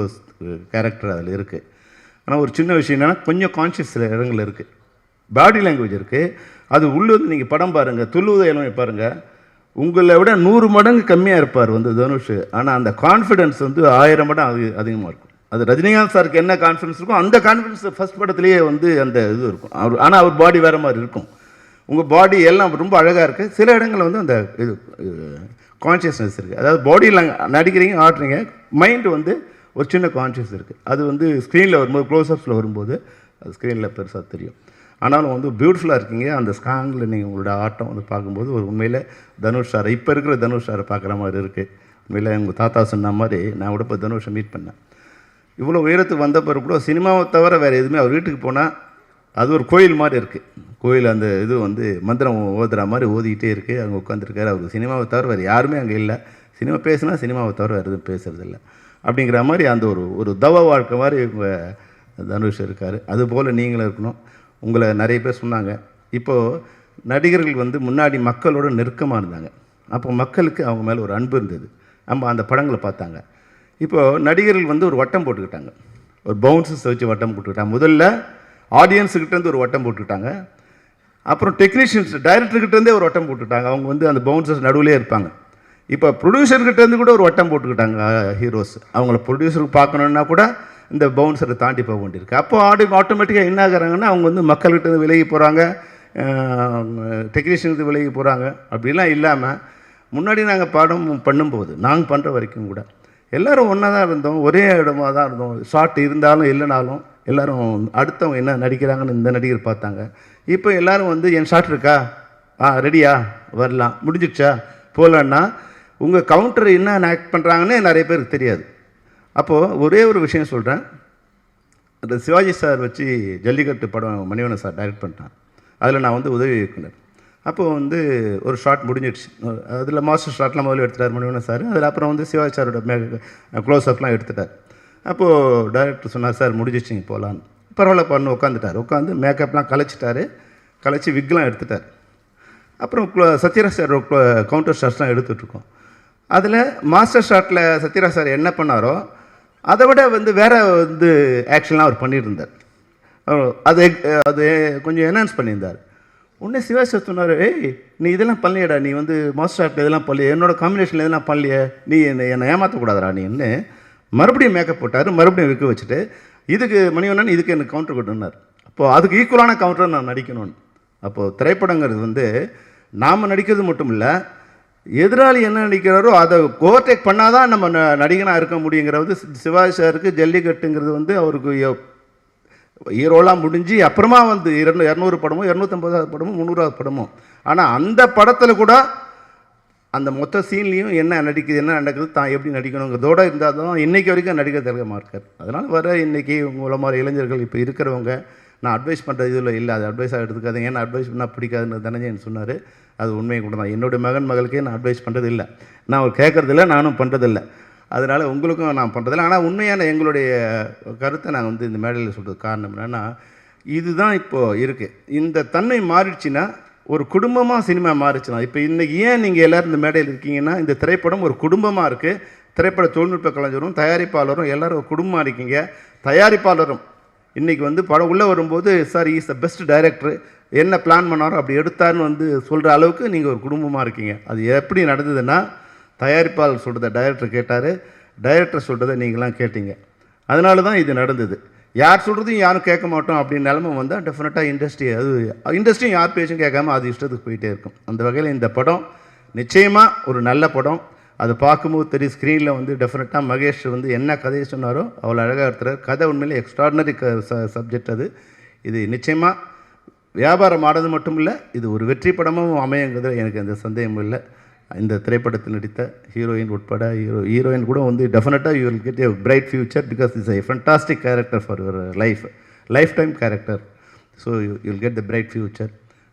Speaker 13: கேரக்டர் அதில் இருக்குது. ஆனால் ஒரு சின்ன விஷயம் என்னென்னா கொஞ்சம் கான்ஷியஸ் சில இடங்கள் இருக்குது, பாடி லாங்குவேஜ் இருக்குது. அது உள்ளே வந்து நீங்கள் படம் பாருங்கள், துள்ளுவதை எல்லாம் பாருங்கள், உங்களை விட 100 மடங்கு கம்மியாக இருப்பார் வந்து தனுஷ். ஆனால் அந்த கான்ஃபிடென்ஸ் வந்து 1000 மடங்கு அதிகமாக இருக்கும். அது ரஜினிகாந்த் சாருக்கு என்ன கான்ஃபிடன்ஸ் இருக்கும், அந்த கான்ஃபிடன்ஸ் ஃபஸ்ட் படத்துலேயே வந்து அந்த இது இருக்கும். ஆனால் அவர் பாடி வேறு மாதிரி இருக்கும். உங்கள் பாடி எல்லாம் ரொம்ப அழகாக இருக்குது. சில இடங்களில் வந்து அந்த இது கான்ஷியஸ்னஸ் இருக்குது. அதாவது பாடியில் நடிக்கிறீங்க, ஆடுறீங்க, மைண்டு வந்து ஒரு சின்ன கான்ஷியஸ் இருக்குது. அது வந்து ஸ்க்ரீனில் வரும்போது, க்ளோஸ்அப்ஸில் வரும்போது அது ஸ்க்ரீனில் பெருசாக தெரியும். ஆனாலும் வந்து பியூட்டிஃபுல்லாக இருக்கீங்க. அந்த ஸ்காங்கில் நீங்கள் உங்களோட ஆட்டம் வந்து பார்க்கும்போது ஒரு உண்மையில் தனுஷ் சாரை, இப்போ இருக்கிற தனுஷ் சாரை பார்க்குற மாதிரி இருக்குது. உண்மையில் உங்கள் தாத்தா சொன்ன மாதிரி நான் கூட இப்போ தனுஷை மீட் பண்ணேன். இவ்வளோ உயரத்துக்கு வந்த பிறகு கூட சினிமாவை தவிர வேறு எதுவுமே அவர் வீட்டுக்கு போனால் அது ஒரு கோயில் மாதிரி இருக்குது. கோயில் அந்த இது வந்து மந்திரம் ஓதுற மாதிரி ஓதிக்கிட்டே இருக்குது. அங்கே உட்காந்துருக்காரு. அவர் சினிமாவை தவிர வேறு யாருமே அங்கே இல்லை. சினிமா பேசுனா சினிமாவை தவிர வேறு எதுவும் பேசுகிறதில்ல அப்படிங்கிற மாதிரி அந்த ஒரு தவ வாழ்க்கை மாதிரி தனுஷ் இருக்கார். அதுபோல் நீங்களும் இருக்கணும். உங்களை நிறைய பேர் சொன்னாங்க, இப்போது நடிகர்கள் வந்து முன்னாடி மக்களோட நெருக்கமாக இருந்தாங்க. அப்போ மக்களுக்கு அவங்க மேலே ஒரு அன்பு இருந்தது. நம்ம அந்த படங்களை பார்த்தாங்க. இப்போது நடிகர்கள் வந்து ஒரு வட்டம் போட்டுக்கிட்டாங்க, ஒரு பவுன்சஸ் வச்சு வட்டம் போட்டுக்கிட்டாங்க. முதல்ல ஆடியன்ஸுக்கிட்டேருந்து ஒரு வட்டம் போட்டுக்கிட்டாங்க. அப்புறம் டெக்னீஷியன்ஸ் டைரக்டர்கிட்டேருந்தே ஒரு வட்டம் போட்டுட்டாங்க. அவங்க வந்து அந்த பவுன்சர்ஸ் நடுவிலே இருப்பாங்க. இப்போ ப்ரொடியூசர்கிட்டேருந்து கூட ஒரு வட்டம் போட்டுக்கிட்டாங்க ஹீரோஸ். அவங்கள ப்ரொடியூசருக்கு பார்க்கணுன்னா கூட இந்த பவுன்சரை தாண்டி போக வேண்டியிருக்கு. அப்போ ஆட்டோமேட்டிக்காக என்ன ஆகிறாங்கன்னா அவங்க வந்து மக்கள்கிட்ட விலகி போகிறாங்க, டெக்னீஷியனுக்கு விலகி போகிறாங்க. அப்படிலாம் இல்லாமல் முன்னாடி நாங்கள் படம் பண்ணும்போது நாங்கள் பண்ணுற வரைக்கும் கூட எல்லோரும் ஒன்றா தான் இருந்தோம், ஒரே இடமா தான் இருந்தோம். ஷார்ட் இருந்தாலும் இல்லைனாலும் எல்லோரும் அடுத்தவங்க என்ன நடிக்கிறாங்கன்னு இந்த நடிகர் பார்த்தாங்க. இப்போ எல்லோரும் வந்து என் ஷார்ட் இருக்கா, ரெடியா, வரலாம், முடிஞ்சிடுச்சா, போகலான்னா உங்கள் கவுண்டர் என்ன ஆக்ட் பண்ணுறாங்கன்னு நிறைய பேருக்கு தெரியாது. அப்போது ஒரே ஒரு விஷயம் சொல்கிறேன். அந்த சிவாஜி சார் வச்சு ஜல்லிக்கட்டு படம் மணிவண்ணன் சார் டைரக்ட் பண்ணிட்டான். அதில் நான் வந்து உதவி இயக்குனர். அப்போது வந்து ஒரு ஷாட் முடிஞ்சிடுச்சு. அதில் மாஸ்டர் ஷாட்லாம் முதல்ல எடுத்துட்டார் மணிவண்ணன் சார். அதில் அப்புறம் வந்து சிவாஜி சாரோட க்ளோஸ்அப்லாம் எடுத்துட்டார். அப்போது டைரக்டர் சொன்னார், சார் முடிஞ்சிச்சிங்க போகலான்னு. பரவாயில்ல பண்ணு உட்காந்துட்டார். உட்காந்து மேக்கப்லாம் கலைச்சிட்டாரு, கலைச்சி விக்லாம் எடுத்துட்டார். அப்புறம் சத்யராஜ் சார் கவுண்டர் ஷாட்ஸ்லாம் எடுத்துகிட்ருக்கோம். அதில் மாஸ்டர் ஷாட்டில் சத்யராஜ் சார் என்ன பண்ணாரோ அதை விட வந்து வேறு வந்து ஆக்ஷன்லாம் அவர் பண்ணியிருந்தார். அது கொஞ்சம் என்ஹான்ஸ் பண்ணியிருந்தார். உடனே சிவாஜி சார் சொன்னார், ஏய் நீ இதெல்லாம் பண்ணலையடா, நீ வந்து மாஸ்டர் ஷாட்டில் இதெல்லாம் பண்ணலையே, என்னோடய காம்பினேஷனில் இதெல்லாம் பண்ணலையே, நீ என்னை ஏமாற்றக்கூடாதரா நீன்னு மறுபடியும் மேக்கப் போட்டார். மறுபடியும் விற்க வச்சுட்டு இதுக்கு மணிவண்ணன் இதுக்கு எனக்கு கவுண்டர் கொடுன்னார். அப்போது அதுக்கு ஈக்குவலான கவுண்டரை நான் நடிக்கணும்னு. அப்போது திரைப்படங்கிறது வந்து நாம் நடிக்கிறது மட்டும் இல்லை, எதிராளி என்ன நடிக்கிறாரோ அதை ஓவர்டேக் பண்ணால் தான் நம்ம நடிகனாக இருக்க முடியுங்கிறது. சிவாஜி சாருக்கு ஜல்லிக்கட்டுங்கிறது வந்து அவருக்கு ஹீரோலாம் முடிஞ்சு அப்புறமா வந்து 200 படமோ 250 படமோ 300 படமோ, ஆனால் அந்த படத்தில் கூட அந்த மொத்த சீன்லேயும் என்ன நடிக்குது, என்ன நடக்குது, தான் எப்படி நடிக்கணுங்கிறதோடு இருந்தால் தான் இன்றைக்கி வரைக்கும் நடிக்க திறகமாக இருக்கார். அதனால் வர இன்றைக்கி உங்களை மாதிரி இளைஞர்கள் இப்போ இருக்கிறவங்க, நான் அட்வைஸ் பண்ணுறது இதில் இல்லை, அது அட்வைஸாக எடுத்துக்காதீங்க. ஏன்னா அட்வைஸ் பண்ணால் பிடிக்காதுன்னு தனஞ்சயன் சொன்னார். அது உண்மையை கூட தான். என்னுடைய மகளுக்கே நான் அட்வைஸ் பண்ணுறது இல்லை, நான் அவர் கேட்குறதில்ல, நானும் பண்ணுறதில்லை. அதனால் உங்களுக்கும் நான் பண்ணுறதில்ல. ஆனால் உண்மையான எங்களுடைய கருத்தை நான் வந்து இந்த மேடையில் சொல்கிறது காரணம் என்னென்னா, இதுதான் இப்போது இருக்குது. இந்த தன்மை மாறிடுச்சுன்னா ஒரு குடும்பமாக சினிமா மாறிச்சுன்னா, இப்போ இன்றைக்கி ஏன் நீங்கள் எல்லோரும் இந்த மேடையில் இருக்கீங்கன்னா, இந்த திரைப்படம் ஒரு குடும்பமாக இருக்குது. திரைப்பட தொழில்நுட்ப கலைஞரும் தயாரிப்பாளரும் எல்லோரும் ஒரு குடும்பமாக இருக்கீங்க. தயாரிப்பாளரும் இன்றைக்கி வந்து படம் உள்ளே வரும்போது, sir is the best director, என்ன பிளான் பண்ணாரோ அப்படி எடுத்தார்னு வந்து சொல்கிற அளவுக்கு நீங்கள் ஒரு குடும்பமாக இருக்கீங்க. அது எப்படி நடந்ததுன்னா, தயாரிப்பாளர் சொல்கிறத டைரக்டர் கேட்டார், டைரக்டர் சொல்கிறத நீங்களாம் கேட்டீங்க. அதனால தான் இது நடந்தது. யார் சொல்கிறதையும் யாரும் கேட்க மாட்டோம் அப்படின்னு நிலமை வந்தால் டெஃபினட்டாக இண்டஸ்ட்ரியும் யார் பேச்சும் கேட்காம அது இஷ்டத்துக்கு போயிட்டே இருக்கும். அந்த வகையில் இந்த படம் நிச்சயமாக ஒரு நல்ல படம். அதை பார்க்கும்போது தெரியும். ஸ்க்ரீனில் வந்து டெஃபினட்டாக மகேஷ் வந்து என்ன கதையை சொன்னாரோ அவ்வளோ அழகாக எடுத்துறாரு. கதை உண்மையிலே எக்ஸ்ட்ராடினரி சப்ஜெக்ட் அது. இது நிச்சயமாக வியாபாரம் ஆனது மட்டும் இல்லை, இது ஒரு வெற்றி படமும் அமையுங்கிறது எனக்கு எந்த சந்தேகமும் இல்லை. இந்த திரைப்படத்தில் நடித்த ஹீரோயின் உட்பட ஹீரோயின் கூட வந்து டெஃபினட்டாக you will get a bright future because it's a fantastic character for your lifetime character. So you will get the bright future.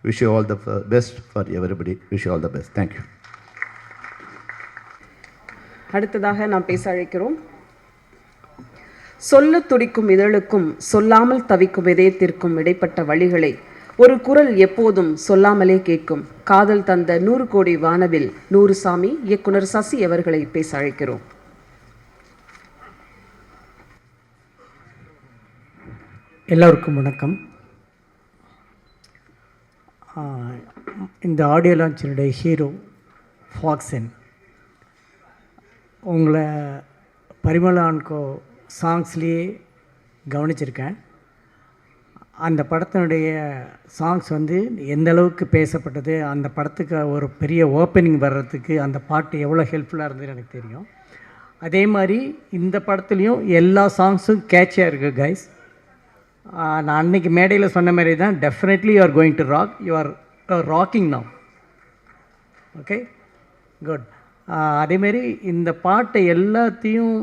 Speaker 13: Wish you all the best for everybody. Wish you all the best. Thank you.
Speaker 3: அடுத்ததாக நாம் பேச அழைக்கிறோம். சொல்ல துடிக்கும் இதழுக்கும் சொல்லாமல் தவிக்கும் இதயத்திற்கும் இடைப்பட்ட வழிகளை ஒரு குரல் எப்போதும் சொல்லாமலே கேட்கும். காதல் தந்த 100 கோடி வானவில் நூறுசாமி இயக்குனர் சசி அவர்களை பேச அழைக்கிறோம்.
Speaker 14: எல்லோருக்கும் வணக்கம். இந்த ஆடியோ லான்ச்சினுடைய ஹீரோ ஃபாக்ஸன், உங்களை பரிமளான்கோ சாங்ஸ்லேயே கவனிச்சிருக்கேன். அந்த படத்தினுடைய சாங்ஸ் வந்து எந்த அளவுக்கு பேசப்பட்டது, அந்த படத்துக்கு ஒரு பெரிய ஓப்பனிங் வர்றதுக்கு அந்த பாட்டு எவ்வளோ ஹெல்ப்ஃபுல்லாக இருந்ததுன்னு எனக்கு தெரியும். அதே மாதிரி இந்த படத்துலேயும் எல்லா சாங்ஸும் கேட்சியாக இருக்குது கைஸ். நான் அன்றைக்கி மேடையில் சொன்ன மாதிரி தான், definitely you are going to rock, you are rocking now. Okay, good. அதேமாரி இந்த பாட்டை எல்லாத்தையும்,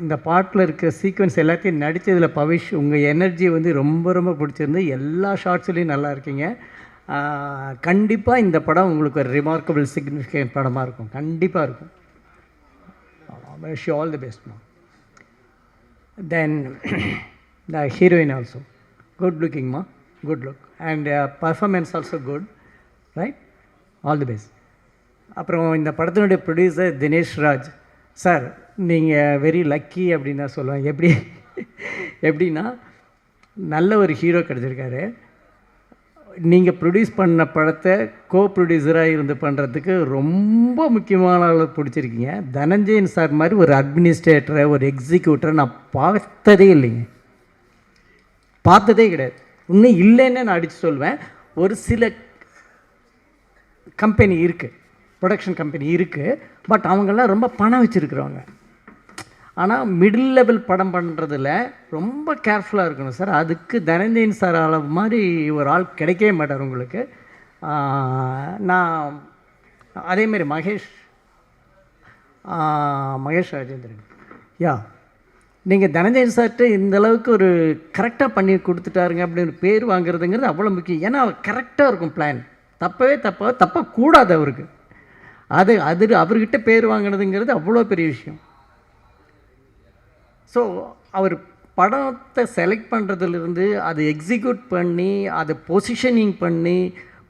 Speaker 14: இந்த பாட்டில் இருக்கிற சீக்வன்ஸ் எல்லாத்தையும் நடித்ததில் பவிஷ், உங்கள் எனர்ஜி வந்து ரொம்ப ரொம்ப பிடிச்சிருந்து. எல்லா ஷார்ட்ஸ்லேயும் நல்லா இருக்கீங்க. கண்டிப்பாக இந்த படம் உங்களுக்கு ஒரு ரிமார்க்கபிள் சிக்னிஃபிகண்ட் படமாக இருக்கும், கண்டிப்பாக இருக்கும். Wish you all the best மா. Then the heroine also good looking மா, good look and performance also good, right? All the best. அப்புறம் இந்த படத்தினுடைய ப்ரொடியூசர் தினேஷ் ராஜ் சார், நீங்கள் வெரி லக்கி அப்படின்னு தான் சொல்லுவேன். எப்படின்னா நல்ல ஒரு ஹீரோ கிடச்சிருக்காரு. நீங்கள் ப்ரொடியூஸ் பண்ண படத்தை ப்ரொடியூசராக இருந்து பண்ணுறதுக்கு ரொம்ப முக்கியமான அளவு பிடிச்சிருக்கீங்க. தனஞ்சயன் சார் மாதிரி ஒரு அட்மினிஸ்ட்ரேட்டரை, ஒரு எக்ஸிக்யூட்டரை நான் பார்த்ததே இல்லைங்க, பார்த்ததே கிடையாது. இன்னும் இல்லைன்னு நான் அடித்து சொல்வேன். ஒரு சில கம்பெனி இருக்குது, ப்ரொடக்ஷன் கம்பெனி இருக்குது, பட் அவங்கெல்லாம் ரொம்ப பணம் வச்சுருக்குறவங்க. ஆனால் மிடில் லெவல் படம் பண்ணுறதுல ரொம்ப கேர்ஃபுல்லாக இருக்கணும் சார். அதுக்கு தனஞ்சயன் சார் அளவு மாதிரி ஒரு ஆள் கிடைக்கவே மாட்டார் உங்களுக்கு. நான் அதேமாரி மகேஷ் ராஜேந்திரன், நீங்கள் தனஞ்சயன் சார்கிட்ட இந்தளவுக்கு ஒரு கரெக்டாக பண்ணி கொடுத்துட்டாருங்க அப்படின்னு பேர் வாங்குறதுங்கிறது அவ்வளோ முக்கியம். ஏன்னா அவர் கரெக்டாக இருக்கும் பிளான், தப்பக்கூடாது அவருக்கு. அது அவர்கிட்ட பேர் வாங்கினதுங்கிறது அவ்வளோ பெரிய விஷயம். ஸோ அவர் படத்தை செலக்ட் பண்ணுறதுலேருந்து அதை எக்ஸிக்யூட் பண்ணி அதை பொசிஷனிங் பண்ணி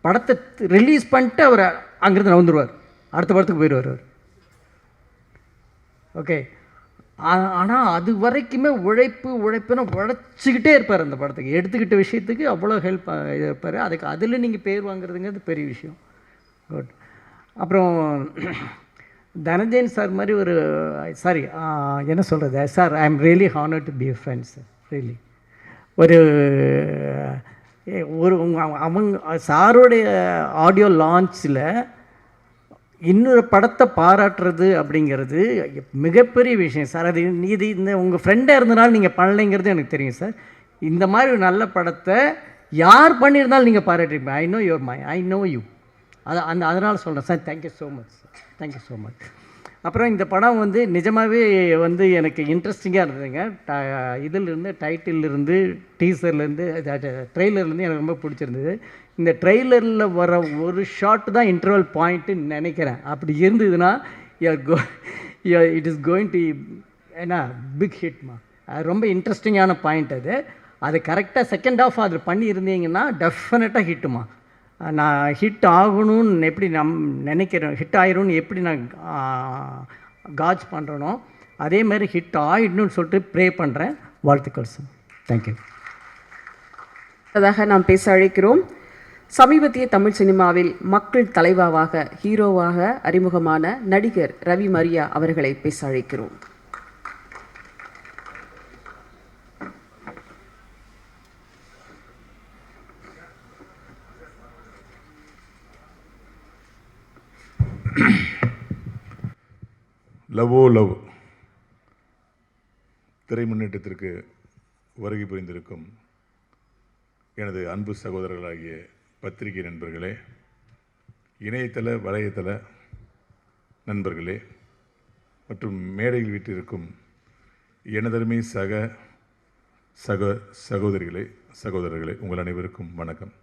Speaker 14: படத்தை ரிலீஸ் பண்ணிட்டு அவர் அங்கேருந்து நவுந்துருவார், அடுத்த படத்துக்கு போயிடுவார் அவர். ஓகே, ஆனால் அது வரைக்குமே உழைப்புன்னு உழைச்சிக்கிட்டே இருப்பார். அந்த படத்துக்கு எடுத்துக்கிட்ட விஷயத்துக்கு அவ்வளோ ஹெல்ப் இருப்பார். அதில் நீங்கள் பேர் வாங்குறதுங்கிறது பெரிய விஷயம். குட். அப்புறம் தனஞ்சயன் சார் மாதிரி ஒரு என்ன சொல்கிறது sir, I am really honour to be a friend sir. Really அவங்க சாரோடைய ஆடியோ லான்ச்சில் இன்னொரு படத்தை பாராட்டுறது அப்படிங்கிறது மிகப்பெரிய விஷயம் சார். அது இந்த உங்கள் ஃப்ரெண்டாக இருந்தனால நீங்கள் பண்ணலைங்கிறது எனக்கு தெரியும் சார். இந்த மாதிரி ஒரு நல்ல படத்தை யார் பண்ணியிருந்தாலும் நீங்கள் பாராட்டுறீங்க. I know your I know you. அதனால் சொல்கிறேன் சார். Thank you so much sir, thank you so much. அப்புறம் இந்த படம் நிஜமாகவே எனக்கு இன்ட்ரெஸ்டிங்காக இருந்ததுங்க. இதிலிருந்து டைட்டிலிருந்து டீசர்லேருந்து ட்ரெய்லர்லேருந்து எனக்கு ரொம்ப பிடிச்சிருந்தது. இந்த ட்ரெய்லரில் வர ஒரு ஷாட் தான் இன்டர்வல் பாயிண்ட்டுன்னு நினைக்கிறேன். அப்படி இருந்ததுன்னா it is going to big ஹிட்மா. அது ரொம்ப இன்ட்ரெஸ்டிங்கான பாயிண்ட். அது கரெக்டாக செகண்ட் ஹாஃப் அதில் பண்ணியிருந்தீங்கன்னா டெஃபினட்டாக ஹிட்டுமா. நான் ஹிட் ஆகணும்னு எப்படி நினைக்கிறேன், ஹிட் ஆகிரும்னு எப்படி நான் காஜ் பண்ணுறனோ அதே மாதிரி ஹிட் ஆகிடணும்னு சொல்லிட்டு ப்ரே பண்ணுறேன். வாழ்த்துக்கள் சார். தேங்க்யூ.
Speaker 3: அதாக நாம் பேச அழைக்கிறோம் சமீபத்திய தமிழ் சினிமாவில் மக்கள் தலைவாவாக ஹீரோவாக அறிமுகமான நடிகர் ரவி மரியா அவர்களை பேச அழைக்கிறோம்.
Speaker 15: லவ்வோ லவ் திரை முன்னேற்றத்திற்கு வருகை புரிந்திருக்கும் எனது அன்பு சகோதரர்களாகிய பத்திரிகை நண்பர்களே, இணையதள வலையதள நண்பர்களே மற்றும் மேடையில் வீட்டிருக்கும் எனதருமை சகோதரர்களே உங்கள் அனைவருக்கும் வணக்கம்.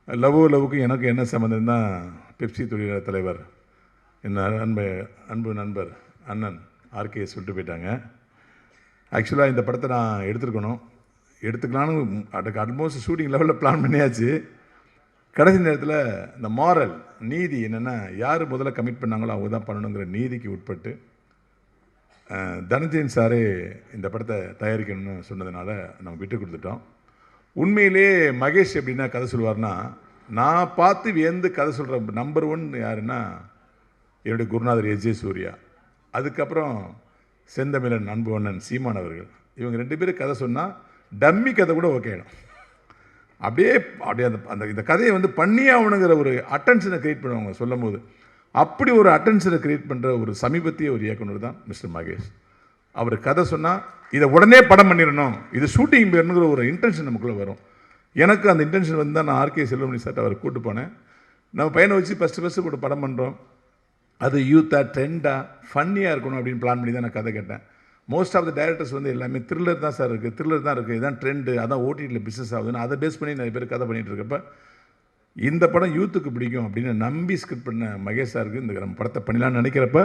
Speaker 15: லவ்வோ லவ்வுக்கு எனக்கு என்ன சம்மந்தம்னா, பெப்சி தொழிலாளர் தலைவர் என் அன்பு நண்பர் அண்ணன் ஆர்கே சொல்லிட்டு போயிட்டாங்க. ஆக்சுவலாக இந்த படத்தை நான் எடுத்துக்கலான்னு அதுக்கு ஆல்மோஸ்ட் ஷூட்டிங் லெவலில் பிளான் பண்ணியாச்சு. கடைசி நேரத்தில் இந்த மாரல் நீதி என்னென்னா, யார் முதல்ல கமிட் பண்ணாங்களோ அவங்க தான் பண்ணணுங்கிற நீதிக்கு உட்பட்டு தனஞ்சயன் சாரே இந்த படத்தை தயாரிக்கணும்னு சொன்னதுனால நம்ம விட்டு கொடுத்துட்டோம். உண்மையிலே மகேஷ் எப்படின்னா கதை சொல்லுவார்னா, நான் பார்த்து வியந்து கதை சொல்கிற நம்பர் 1 யாருன்னா என்னுடைய குருநாதர் எஸ்.ஜே. சூர்யா, அதுக்கப்புறம் செந்தமிழன் அன்புவண்ணன் சீமான் அவர்கள். இவங்க 2 பேரும் கதை சொன்னால் டம்மி கதை கூட ஓகே ஆகிடும். அப்படியே அந்த இந்த கதையை பண்ணியே ஆகணுங்கிற ஒரு அட்டென்ஷனை க்ரியேட் பண்ணுவாங்க சொல்லும் போது. அப்படி ஒரு அட்டென்ஷனை க்ரியேட் பண்ணுற ஒரு சமீபத்திய ஒரு இயக்குனர் தான் மிஸ்டர் மகேஷ். அவர் கதை சொன்னால் இதை உடனே படம் பண்ணிடணும், இது ஷூட்டிங் போயணுங்கிற ஒரு இன்டென்ஷன் நமக்குள்ளே வரும். எனக்கு அந்த இன்டென்ஷன் தான் நான் ஆர்கே செல்வமணி சார்ட்ட அவரை கூப்பிட்டு போனேன். நம்ம பையனை வச்சு ஃபஸ்ட்டு கூட படம் பண்ணுறோம், அது யூத்தாக ட்ரெண்டாக ஃபன்னியாக இருக்கணும் அப்படின்னு பிளான் பண்ணி தான் நான் கதை கேட்டேன். மோஸ்ட் ஆஃப் த டைரக்டர்ஸ் எல்லாமே த்ரில்லர் தான் சார் இருக்குது, த்ரில்லர் தான் இருக்குது, இதுதான் ட்ரெண்டு, அதான் ஓடிடியில் பிஸ்னஸ் ஆகுதுன்னு அதை பேஸ் பண்ணி நிறைய பேர் கதை பண்ணிகிட்டு இருக்கப்போ இந்த படம் யூத்துக்கு பிடிக்கும் அப்படின்னு நம்பி ஸ்கிரிப்ட் பண்ண மகேஷ் சாருக்கு இந்த நம்ம படத்தை பண்ணலான்னு நினைக்கிறப்ப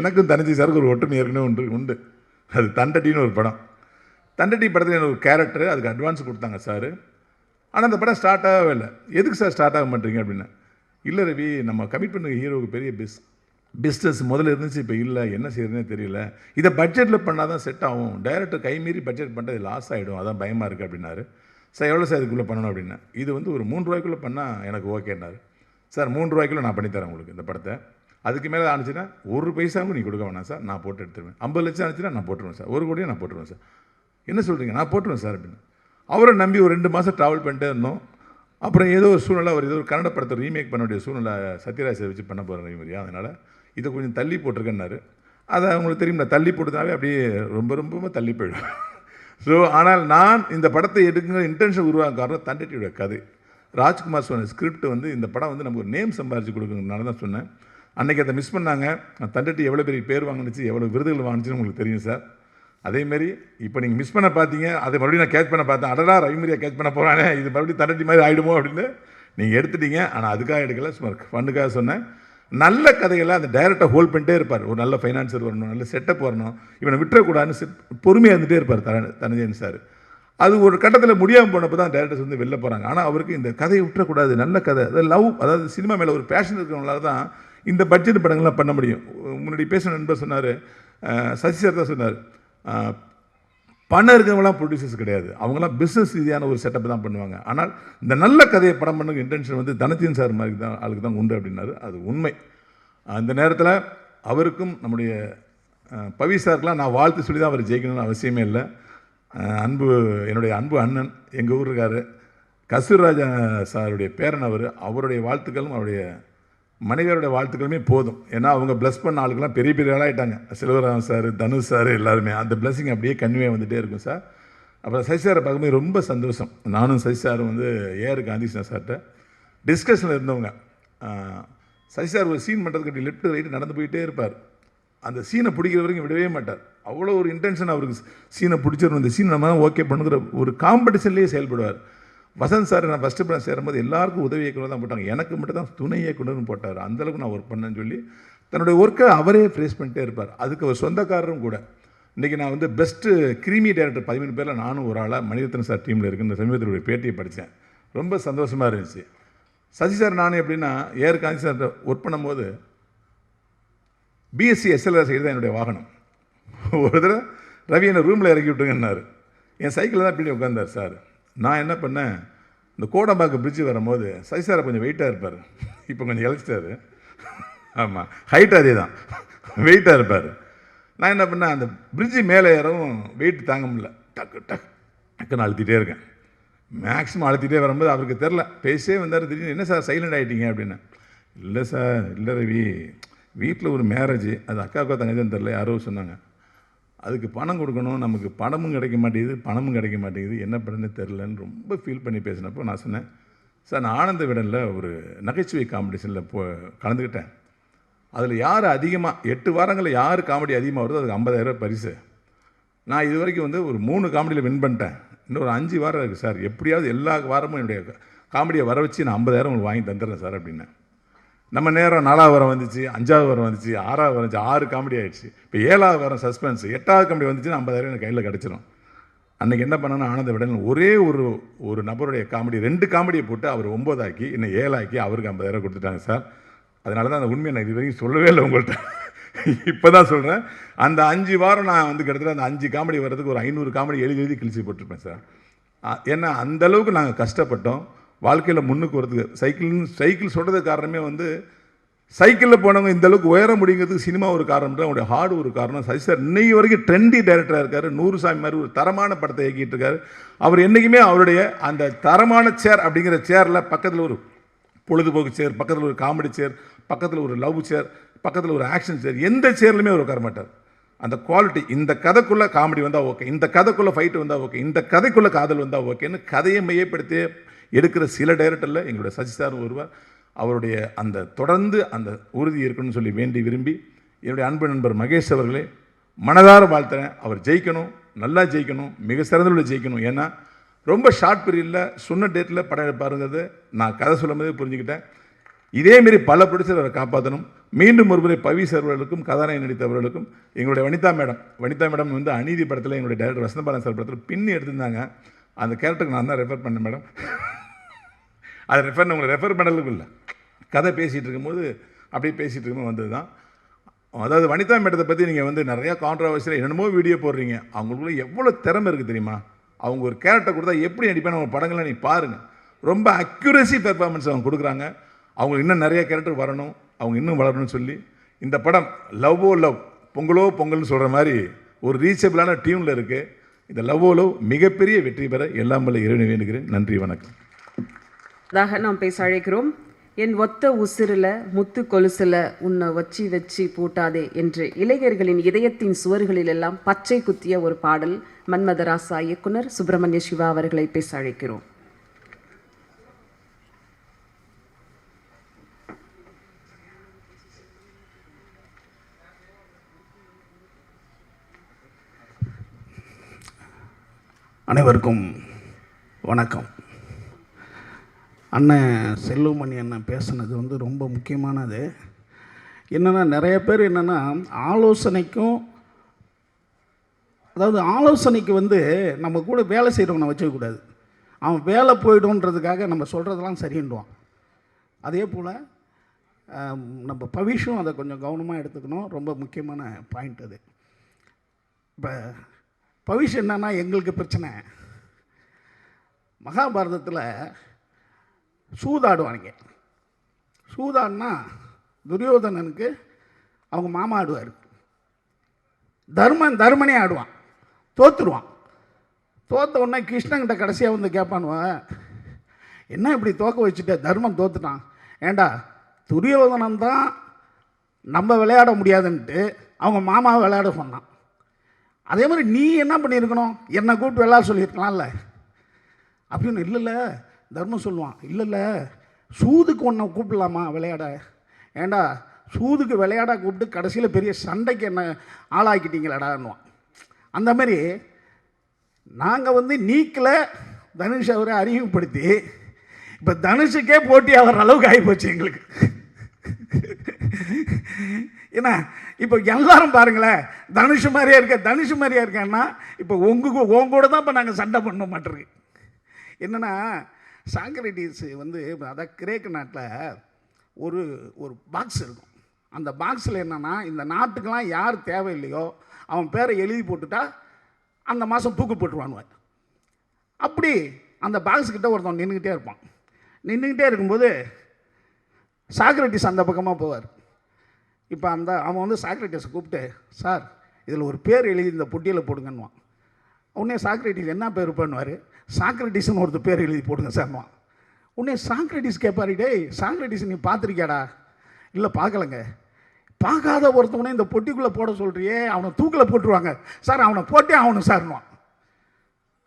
Speaker 15: எனக்கும் தனஞ்சய் சாருக்கு ஒரு ஒற்றுமை ஏற்கனவே உண்டு. அது தண்டட்டின்னு ஒரு படம். தண்டட்டி படத்தில் எனக்கு ஒரு கேரக்டர், அதுக்கு அட்வான்ஸ் கொடுத்தாங்க சார். ஆனால் அந்த படம் ஸ்டார்ட் ஆகவே இல்லை. எதுக்கு சார் ஸ்டார்ட் ஆக மாட்டீங்க அப்படின்னா, இல்லை ரவி, நம்ம கமிட் பண்ண ஹீரோவுக்கு பெரிய பிஸ்னஸ் முதல்ல இருந்துச்சு, இப்போ இல்லை, என்ன செய்யறதுனே தெரியல, இதை பட்ஜெட்டில் பண்ணால் தான் செட் ஆகும், டைரக்டர் கைமீறி பட்ஜெட் பண்ணுறது லாஸ் ஆகிடும், அதான் பயமாக இருக்குது அப்படின்னாரு. சார் எவ்வளோ சார் இதுக்குள்ளே பண்ணணும் அப்படின்னா, இது வந்து ஒரு 3 ரூபாய்க்குள்ளே பண்ணால் எனக்கு ஓகேன்னாரு. சார் 3 ரூபாய்க்குள்ளே நான் பண்ணித்தரேன் உங்களுக்கு இந்த படத்தை. அதுக்கு மேலே ஆனிச்சுன்னா 1 பைசாவும் நீ கொடுக்க வேணாம் சார், நான் போட்டு எடுத்துருவேன். 50 லட்சம் ஆனிச்சுன்னா நான் போட்டுருவேன் சார், 1 கோடியை நான் போட்டுருவேன் சார். என்ன சொல்கிறீங்க? நான் போட்டுருவேன் சார் அப்படின்னு. அவரை நம்பி ஒரு 2 மாதம் ட்ராவல் பண்ணிட்டே இருந்தோம். அப்புறம் ஏதோ ஒரு சூழ்நிலை, அவர் ஏதோ ஒரு கன்னட படத்தை ரீமேக் பண்ண வேண்டிய சூழ்நிலை சத்யராஜை வச்சு பண்ண போகிற மாதிரியா, அதனால் இதை கொஞ்சம் தள்ளி போட்டிருக்கேன்னாரு. அதை அவங்களுக்கு தெரியும், தள்ளி போட்டதுனாவே அப்படியே ரொம்ப தள்ளி போயிடும். ஸோ ஆனால் நான் இந்த படத்தை எடுக்கிற இன்டென்ஷன் உருவாக காரணம் தண்டட்டியோட கதை. ராஜ்குமார் சொன்ன ஸ்கிரிப்ட் வந்து இந்த படம் வந்து நமக்கு ஒரு நேம் சம்பாரிச்சு கொடுக்குறதுனால தான் சொன்னேன். அன்றைக்கி அதை மிஸ் பண்ணாங்க. தண்டட்டி எவ்வளோ பெரிய பேர் வாங்கினுச்சு, எவ்வளோ விருதுகள் வாங்கிச்சுன்னு உங்களுக்கு தெரியும் சார். அதேமாரி இப்போ நீங்கள் மிஸ் பண்ண பார்த்தீங்க, அதை மறுபடியும் நான் கேட்ச் பண்ண பார்த்தேன். அடடா ரவிமரியா கேட்ச் பண்ண போகிறானே, இது மறுபடியும் தண்டட்டி மாதிரி ஆகிடுமோ அப்படின்னு நீங்கள் எடுத்துட்டீங்க. ஆனால் அதுக்காக எடுக்கல, சும்மா ஃபண்டுக்காக சொன்னேன். நல்ல கதைகளை அந்த டைரக்டை ஹோல்ட் பண்ணிட்டே இருப்பார். ஒரு நல்ல ஃபைனான்சர் வரணும், நல்ல செட்டப் வரணும், இவனை விட்டுறக்கூடாதுன்னு பொறுமையாக இருந்துகிட்டே இருப்பார் தனஞ்சயன் சார். அது ஒரு கட்டத்தில் முடியாமல் போனப்போ தான் டேரக்டர்ஸ் வந்து வெளில போகிறாங்க. ஆனால் அவருக்கு இந்த கதையை விட்டுறக்கூடாது, நல்ல கதை, அதாவது லவ், அதாவது சினிமா மேலே ஒரு பேஷன் இருக்கிறவங்களால தான் இந்த பட்ஜெட் படங்கள்லாம் பண்ண முடியும். முன்னாடி பேசின நண்பர் சொன்னார், சசி சார் தான் சொன்னார், பணம் இருக்கிறவங்களாம் ப்ரொடியூசர்ஸ் கிடையாது, அவங்களாம் பிஸ்னஸ் ரீதியான ஒரு செட்டப் தான் பண்ணுவாங்க. ஆனால் இந்த நல்ல கதையை படம் பண்ணுங்க இன்டென்ஷன் வந்து தனத்தின் சார் மாதிரி தான் ஆளுக்கு தான் உண்டு அப்படின்னாரு. அது உண்மை. அந்த நேரத்தில் அவருக்கும் நம்முடைய பவி சாருக்கெலாம் நான் வாழ்த்து சொல்லி தான் அவர் ஜெயிக்கணும்னு அவசியமே இல்லை. என்னுடைய அன்பு அண்ணன் எங்கள் ஊர் இருக்கார், கஸ்தூர்ராஜா சாருடைய பேரன் அவர், அவருடைய வாழ்த்துக்களும் அவருடைய மனைவியருடைய வாழ்த்துக்களுமே போதும். ஏன்னா அவங்க ப்ளஸ் பண்ண ஆளுக்கெல்லாம் பெரிய பெரிய ஆளாகிட்டாங்க. செல்வராமன் சார், தனுஷ் சார் எல்லாருமே. அந்த பிளஸிங் அப்படியே கன்வே வந்துகிட்டே இருக்கும் சார். அப்புறம் சசி சாரை பார்க்கும்போது ரொம்ப சந்தோஷம். நானும் சசி சாரும் வந்து ஏஆர் காந்திகிருஷ்ணன் சார்கிட்ட டிஸ்கஷனில் இருந்தவங்க. சசி சார் ஒரு சீன் பண்ணுறதுக்கு லெஃப்ட் ரைட்டு நடந்து போயிட்டே இருப்பார். அந்த சீனை பிடிக்கிற வரைக்கும் விடவே மாட்டார். அவ்வளோ ஒரு இன்டென்ஷன் அவருக்கு சீனை பிடிச்சிடணும், இந்த சீன் நம்ம ஓகே பண்ணுங்கிற ஒரு காம்படிஷன்லேயே செயல்படுவார். வசந்த் சார் நான் ஃபஸ்ட்டு படம் சேரும்போது எல்லாருக்கும் உதவி இயக்குனர் தான் போட்டாங்க, எனக்கு மட்டும் தான் துணை இயக்குனர்னு போட்டார். அந்தளவுக்கு நான் ஒர்க் பண்ணேன்னு சொல்லி தன்னுடைய ஒர்க்கை அவரே ஃபேஸ் பண்ணிட்டே இருப்பார். அதுக்கு ஒரு சொந்தக்காரரும் கூட. இன்றைக்கி நான் வந்து பெஸ்ட்டு கிரீமி டைரக்டர் 13 பேரில் நானும் ஒரு ஆளாக மணிரத்னம் சார் டீமில் இருக்குன்னு சமீபத்தினுடைய பேட்டியை படித்தேன். ரொம்ப சந்தோஷமாக இருந்துச்சு. சசி சார் நானும் எப்படின்னா ஏஆர் காந்தி சார் ஒர்க் பண்ணும்போது பிஎஸ்சி எஸ்எல்ஆர் சைடு தான் என்னுடைய வாகனம். ஒரு தடவை ரவி என்னை ரூமில் இறக்கி விட்டுருங்கன்னாரு. என் சைக்கிளில் தான் பின்னாடி உட்காந்தார் சார். நான் என்ன பண்ணேன், இந்த கோடம்பாக்கம் பிரிட்ஜு வரும்போது சசி சாரை கொஞ்சம் வெயிட்டாக இருப்பார், இப்போ கொஞ்சம் இழைச்சிட்டாரு. ஆமாம், ஹைட் அதே தான், வெயிட்டாக இருப்பார். நான் என்ன பண்ணேன், அந்த பிரிட்ஜு மேலே ஏறவும் வெயிட் தாங்க முடியல, டக்குன்னு அழுத்திட்டே இருக்கேன். மேக்ஸிமம் அழுத்திட்டே வரும்போது அவருக்கு தெரில, பேசியே வந்தார். திடீர்னு என்ன சார் சைலண்ட் ஆகிட்டீங்க அப்படின்னு. இல்லை சார், இல்லை ரவி, வீட்டில் ஒரு மேரேஜ், அது அக்காவுக்கோ தங்கச்சின்னு தெரில, யாரோ சொன்னாங்க, அதுக்கு பணம் கொடுக்கணும், நமக்கு பணமும் கிடைக்க மாட்டேங்குது, பணமும் கிடைக்க மாட்டேங்குது, என்ன பண்ணுன்னு தெரிலன்னு ரொம்ப ஃபீல் பண்ணி பேசினப்போ நான் சொன்னேன், சார் நான் ஆனந்த விடனில் ஒரு நகைச்சுவை காம்படிஷனில் கலந்துக்கிட்டேன். அதில் யார் அதிகமாக 8 வாரங்களில் யார் காமெடி அதிகமாக வருதோ அதுக்கு 50,000 பரிசு. நான் இது வரைக்கும் வந்து ஒரு 3 காமெடியில் வின் பண்ணிட்டேன். இன்னொரு 5 வாரம் இருக்குது சார், எப்படியாவது எல்லா வாரமும் என்னுடைய காமெடியை வர வச்சு நான் 50,000 உங்களுக்கு வாங்கி தந்துடுறேன் சார் அப்படின்னேன். நம்ம நேரம் 4வது வாரம் வந்துச்சு, 5வது வாரம் வந்துச்சு, 6வது வந்துச்சு, 6 காமெடி ஆகிடுச்சு. இப்போ 7வது வாரம் சஸ்பென்ஸ், 8வது காமெடி வந்துச்சுன்னா 50,000 எனக்கு கையில் கிடச்சிரும். அன்றைக்கி என்ன பண்ணணும்னா ஆனந்த விடன் ஒரே ஒரு நபருடைய காமெடி 2 காமெடியை போட்டு அவர் 9 ஆக்கி இன்னும் 7 ஆக்கி அவருக்கு 50,000 கொடுத்துட்டாங்க சார். அதனால தான் அந்த உண்மையை நான் இது வரைக்கும் சொல்லவே இல்லை உங்கள்கிட்ட, இப்போ தான் சொல்கிறேன். அந்த 5 வாரம் நான் வந்து கிட்டத்தட்ட அந்த 5 காமெடி வர்றதுக்கு ஒரு 500 காமெடி எழுதி கிழிச்சு போட்டிருப்பேன் சார். ஏன்னா அந்தளவுக்கு நாங்கள் கஷ்டப்பட்டோம் வாழ்க்கையில் முன்னுக்கு வரதுக்கு. சைக்கிள் சொல்கிறதுக்கு காரணமே வந்து சைக்கிளில் போனவங்க இந்தளவுக்கு உயர முடியுங்கிறதுக்கு சினிமா ஒரு காரணம் தான், அவருடைய ஹார்டு ஒரு காரணம். சசி சார் இன்றைக்கி வரைக்கும் ட்ரெண்டி டைரக்டராக இருக்கார். 100 சாமி மாதிரி ஒரு தரமான படத்தை இயக்கிட்டு இருக்காரு. அவர் என்றைக்குமே அவருடைய அந்த தரமான சேர் அப்படிங்கிற சேரில் பக்கத்தில் ஒரு பொழுதுபோக்கு சேர், பக்கத்தில் ஒரு காமெடி சேர், பக்கத்தில் ஒரு லவ் சேர், பக்கத்தில் ஒரு ஆக்ஷன் சேர், எந்த சேர்லையுமே அவர் உட்கார மாட்டார். அந்த குவாலிட்டி, இந்த கதைக்குள்ளே காமெடி வந்தால் ஓகே, இந்த கதைக்குள்ளே ஃபைட்டு வந்தால் ஓகே, இந்த கதைக்குள்ளே காதல் வந்தால் ஓகேன்னு கதையை மையப்படுத்தி எடுக்கிற சில டைரக்டரில் எங்களுடைய சசி சாரும் வருவார். அவருடைய அந்த தொடர்ந்து அந்த உறுதி இருக்குன்னு சொல்லி வேண்டி விரும்பி என்னுடைய அன்பு நண்பர் மகேஷ் அவர்களே மனதார வாழ்த்துறேன். அவர் ஜெயிக்கணும், நல்லா ஜெயிக்கணும், மிக சிறந்த ஜெயிக்கணும். ஏன்னா ரொம்ப ஷார்ட் பீரியடில் சொன்ன டேட்டில் படம் எடுப்பாருங்கிறது நான் கதை சொல்லும் போதே புரிஞ்சுக்கிட்டேன். இதேமாரி பல ப்ரொடியூசர் அவரை காப்பாற்றணும். மீண்டும் ஒருமுறை பவி சார் அவர்களுக்கும் கதாநாயகன் நடித்தவர்களுக்கும் எங்களுடைய வனிதா மேடம் வந்து அநீதி படத்தில் எங்களுடைய டைரக்டர் வசந்தபாலன் சார் படத்தில் பின்னி எடுத்திருந்தாங்க. அந்த கேரக்டருக்கு நான் தான் ரெஃபர் பண்ணேன் மேடம். அதை உங்களை ரெஃபர் பண்ணலுக்கு இல்லை, கதை பேசிகிட்டு இருக்கும்போது அப்படியே பேசிகிட்டு இருக்கும்போது வந்தது தான். அதாவது வனிதா மேடத்தை பற்றி நீங்கள் வந்து நிறையா கான்ட்ரவர்சியில் என்னென்னமோ வீடியோ போடுறீங்க. அவங்களுக்குள்ள எவ்வளோ திறமை இருக்குது தெரியுமா? அவங்க ஒரு கேரக்டர் கொடுத்தா எப்படி நடிப்பாங்க அவங்க படங்களை நீ பாருங்கள். ரொம்ப அக்யூரசி பெர்ஃபார்மன்ஸ் அவங்க கொடுக்குறாங்க. அவங்க இன்னும் நிறைய கேரக்டர் வரணும், அவங்க இன்னும் வளரணும்னு சொல்லி இந்த படம் லவ்வோ லவ் பொங்கலோ பொங்கல்னு சொல்கிற மாதிரி ஒரு ரீச்சபிளான டியூனில் இருக்குது. இந்த லவ்வோ லவ் மிகப்பெரிய வெற்றி பெற எல்லாம் வல்ல இறைவனை வேண்டுகிறேன். நன்றி, வணக்கம்.
Speaker 3: அதாக நாம் பேச அழைக்கிறோம். என் ஒத்த உசிரில் முத்து கொலுசில் உன்னை வச்சு வச்சு பூட்டாதே என்று இளைஞர்களின் இதயத்தின் சுவர்களில் எல்லாம் பச்சை குத்திய ஒரு பாடல். மன்மதராசா இயக்குனர் சுப்பிரமணிய சிவா அவர்களை பேச அழைக்கிறோம்.
Speaker 16: அனைவருக்கும் வணக்கம். அண்ணன் செல்வமணி அண்ணன் பேசுனது வந்து ரொம்ப முக்கியமானது. என்னென்னா நிறைய பேர் என்னென்னா ஆலோசனைக்கும், அதாவது ஆலோசனைக்கு வந்து நம்ம கூட வேலை செய்கிறவனை வச்சுக்கக்கூடாது. அவன் வேலை போய்டுன்றதுக்காக நம்ம சொல்கிறதெல்லாம் சரின்டுவான். அதே போல் நம்ம பவிஷும் அதை கொஞ்சம் கவனமாக எடுத்துக்கணும். ரொம்ப முக்கியமான பாயிண்ட் அது. இப்போ பவிஷ் என்னன்னா எங்களுக்கு பிரச்சனை, மகாபாரதத்தில் சூதாடுவானுங்க. சூதாடினா துரியோதனனுக்கு அவங்க மாமா ஆடுவார், தர்மனே ஆடுவான், தோற்றுருவான். தோற்ற உடனே கிருஷ்ணங்கிட்ட கடைசியாக வந்து கேட்பானுவன், என்ன இப்படி தோக்க வச்சுட்ட, தர்மன் தோத்துட்டான். ஏண்டா துரியோதனன் தான் நம்ம விளையாட முடியாதுன்ட்டு அவங்க மாமாவை விளையாட சொன்னான். அதே மாதிரி நீ என்ன பண்ணியிருக்கணும், என்னை கூப்பிட்டு விளையாட சொல்லியிருக்கலாம்ல அப்படின்னு. இல்லைல்ல தர்மம் சொல்லுவான், இல்லைல்ல சூதுக்கு ஒன்றை கூப்பிடலாமா விளையாட, ஏண்டா சூதுக்கு விளையாட கூப்பிட்டு கடைசியில் பெரிய சண்டைக்கு என்ன ஆளாக்கிட்டீங்களாடான்னுவான். அந்த மாதிரி நாங்கள் வந்து நீக்கில் தனுஷ் அவரை அறிமுகப்படுத்தி இப்போ தனுஷுக்கே போட்டி ஆகிற அளவுக்கு ஆகிப்போச்சு எங்களுக்கு. ஏன்னா இப்போ எல்லாரும் பாருங்களேன், தனுஷ் மாதிரியா இருக்கேன்னா இப்போ உங்க கூட தான் இப்போ நாங்கள் சண்டை பண்ண மாட்டோம். என்னென்னா சாக்ரட்டிஸ் வந்து அதான் கிரேக்க நாட்டில் ஒரு பாக்ஸ் இருக்கும். அந்த பாக்ஸில் என்னென்னா இந்த நாட்டுக்கெல்லாம் யார் தேவையில்லையோ அவன் பேரை எழுதி போட்டுட்டா அந்த மாதம் தூக்கு போட்டுருவானுவன். அப்படி அந்த பாக்ஸுக்கிட்ட ஒருத்தன் நின்றுக்கிட்டே இருப்பான். நின்றுக்கிட்டே இருக்கும்போது சாக்ரட்டிஸ் அந்த பக்கமாக போவார். இப்போ அவன் வந்து சாக்ரட்டிஸை கூப்பிட்டு, சார் இதில் ஒரு பேர் எழுதி இந்த பொட்டியில் போடுங்கன்னுவான். உடனே சாக்ரட்டிஸ் என்ன பேர் பண்ணுவார், சாக்ரட்டிஸ்னு ஒருத்தர் பேர் எழுதி போடுங்க சார்னுவான். உடனே சாக்ரட்டிஸ் கேட்பாரு, டேய் சாக்ரட்டிஸ் நீ பார்த்துருக்கியாடா? இல்லை பார்க்கலங்க. பார்க்காத ஒருத்தவனே இந்த பொட்டிக்குள்ளே போட சொல்கிறியே, அவனை தூக்கில் போட்டுருவாங்க சார், அவனை போட்டே ஆகணும் சார்னுவான்.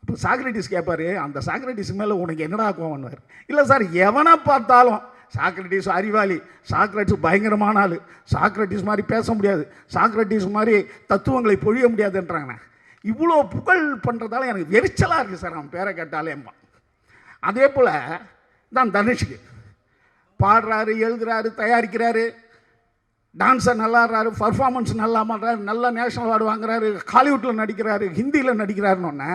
Speaker 16: இப்போ சாக்ரட்டிஸ் கேட்பாரு, அந்த சாக்ரட்டிஸ் மேலே உனக்கு என்னடா கோவம்னுவார். இல்லை சார் எவனை பார்த்தாலும் சாக்ரட்டிஸ் அறிவாளி, சாக்ரட்டிஸ் பயங்கரமான ஆள், சாக்ரட்டிஸ் மாதிரி பேச முடியாது, சாக்ரட்டிஸ் மாதிரி தத்துவங்களை பொழிய முடியாதுன்றாங்கண்ணே. இவ்வளோ புகழ் பண்ணுறதால எனக்கு எரிச்சலாக இருக்குது சார் அவன் பேரை கேட்டாலேம்மா. அதே போல் தான் தனுஷுக்கு பாடுறாரு, எழுதுறாரு, தயாரிக்கிறாரு, டான்ஸை நல்லா ஆடுறாரு, பர்ஃபார்மன்ஸ் நல்லா பண்ணுறாரு, நல்ல நேஷனல் அவார்டு வாங்குறாரு, ஹாலிவுட்டில் நடிக்கிறாரு, ஹிந்தியில் நடிக்கிறாருன்னு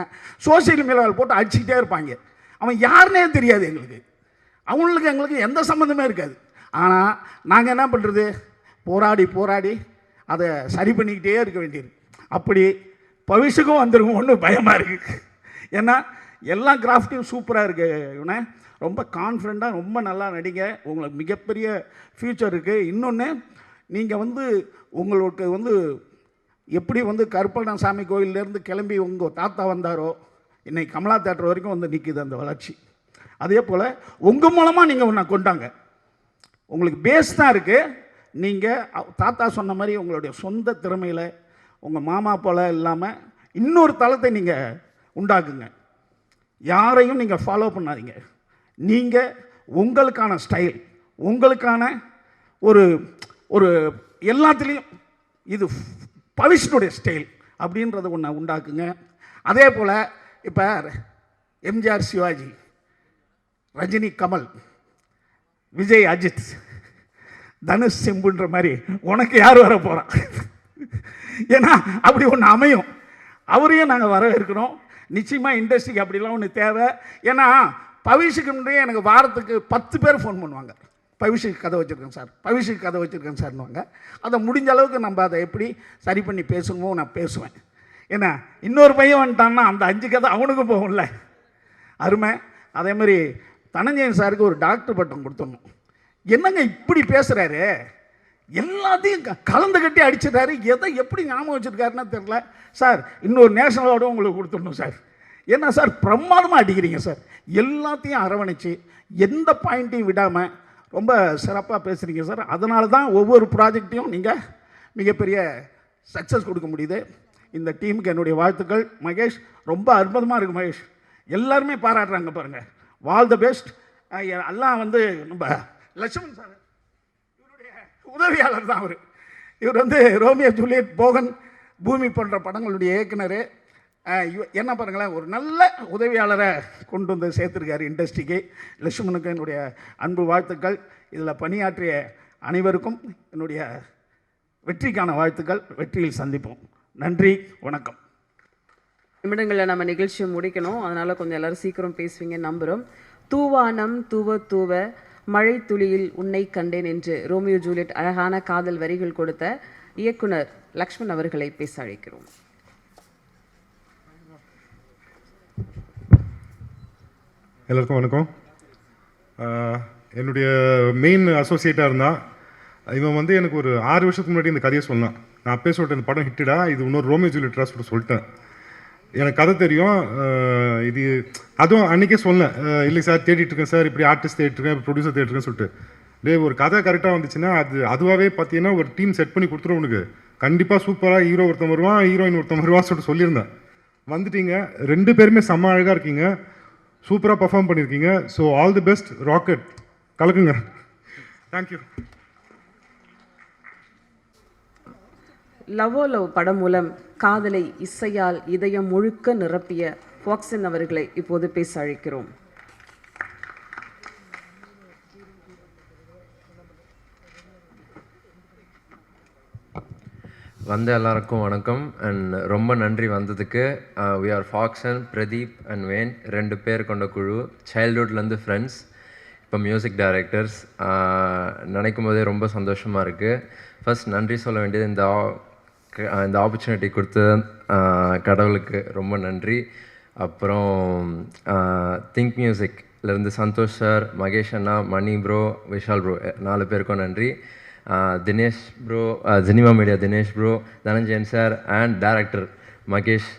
Speaker 16: சோசியல் மீடியாவில் போட்டு அடிச்சுக்கிட்டே இருப்பாங்க. அவன் யாருன்னே தெரியாது எங்களுக்கு, எங்களுக்கு எந்த சம்மந்தமே இருக்காது. ஆனால் நாங்கள் என்ன பண்ணுறது, போராடி அதை சரி பண்ணிக்கிட்டே இருக்க வேண்டியது. அப்படி பவிஷுக்கும் வந்துருக்கும் ஒன்று பயமாக இருக்குது. ஏன்னா எல்லா கிராஃப்ட்டையும் சூப்பராக இருக்குது. இவனை ரொம்ப கான்ஃபிடண்ட்டாக ரொம்ப நல்லா நடிங்க, உங்களுக்கு மிகப்பெரிய ஃப்யூச்சர் இருக்குது. இன்னொன்று நீங்கள் வந்து உங்களுக்கு வந்து எப்படி வந்து கருப்பண்ணசாமி கோயிலேருந்து கிளம்பி உங்கள் தாத்தா வந்தாரோ, இன்னைக்கு கமலா தேட்டர் வரைக்கும் வந்து நிற்கிது அந்த வளர்ச்சி. அதே போல் உங்கள் மூலமாக நீங்கள் ஒன்று கொண்டாங்க, உங்களுக்கு பேஸ் தான் இருக்குது. நீங்கள் தாத்தா சொன்ன மாதிரி உங்களுடைய சொந்த திறமையில் உங்கள் மாமா போல் இல்லாமல் இன்னொரு தளத்தை நீங்கள் உண்டாக்குங்க. யாரையும் நீங்கள் ஃபாலோ பண்ணாதீங்க. நீங்கள் உங்களுக்கான ஸ்டைல், உங்களுக்கான ஒரு ஒரு எல்லாத்துலேயும் இது பவிஷ்னுடைய ஸ்டைல் அப்படின்றத ஒன்று உண்டாக்குங்க. அதே போல் இப்போ எம்ஜிஆர் சிவாஜி, ரஜினி கமல், விஜய் அஜித், தனுஷ் செம்புன்ற மாதிரி உனக்கு யார் வர போகிறான்? ஏன்னா அப்படி ஒன்று அமையும். அவரையும் நாங்கள் வரவேற்கிறோம். நிச்சயமாக இண்டஸ்ட்ரிக்கு அப்படிலாம் ஒன்று தேவை. ஏன்னா பவிஷுக்கு முன்னாடியே எனக்கு வாரத்துக்கு 10 பேர் ஃபோன் பண்ணுவாங்க, பவிஷுக்கு கதை வச்சுருக்கேன் சார், பவிஷுக்கு கதை வச்சுருக்கேன் சார்னுவாங்க. அதை முடிஞ்ச அளவுக்கு நம்ம அதை எப்படி சரி பண்ணி பேசணுமோ நான் பேசுவேன். என்ன இன்னொரு பையன் வந்துட்டான்னா அந்த 5 கதை அவனுக்கு போகும்ல. அருமை. அதே மாதிரி தனஞ்சயன் சாருக்கு ஒரு டாக்டர் பட்டம் கொடுத்துடணும். என்னங்க இப்படி பேசுகிறாரு, எல்லாத்தையும் கலந்து கட்டி அடிச்சிட்டாரு, எதை எப்படி ஞாபகம் வச்சுருக்காருன்னு தெரில. சார் இன்னொரு நேஷனல் அவார்டும் உங்களுக்கு கொடுத்துடணும் சார். என்ன சார் பிரமாதமாக அடிக்கிறீங்க சார், எல்லாத்தையும் அரவணைச்சு எந்த பாயிண்ட்டையும் விடாமல் ரொம்ப சிறப்பாக பேசுகிறீங்க சார். அதனால தான் ஒவ்வொரு ப்ராஜெக்டையும் நீங்கள் மிகப்பெரிய சக்ஸஸ் கொடுக்க முடியுது. இந்த டீமுக்கு என்னுடைய வாழ்த்துக்கள். மகேஷ் ரொம்ப அற்புதமாக இருக்குது மகேஷ், எல்லாருமே பாராட்டுறாங்க பாருங்கள். All the best. எல்லாம் வந்து நம்ம லட்சுமணன் சார் இவருடைய உதவியாளர் தான் அவர். இவர் வந்து ரோமியோ ஜூலியட், போகன், பூமி போன்ற படங்களுடைய இயக்குனர். என்ன பாருங்களேன், ஒரு நல்ல உதவியாளரை கொண்டு வந்து சேர்த்துருக்காரு இண்டஸ்ட்ரிக்கு. லட்சுமணுக்கு என்னுடைய அன்பு வாழ்த்துக்கள். இதில் பணியாற்றிய அனைவருக்கும் என்னுடைய வெற்றிக்கான வாழ்த்துக்கள். வெற்றியில் சந்திப்போம். நன்றி, வணக்கம்.
Speaker 3: நிமிடங்களில் நம்ம நிகழ்ச்சியை முடிக்கணும், அதனால் கொஞ்சம் எல்லோரும் சீக்கிரம் பேசுவீங்க நம்புகிறோம். தூவானம் தூவ தூவ மழை துளியில் உன்னை கண்டேன் என்று ரோமியோ ஜூலியட் அழகான காதல் வரிகள் கொடுத்த இயக்குனர் லக்ஷ்மண் அவர்களை பேச அழைக்கிறோம்.
Speaker 17: எல்லாருக்கும் வணக்கம். என்னுடைய மெயின் அசோசியேட்டாக இருந்தால் இவன் வந்து எனக்கு ஒரு 6 வருஷத்துக்கு முன்னாடி இந்த கதையை சொன்னான். நான் அப்பயே சொல்லிட்டேன், இந்த படம் ஹிட்டடா, இது இன்னொரு ரோமியோ ஜூலியட்டா சொல்லிட்டேன். எனக்கு கதை தெரியும், இது அதுவும் அன்றைக்கே சொன்னேன், இல்லை சார் தேடிட்டுருக்கேன் சார், இப்படி ஆர்டிஸ்ட் தேடிட்டுருக்கேன், இப்படி ப்ரொடியூசர் தேடிட்டுருக்கேன்னு சொல்லிட்டு. ஒரு கதை கரெக்டாக வந்துச்சுன்னா அதுவாகவே பார்த்தீங்கன்னா ஒரு டீம் செட் பண்ணி கொடுத்துரும் உனக்கு. கண்டிப்பாக சூப்பராக ஹீரோ ஒருத்தன் வருவான், ஹீரோயின் ஒருத்தன் வருவான்னு சொல்லியிருந்தேன். வந்துட்டீங்க, 2 பேருமே செம்ம அழகாக இருக்கீங்க, சூப்பராக பர்ஃபார்ம் பண்ணியிருக்கீங்க. So all the best, rocket கலக்குங்க. தேங்க்யூ.
Speaker 3: லவ்வோ லவ் படம் மூலம் காதலை இசையால் இதயம் முழுக்க நிரப்பிய ஃபாக்சன் அவர்களை இப்போது பேச அழைக்கிறோம்.
Speaker 18: வந்த எல்லாருக்கும் வணக்கம் அண்ட் ரொம்ப நன்றி வந்ததுக்கு. We are Faxon, Pradeep and Wayne, 2 பேர் கொண்ட குழு. சைல்ட்ஹுட்லேருந்து ஃப்ரெண்ட்ஸ், இப்போ மியூசிக் டைரக்டர்ஸ். நினைக்கும் போதே ரொம்ப சந்தோஷமாக இருக்குது. ஃபர்ஸ்ட் நன்றி சொல்ல வேண்டியது இந்த ஆப்பர்ச்சுனிட்டி கொடுத்த கடவுளுக்கு ரொம்ப நன்றி. அப்புறம் திங்க் மியூசிக்லேருந்து சந்தோஷ் சார், மகேஷ் அண்ணா, மணி ப்ரோ, விஷால் ப்ரோ, 4 பேருக்கும் நன்றி. Dinesh bro, cinema media Dinesh bro, Dhananjayan sir and director Mahesh,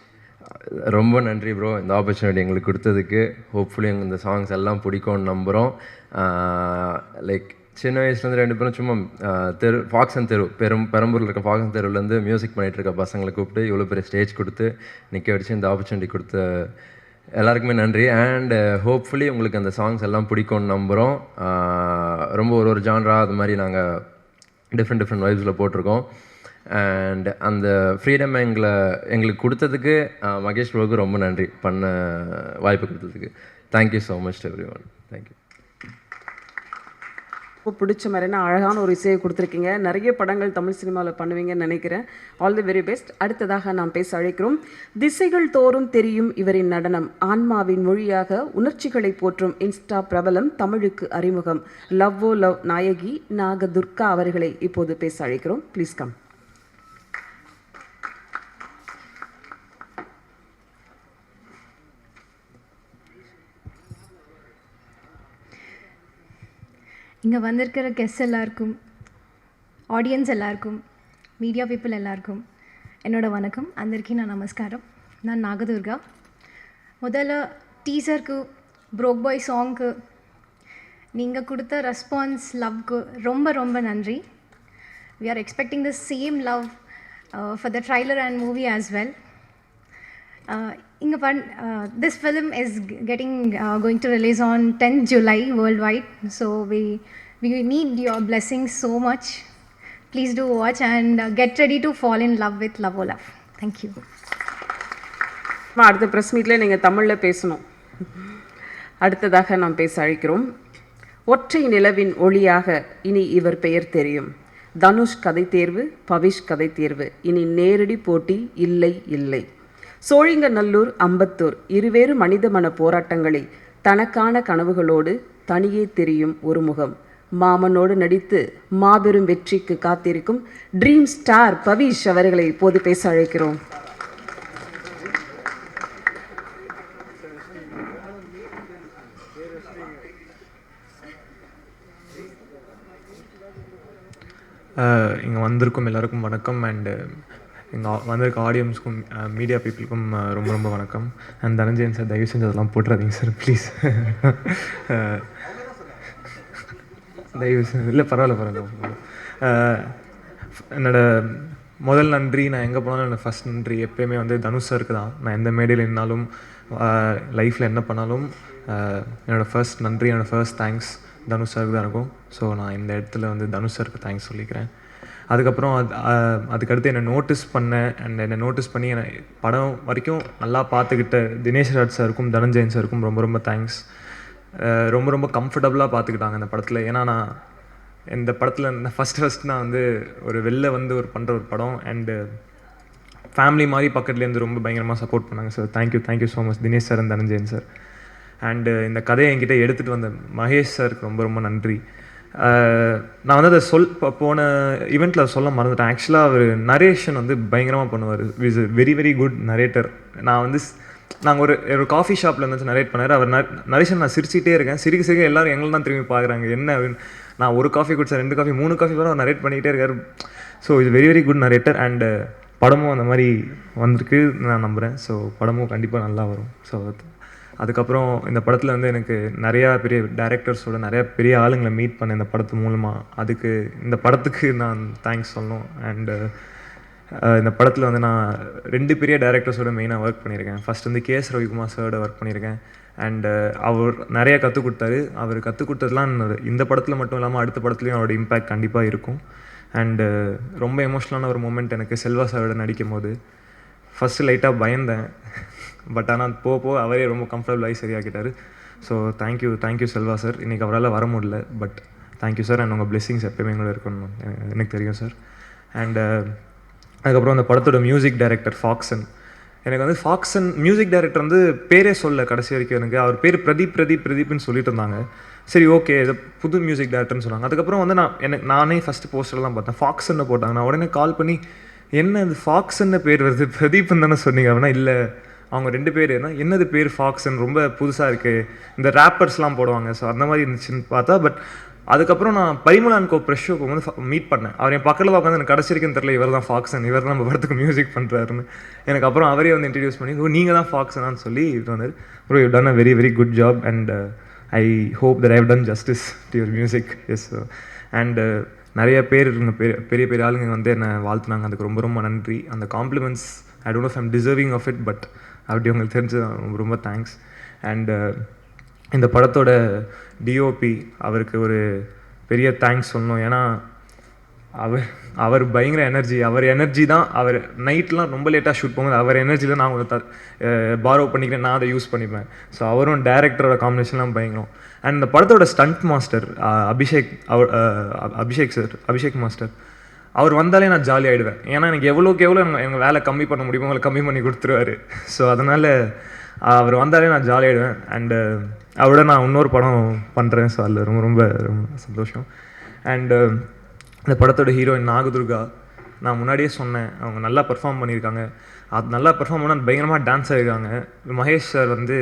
Speaker 18: ரொம்ப நன்றி ப்ரோ இந்த ஆப்பர்ச்சுனிட்டி எங்களுக்கு கொடுத்ததுக்கு. ஹோப்ஃபுல்லி எங்கள் இந்த சாங்ஸ் எல்லாம் பிடிக்கும்னு நம்புகிறோம். லைக் சின்ன வயசுலேருந்து 2 பேரும் சும்மா ஃபாக்சன் தெரு, பெரம்பூரில் இருக்க ஃபாக்சன் தெருவிலேருந்து மியூசிக் பண்ணிகிட்டு இருக்க பசங்களை கூப்பிட்டு இவ்வளோ பெரிய ஸ்டேஜ் கொடுத்து நிற்க வச்சு இந்த ஆப்பர்ச்சுனிட்டி கொடுத்த எல்லாருக்குமே நன்றி. அண்ட் ஹோப்ஃபுல்லி உங்களுக்கு அந்த சாங்ஸ் எல்லாம் பிடிக்கும்னு நம்புகிறோம். ரொம்ப ஒரு ஜான்ரா அது மாதிரி நாங்கள் டிஃப்ரெண்ட் வைப்ஸில் போட்டிருக்கோம். அண்ட் அந்த ஃப்ரீடம் எங்களுக்கு கொடுத்ததுக்கு மகேஷ் ப்ரோவுக்கு ரொம்ப நன்றி, பண்ண வாய்ப்பு கொடுத்ததுக்கு. Thank you so much every one. Thank you.
Speaker 3: ரொம்ப பிடிச்ச மாதிரினா அழகான ஒரு இசையை கொடுத்துருக்கீங்க. நிறைய படங்கள் தமிழ் சினிமாவில் பண்ணுவீங்கன்னு நினைக்கிறேன். All the very best. அடுத்ததாக நாம் பேச அழைக்கிறோம். திசைகள் தோறும் தெரியும் இவரின் நடனம், ஆன்மாவின் மொழியாக உணர்ச்சிகளை போற்றும் இன்ஸ்டா பிரபலம், தமிழுக்கு அறிமுகம், லவ்வோ லவ் நாயகி நாகதுர்கா அவர்களை இப்போது பேச அழைக்கிறோம். Please come.
Speaker 19: இங்கே வந்திருக்கிற கெஸ்ட் எல்லாருக்கும், ஆடியன்ஸ் எல்லாருக்கும், மீடியா பீப்புள் எல்லாருக்கும் என்னோட வணக்கம். అందరికీ నా నమస్కారం. நான் நாகதுர்கா. முதல்ல டீசருக்கு, ப்ரோக் பாய் சாங்க்கு நீங்கள் கொடுத்த ரெஸ்பான்ஸ், லவ்க்கு ரொம்ப ரொம்ப நன்றி. We are expecting the same love for the trailer and movie as well. This film is going to release on 10th July worldwide. So we need your blessings so much. Please do watch and get ready to fall in love with Lavo Love. Thank you.
Speaker 3: அடுத்த press மீட்டில் நீங்கள் தமிழில் பேசணும். அடுத்ததாக நாம் பேச அழைக்கிறோம். ஒற்றை நிலவின் ஒளியாக இனி இவர் பெயர் தெரியும். தனுஷ் கதை தேர்வு, பவிஷ் கதை தேர்வு, இனி நேரடி போட்டி இல்லை இல்லை. சோழிங்கநல்லூர், அம்பத்தூர், இருவேறு மனித மன போராட்டங்களை தனக்கான கனவுகளோடு தனியே தெரியும் ஒரு முகம். மாமனோடு நடித்து மாபெரும் வெற்றிக்கு காத்திருக்கும் ட்ரீம் ஸ்டார் பவிஷ் அவர்களை இப்போது பேச அழைக்கிறோம்.
Speaker 20: இங்கே வந்திருக்கும் எல்லாருக்கும் வணக்கம். அண்டு இங்கே வந்திருக்க ஆடியன்ஸ்க்கும் மீடியா பீப்புளுக்கும் ரொம்ப ரொம்ப வணக்கம். அண்ட் தனஞ்சயன் சார், தயவு செஞ்சு அதெல்லாம் போட்டுறாதீங்க சார் ப்ளீஸ். தயவு செஞ்சு இல்லை, பரவாயில்ல. என்னோடய முதல் நன்றி, நான் எங்கே போனாலும் என்னோடய ஃபஸ்ட் நன்றி எப்போயுமே வந்து தனுஷ் சாருக்கு தான். நான் எந்த மேடையில் இருந்தாலும் லைஃப்பில் என்ன பண்ணாலும் என்னோடய ஃபர்ஸ்ட் நன்றி, என்னோடய ஃபர்ஸ்ட் தேங்க்ஸ் தனுஷ் சாருக்கு தான் இருக்கும். ஸோ நான் இந்த இடத்துல வந்து தனுஷ் சாருக்கு தேங்க்ஸ் சொல்லிக்கிறேன். அதுக்கப்புறம் அதுக்கடுத்து என்னை நோட்டீஸ் பண்ணேன் அண்ட் என்னை நோட்டீஸ் பண்ணி என்னை படம் வரைக்கும் நல்லா பார்த்துக்கிட்ட தினேஷ் ராஜ் சாருக்கும் தனஞ்சயன் சாருக்கும் ரொம்ப ரொம்ப தேங்க்ஸ். ரொம்ப ரொம்ப கம்ஃபர்டபுளாக பார்த்துக்கிட்டாங்க இந்த படத்தில். ஏன்னா நான் இந்த படத்தில் நான் ஃபஸ்ட் நான் வந்து ஒரு வெளில வந்து பண்ணுற ஒரு படம் அண்டு ஃபேமிலி மாதிரி பக்கத்துலேருந்து ரொம்ப பயங்கரமாக சப்போர்ட் பண்ணாங்க sir. Thank you so much Dinesh sir and Dhananjayan sir. And இந்த கதையை என்கிட்ட எடுத்துகிட்டு வந்த மகேஷ் சாருக்கு ரொம்ப ரொம்ப நன்றி. நான் வந்து அதை போன ஈவெண்ட்டில் சொல்ல மறந்துட்டேன். ஆக்சுவலாக அவர் நரேஷன் வந்து பயங்கரமாக பண்ணுவார். Is a very very good narrator. நாங்கள் ஒரு காஃபி ஷாப்பில் இருந்துச்சு நரேட் பண்ணார் அவர். நரேஷன் நான் சிரிச்சிட்டே இருக்கேன். சிரிக்க எல்லோரும் எங்களை தான் திரும்பி பார்க்குறாங்க என்ன அப்படின்னு. நான் ஒரு காஃபி குடிச்சேன், 2 காஃபி 3 காஃபி வரை அவர் நரேட் பண்ணிக்கிட்டே இருக்கார். So is very very good narrator. And படமும் அந்த மாதிரி வந்திருக்கு நான் நம்புகிறேன். ஸோ படமும் கண்டிப்பாக நல்லா வரும். ஸோ அதுக்கப்புறம் இந்த படத்தில் வந்து எனக்கு நிறையா பெரிய டேரக்டர்ஸோட நிறையா பெரிய ஆளுங்களை மீட் பண்ணேன் இந்த படத்து மூலமாக. இந்த படத்துக்கு நான் தேங்க்ஸ் சொல்லணும். அண்டு இந்த படத்தில் வந்து நான் 2 பெரிய டேரக்டர்ஸோட மெயினாக ஒர்க் பண்ணியிருக்கேன். ஃபஸ்ட் வந்து KS ரவிக்குமார் சாரோட ஒர்க் பண்ணியிருக்கேன். அண்டு அவர் நிறையா கற்றுக் கொடுத்தாரு. அவர் கற்றுக் கொடுத்ததுலாம் இந்த படத்தில் மட்டும் இல்லாமல் அடுத்த படத்துலையும் அவரோட இம்பேக்ட் கண்டிப்பாக இருக்கும். அண்டு ரொம்ப எமோஷ்னலான ஒரு மூமெண்ட் எனக்கு செல்வா சாரோட நடிக்கும் போது. ஃபஸ்ட்டு லைட்டாக பயந்தேன், பட் ஆனால் போக அவரே ரொம்ப கம்ஃபர்டபுளாகி சரியாக்கிட்டார். So thank you Selva sir. இன்றைக்கி அவரால் வர முடியல, பட் தேங்க்யூ சார். அண்ட் உங்கள் பிளெஸிங்ஸ் எப்போயுமே எங்களோட இருக்கணும் எனக்கு தெரியும் சார். அண்டு அதுக்கப்புறம் அந்த படத்தோட மியூசிக் டைரக்டர் ஃபாக்சன். எனக்கு வந்து ஃபாக்சன் மியூசிக் டைரக்டர் வந்து பேரே சொல்ல கடைசி வரைக்கும். எனக்கு அவர் பேர் பிரதீப்னு சொல்லிட்டு இருந்தாங்க. சரி ஓகே, இது புது மியூசிக் டைரக்டர்னு சொன்னாங்க. அதுக்கப்புறம் வந்து நானே ஃபஸ்ட்டு போஸ்டரில் தான் பார்த்தேன், ஃபாக்சன்னு போட்டாங்க. நான் உடனே கால் பண்ணி என்ன இது ஃபாக்சன்னு பேர் வருது, பிரதீப்னு தானே சொன்னீங்க அப்படின்னா. இல்லை அவங்க 2 பேர் என்னது பேர் ஃபாக்சன் ரொம்ப புதுசாக இருக்குது, இந்த ரேப்பர்ஸ்லாம் போடுவாங்க. ஸோ அந்த மாதிரி இருந்துச்சுன்னு பார்த்தா. பட் அதுக்கப்புறம் நான் பரிமளா & கோ ப்ரெஷ் ஷோக்கு வந்து மீட் பண்ணேன். அவர் என் பக்கத்தில் உட்காந்து எனக்கு கடைசி வரைக்கும் தெரியல இவர் தான் ஃபாக்சன், இவர் தான் நம்ம படத்துக்கு மியூசிக் பண்ணுறாருன்னு. எனக்கு அப்புறம் அவரே வந்து இன்ட்ரடியூஸ் பண்ணி நீங்கள் தான் ஃபாக்சனான்னு சொல்லி இது வந்தார். Bro you done a very very good job and I hope that I have done justice to your music. Yes. And நிறைய பேர் பெரிய பெரிய ஆளுங்க வந்து என்னை வாழ்த்துனாங்க. அதுக்கு ரொம்ப ரொம்ப நன்றி. அந்த compliments I don't know if I'm deserving of it, but அப்படி உங்களுக்கு தெரிஞ்சு ரொம்ப ரொம்ப தேங்க்ஸ். அண்டு இந்த படத்தோட டிஓபி அவருக்கு ஒரு பெரிய தேங்க்ஸ் சொல்லணும். ஏன்னா அவர் பயங்கர எனர்ஜி தான். அவர் நைட்லாம் ரொம்ப லேட்டாக ஷூட் போகும்போது அவர் எனர்ஜியில் நான் கொஞ்சம் பாரோ பண்ணிக்கிறேன், நான் அதை யூஸ் பண்ணிப்பேன். ஸோ அவரும் டேரக்டரோட காம்பினேஷன்லாம் பயங்கரம். அண்ட் இந்த படத்தோட ஸ்டண்ட் மாஸ்டர் அபிஷேக் மாஸ்டர், அவர் வந்தாலே நான் ஜாலி ஆகிடுவேன். ஏன்னா எனக்கு எவ்வளோக்கு எவ்வளோ எங்கள் வேலை கம்மி பண்ண முடியுமோ அவங்களை கம்மி பண்ணி கொடுத்துருவாரு. ஸோ அதனால் அவர் வந்தாலே நான் ஜாலி ஆகிடுவேன். அண்டு அவரோட நான் இன்னொரு படம் பண்ணுறேன். ஸோ அதில் ரொம்ப ரொம்ப ரொம்ப சந்தோஷம். அண்டு இந்த படத்தோட ஹீரோயின் நாகதுர்கா, நான் முன்னாடியே சொன்னேன் அவங்க நல்லா பெர்ஃபார்ம் பண்ணியிருக்காங்க. அது நல்லா பெர்ஃபார்ம் பண்ணால் பயங்கரமாக டான்ஸ் ஆகிருக்காங்க. மகேஷ் சார் வந்து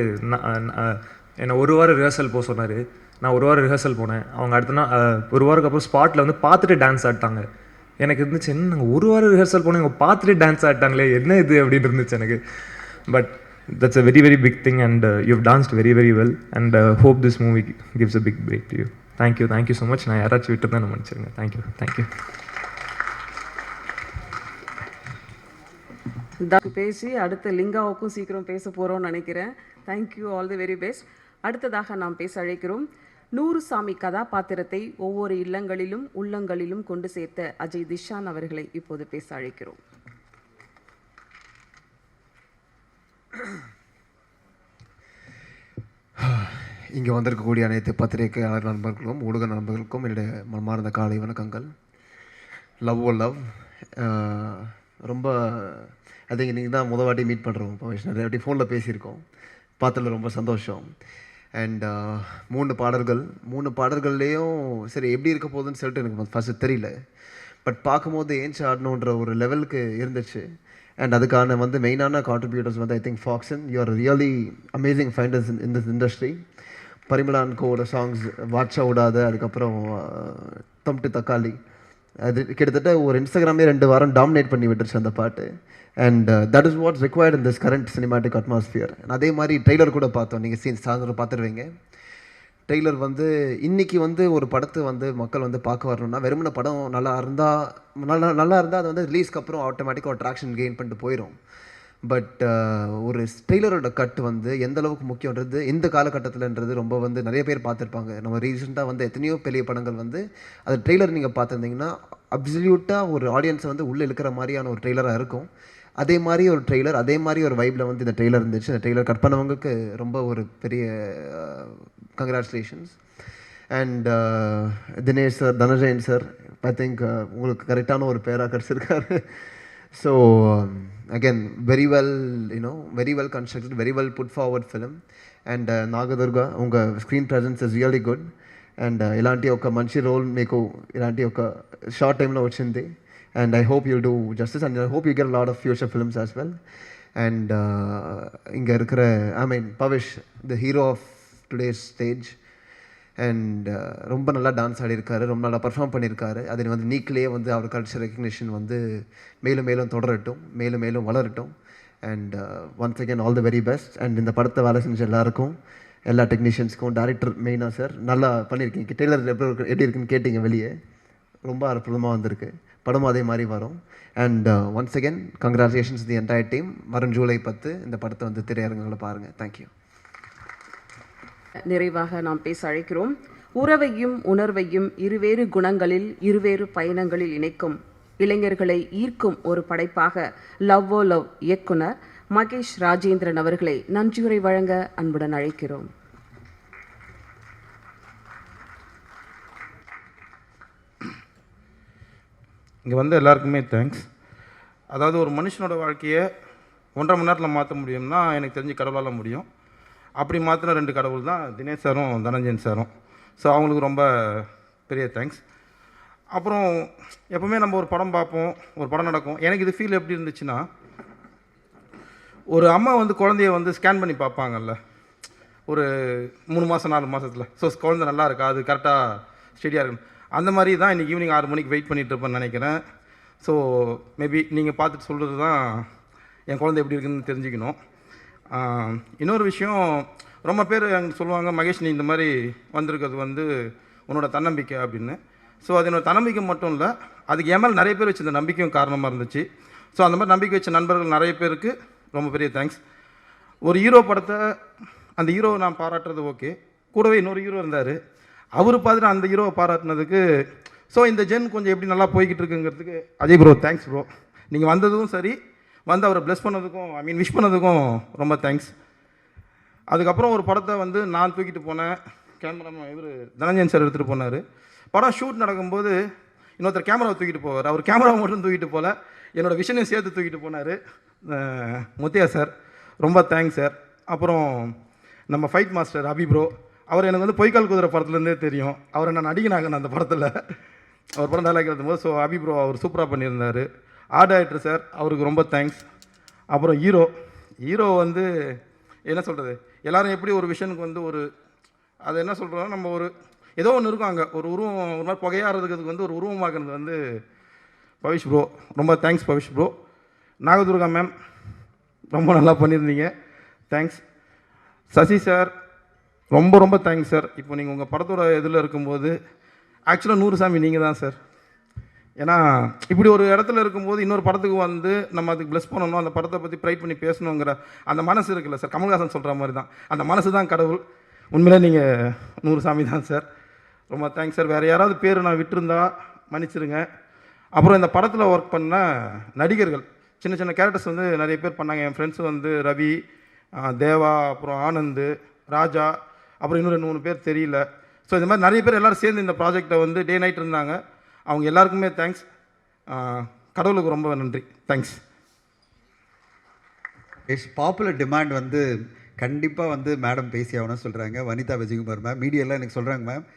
Speaker 20: என்னை 1 வாரம் ரிஹர்சல் போக சொன்னார். நான் 1 வாரம் ரிஹர்சல் போனேன். அவங்க அடுத்த நாள் 1 வாரத்துக்கு அப்புறம் ஸ்பாட்டில் வந்து பார்த்துட்டு டான்ஸ் ஆடிட்டாங்க. எனக்கு இருந்துச்சு என்ன நாங்கள் 1 வாரம் ரிஹர்சல் போனோம் இவங்க பார்த்துட்டு டான்ஸ் ஆடிட்டாங்களே என்ன இது அப்படின்னு இருந்துச்சு எனக்கு. But that's a very very big thing and you've danced very very well and hope this movie gives a big break to you. Thank you so much. நான் யாராச்சும் விட்டு தான் மன்னிச்சிருங்க. thank you
Speaker 3: பேசி அடுத்த லிங்காவுக்கும் சீக்கிரம் பேச போகிறோம்னு நினைக்கிறேன். Thank you, all the very best. அடுத்ததாக நாம் பேச அழைக்கிறோம் 100 சாமி கதாபாத்திரத்தை ஒவ்வொரு இல்லங்களிலும் உள்ளங்களிலும் கொண்டு சேர்த்த அஜய் திஷான் அவர்களை இப்போது பேச அழைக்கிறோம்.
Speaker 21: இங்கே வந்திருக்கக்கூடிய அனைத்து பத்திரிகையாளர் நண்பர்களுக்கும் ஊடக நண்பர்களுக்கும் என்னுடைய மனமார்ந்த காலை வணக்கங்கள். லவ் ரொம்ப ஐ திங்க் நீங்கள் தான் வாட்டி மீட் பண்ணுறோம் பவேஷ். நிறைய வாட்டி ஃபோனில் பேசியிருக்கோம். பார்த்ததில் ரொம்ப சந்தோஷம். அண்ட் 3 பாடல்கள்லேயும் சரி எப்படி இருக்க போகுதுன்னு சொல்லிட்டு எனக்கு ஃபஸ்ட்டு தெரியல. பட் பார்க்கும்போது ஏஞ்சி ஆடணுன்ற ஒரு லெவலுக்கு இருந்துச்சு. அண்ட் அதுக்கான மெயினான contributors I think Faxon, you are really amazing finders in this industry. Parimala & கோட சாங்ஸ் வாட்சா விடாத, அதுக்கப்புறம் தம் டு தக்காளி, அது கிட்டத்தட்ட ஒரு இன்ஸ்டாகிராமே 2 வாரம் டாமினேட் பண்ணி விட்டுருச்சு அந்த பாட்டு. And that is what's required in this current cinematic atmosphere. அதே மாதிரி ட்ரெய்லர் கூட பார்த்தோம், நீங்கள் சாயந்தரம் பார்த்துருவீங்க. ட்ரெய்லர் வந்து இன்றைக்கி வந்து ஒரு படத்தை வந்து மக்கள் வந்து பார்க்க வரணும்னா வெறுமன படம் நல்லா இருந்தால் அது வந்து ரிலீஸ்க்கு அப்புறம் ஆட்டோமேட்டிக்காக ஒரு ட்ராக்ஷன் கெயின் பண்ணிட்டு போயிடும். பட் ஒரு ட்ரெய்லரோட கட் வந்து எந்த அளவுக்கு முக்கியன்றது இந்த காலகட்டத்தில்ன்றது ரொம்ப வந்து நிறைய பேர் பார்த்துருப்பாங்க. நம்ம ரீசெண்டாக வந்து எத்தனையோ பெரிய படங்கள் வந்து அது ட்ரெய்லர் நீங்கள் பார்த்துருந்தீங்கன்னா அப்சல்யூட்டாக ஒரு ஆடியன்ஸை வந்து உள்ளே இழுக்கிற மாதிரியான ஒரு ட்ரெய்லராக இருக்கும். அதே மாதிரி ஒரு ட்ரெய்லர், அதே மாதிரி ஒரு வைப்பில் வந்து இந்த ட்ரெய்லர் இருந்துச்சு. இந்த ட்ரெய்லர் கட் பண்ணவங்களுக்கு ரொம்ப ஒரு பெரிய congratulations. And Dinesh sir, Dhananjayan sir, I think உங்களுக்கு கரெக்டான ஒரு பேராக கிடச்சிருக்காரு. So again very well constructed, very well put forward film. And Nagadurga unga screen presence is really good. And ilanti oka manchi role meeku ilanti oka short time lo vachindi. And I hope you'll do justice, and I hope you get a lot of future films as well. And inga irukra, I mean Pavish, the hero of today's stage, and ரொம்ப நல்லா dance ஆடிருக்காரு, ரொம்ப நல்லா perform பண்ணியிருக்காரு. அது வந்து நீக்கிலே வந்து அவர் culture recognition வந்து மேலும் மேலும் தொடரட்டும், மேலும் மேலும் வளரட்டும். And once again all the very best. And இந்த படத்தை வேலை செஞ்ச எல்லாருக்கும், எல்லா டெக்னீஷியன்ஸ்க்கும், டேரக்டர் மெயினாக சார் நல்லா பண்ணியிருக்கீங்க. டெய்லர் எப்படி இருக்குன்னு கேட்டிங்க, வெளியே ரொம்ப அற்புதமாக வந்திருக்கு. படமும் அதே மாதிரி வரும். And once again congratulations the entire team. வரும் ஜூலை 10 இந்த படத்தை வந்து திரையரங்குகளை பாருங்கள். தேங்க்யூ.
Speaker 3: நிறைவாக நாம் பேச அழைக்கிறோம். உறவையும் உணர்வையும் இருவேறு குணங்களில் இருவேறு பயணங்களில் இணைக்கும் இளைஞர்களை ஈர்க்கும் ஒரு படைப்பாக லவ் ஓ லவ் இயக்குனர் மகேஷ் ராஜேந்திரன் அவர்களை நன்றியுரை வழங்க அன்புடன் அழைக்கிறோம்.
Speaker 2: இங்கே வந்து எல்லாருக்குமே தேங்க்ஸ். அதாவது ஒரு மனுஷனோட வாழ்க்கையை 1.5 மணி நேரத்தில் மாற்ற முடியும்னா எனக்கு தெரிஞ்சு கடவுளால் முடியும். அப்படி மாற்றின 2 கடவுள் தான் தினேஷ் சாரும் தனஞ்சயன் சாரும். ஸோ அவங்களுக்கு ரொம்ப பெரிய தேங்க்ஸ். அப்புறம் எப்போவுமே நம்ம ஒரு படம் பார்ப்போம், ஒரு படம் நடக்கும். எனக்கு இது ஃபீல் எப்படி இருந்துச்சுன்னா, ஒரு அம்மா வந்து குழந்தைய வந்து ஸ்கேன் பண்ணி பார்ப்பாங்கல்ல ஒரு 3 மாதம் 4 மாதத்தில். ஸோ குழந்தை நல்லா இருக்கா, அது கரெக்டாக ஸ்டெடியாக இருக்கணும். அந்த மாதிரி தான் இன்றைக்கி ஈவினிங் 6 மணிக்கு வெயிட் பண்ணிகிட்டு இருப்பேன்னு நினைக்கிறேன். ஸோ மேபி நீங்கள் பார்த்துட்டு சொல்கிறது தான் என் குழந்தை எப்படி இருக்குதுன்னு தெரிஞ்சுக்கணும். இன்னொரு விஷயம், ரொம்ப பேர் அங்கே சொல்லுவாங்க, மகேஷ் நீ இந்த மாதிரி வந்திருக்கிறது வந்து உன்னோட தன்னம்பிக்கை அப்படின்னு. ஸோ அது என்னோடய தன்னம்பிக்கை மட்டும் இல்லை, அதுக்கு என் மேலே நிறைய பேர் வச்சு இந்த நம்பிக்கையும் காரணமாக இருந்துச்சு. ஸோ அந்த மாதிரி நம்பிக்கை வச்ச நண்பர்கள் நிறைய பேருக்கு ரொம்ப பெரிய தேங்க்ஸ். ஒரு ஹீரோ படத்தை அந்த ஹீரோவை நான் பாராட்டுறது ஓகே, கூடவே இன்னொரு ஹீரோ இருந்தார், அவர் பார்த்துட்டு அந்த ஹீரோவை பாராட்டினதுக்கு. ஸோ இந்த ஜென் கொஞ்சம் எப்படி நல்லா போய்கிட்டு இருக்குங்கிறதுக்கு அஜய் ப்ரோ தேங்க்ஸ் ப்ரோ. நீங்கள் வந்ததும் சரி, வந்து அவரை ப்ளஸ் பண்ணதுக்கும், ஐ மீன் விஷ் பண்ணதுக்கும் ரொம்ப தேங்க்ஸ். அதுக்கப்புறம் ஒரு படத்தை வந்து நான் தூக்கிட்டு போனேன், கேமராமேன் இவர் தனஞ்சயன் சார் எடுத்துகிட்டு போனார். படம் ஷூட் நடக்கும்போது இன்னொருத்தர் கேமராவை தூக்கிட்டு போவார், அவர் கேமராவை மட்டும் தூக்கிட்டு போகல, என்னோடய விஷனையும் சேர்த்து தூக்கிட்டு போனார் முத்தையா சார். ரொம்ப தேங்க்ஸ் சார். அப்புறம் நம்ம ஃபைட் மாஸ்டர் அபி ப்ரோ, அவர் எனக்கு வந்து பொய்க்கால் குதிரை படத்துலேருந்தே தெரியும். அவரை நான் நடிகனாங்க அந்த படத்தில், அவர் படம் டைலாக் எழுதும் போது. ஸோ அபி ப்ரோ அவர் சூப்பராக பண்ணியிருந்தார். ஆர்ட் டைரக்டர் சார், அவருக்கு ரொம்ப தேங்க்ஸ். அப்புறம் ஹீரோ வந்து என்ன சொல்கிறது, எல்லோரும் எப்படி ஒரு விஷனுக்கு வந்து ஒரு அது என்ன சொல்கிறோன்னா, நம்ம ஒரு ஏதோ ஒன்று இருக்கும் அங்கே ஒரு உருவம், ஒரு மாதிரி புகையாகிறதுக்கு வந்து ஒரு உருவமாக்குறது வந்து பவிஷ் ப்ரோ. ரொம்ப thanks Pavish bro. Nagadurga ma'am ரொம்ப நல்லா பண்ணியிருந்தீங்க, தேங்க்ஸ். சசி சார் ரொம்ப ரொம்ப தேங்க்ஸ் சார். இப்போ நீங்கள் உங்கள் படத்தோட இதில் இருக்கும்போது ஆக்சுவலாக 100 சாமி நீங்கள் தான் சார். ஏன்னா இப்படி ஒரு இடத்துல இருக்கும்போது இன்னொரு படத்துக்கு வந்து நம்ம அதுக்கு ப்ளஸ் பண்ணணும், அந்த படத்தை பற்றி ப்ரைட் பண்ணி பேசணுங்கிற அந்த மனசு இருக்குல்ல சார், கமல்ஹாசன் சொல்கிற மாதிரி தான் அந்த மனசு தான் கடவுள். உண்மையிலே நீங்கள் 100 சாமி தான் சார். ரொம்ப தேங்க்ஸ் சார். வேறு யாராவது பேர் நான் விட்டுருந்தா மன்னிச்சிருங்க. அப்புறம் இந்த படத்தில் ஒர்க் பண்ண நடிகர்கள், சின்ன சின்ன கேரக்டர்ஸ் வந்து நிறைய பேர் பண்ணாங்க. என் ஃப்ரெண்ட்ஸு வந்து ரவி, தேவா, அப்புறம் ஆனந்த், ராஜா, அப்புறம் இன்னும் 2-3 பேர் தெரியல. ஸோ இந்த மாதிரி நிறைய பேர் எல்லோரும் சேர்ந்து இந்த ப்ராஜெக்டை வந்து டே நைட் இருந்தாங்க. அவங்க எல்லாருக்குமே தேங்க்ஸ். கடவுளுக்கு ரொம்ப நன்றி, தேங்க்ஸ்.
Speaker 5: பாப்புலர் டிமாண்ட் வந்து கண்டிப்பாக வந்து மேடம் பேசி ஆகணும்னு சொல்கிறாங்க. வனிதா விஜயகுமார் மேம் மீடியாலாம் எனக்கு சொல்கிறாங்க, மேம்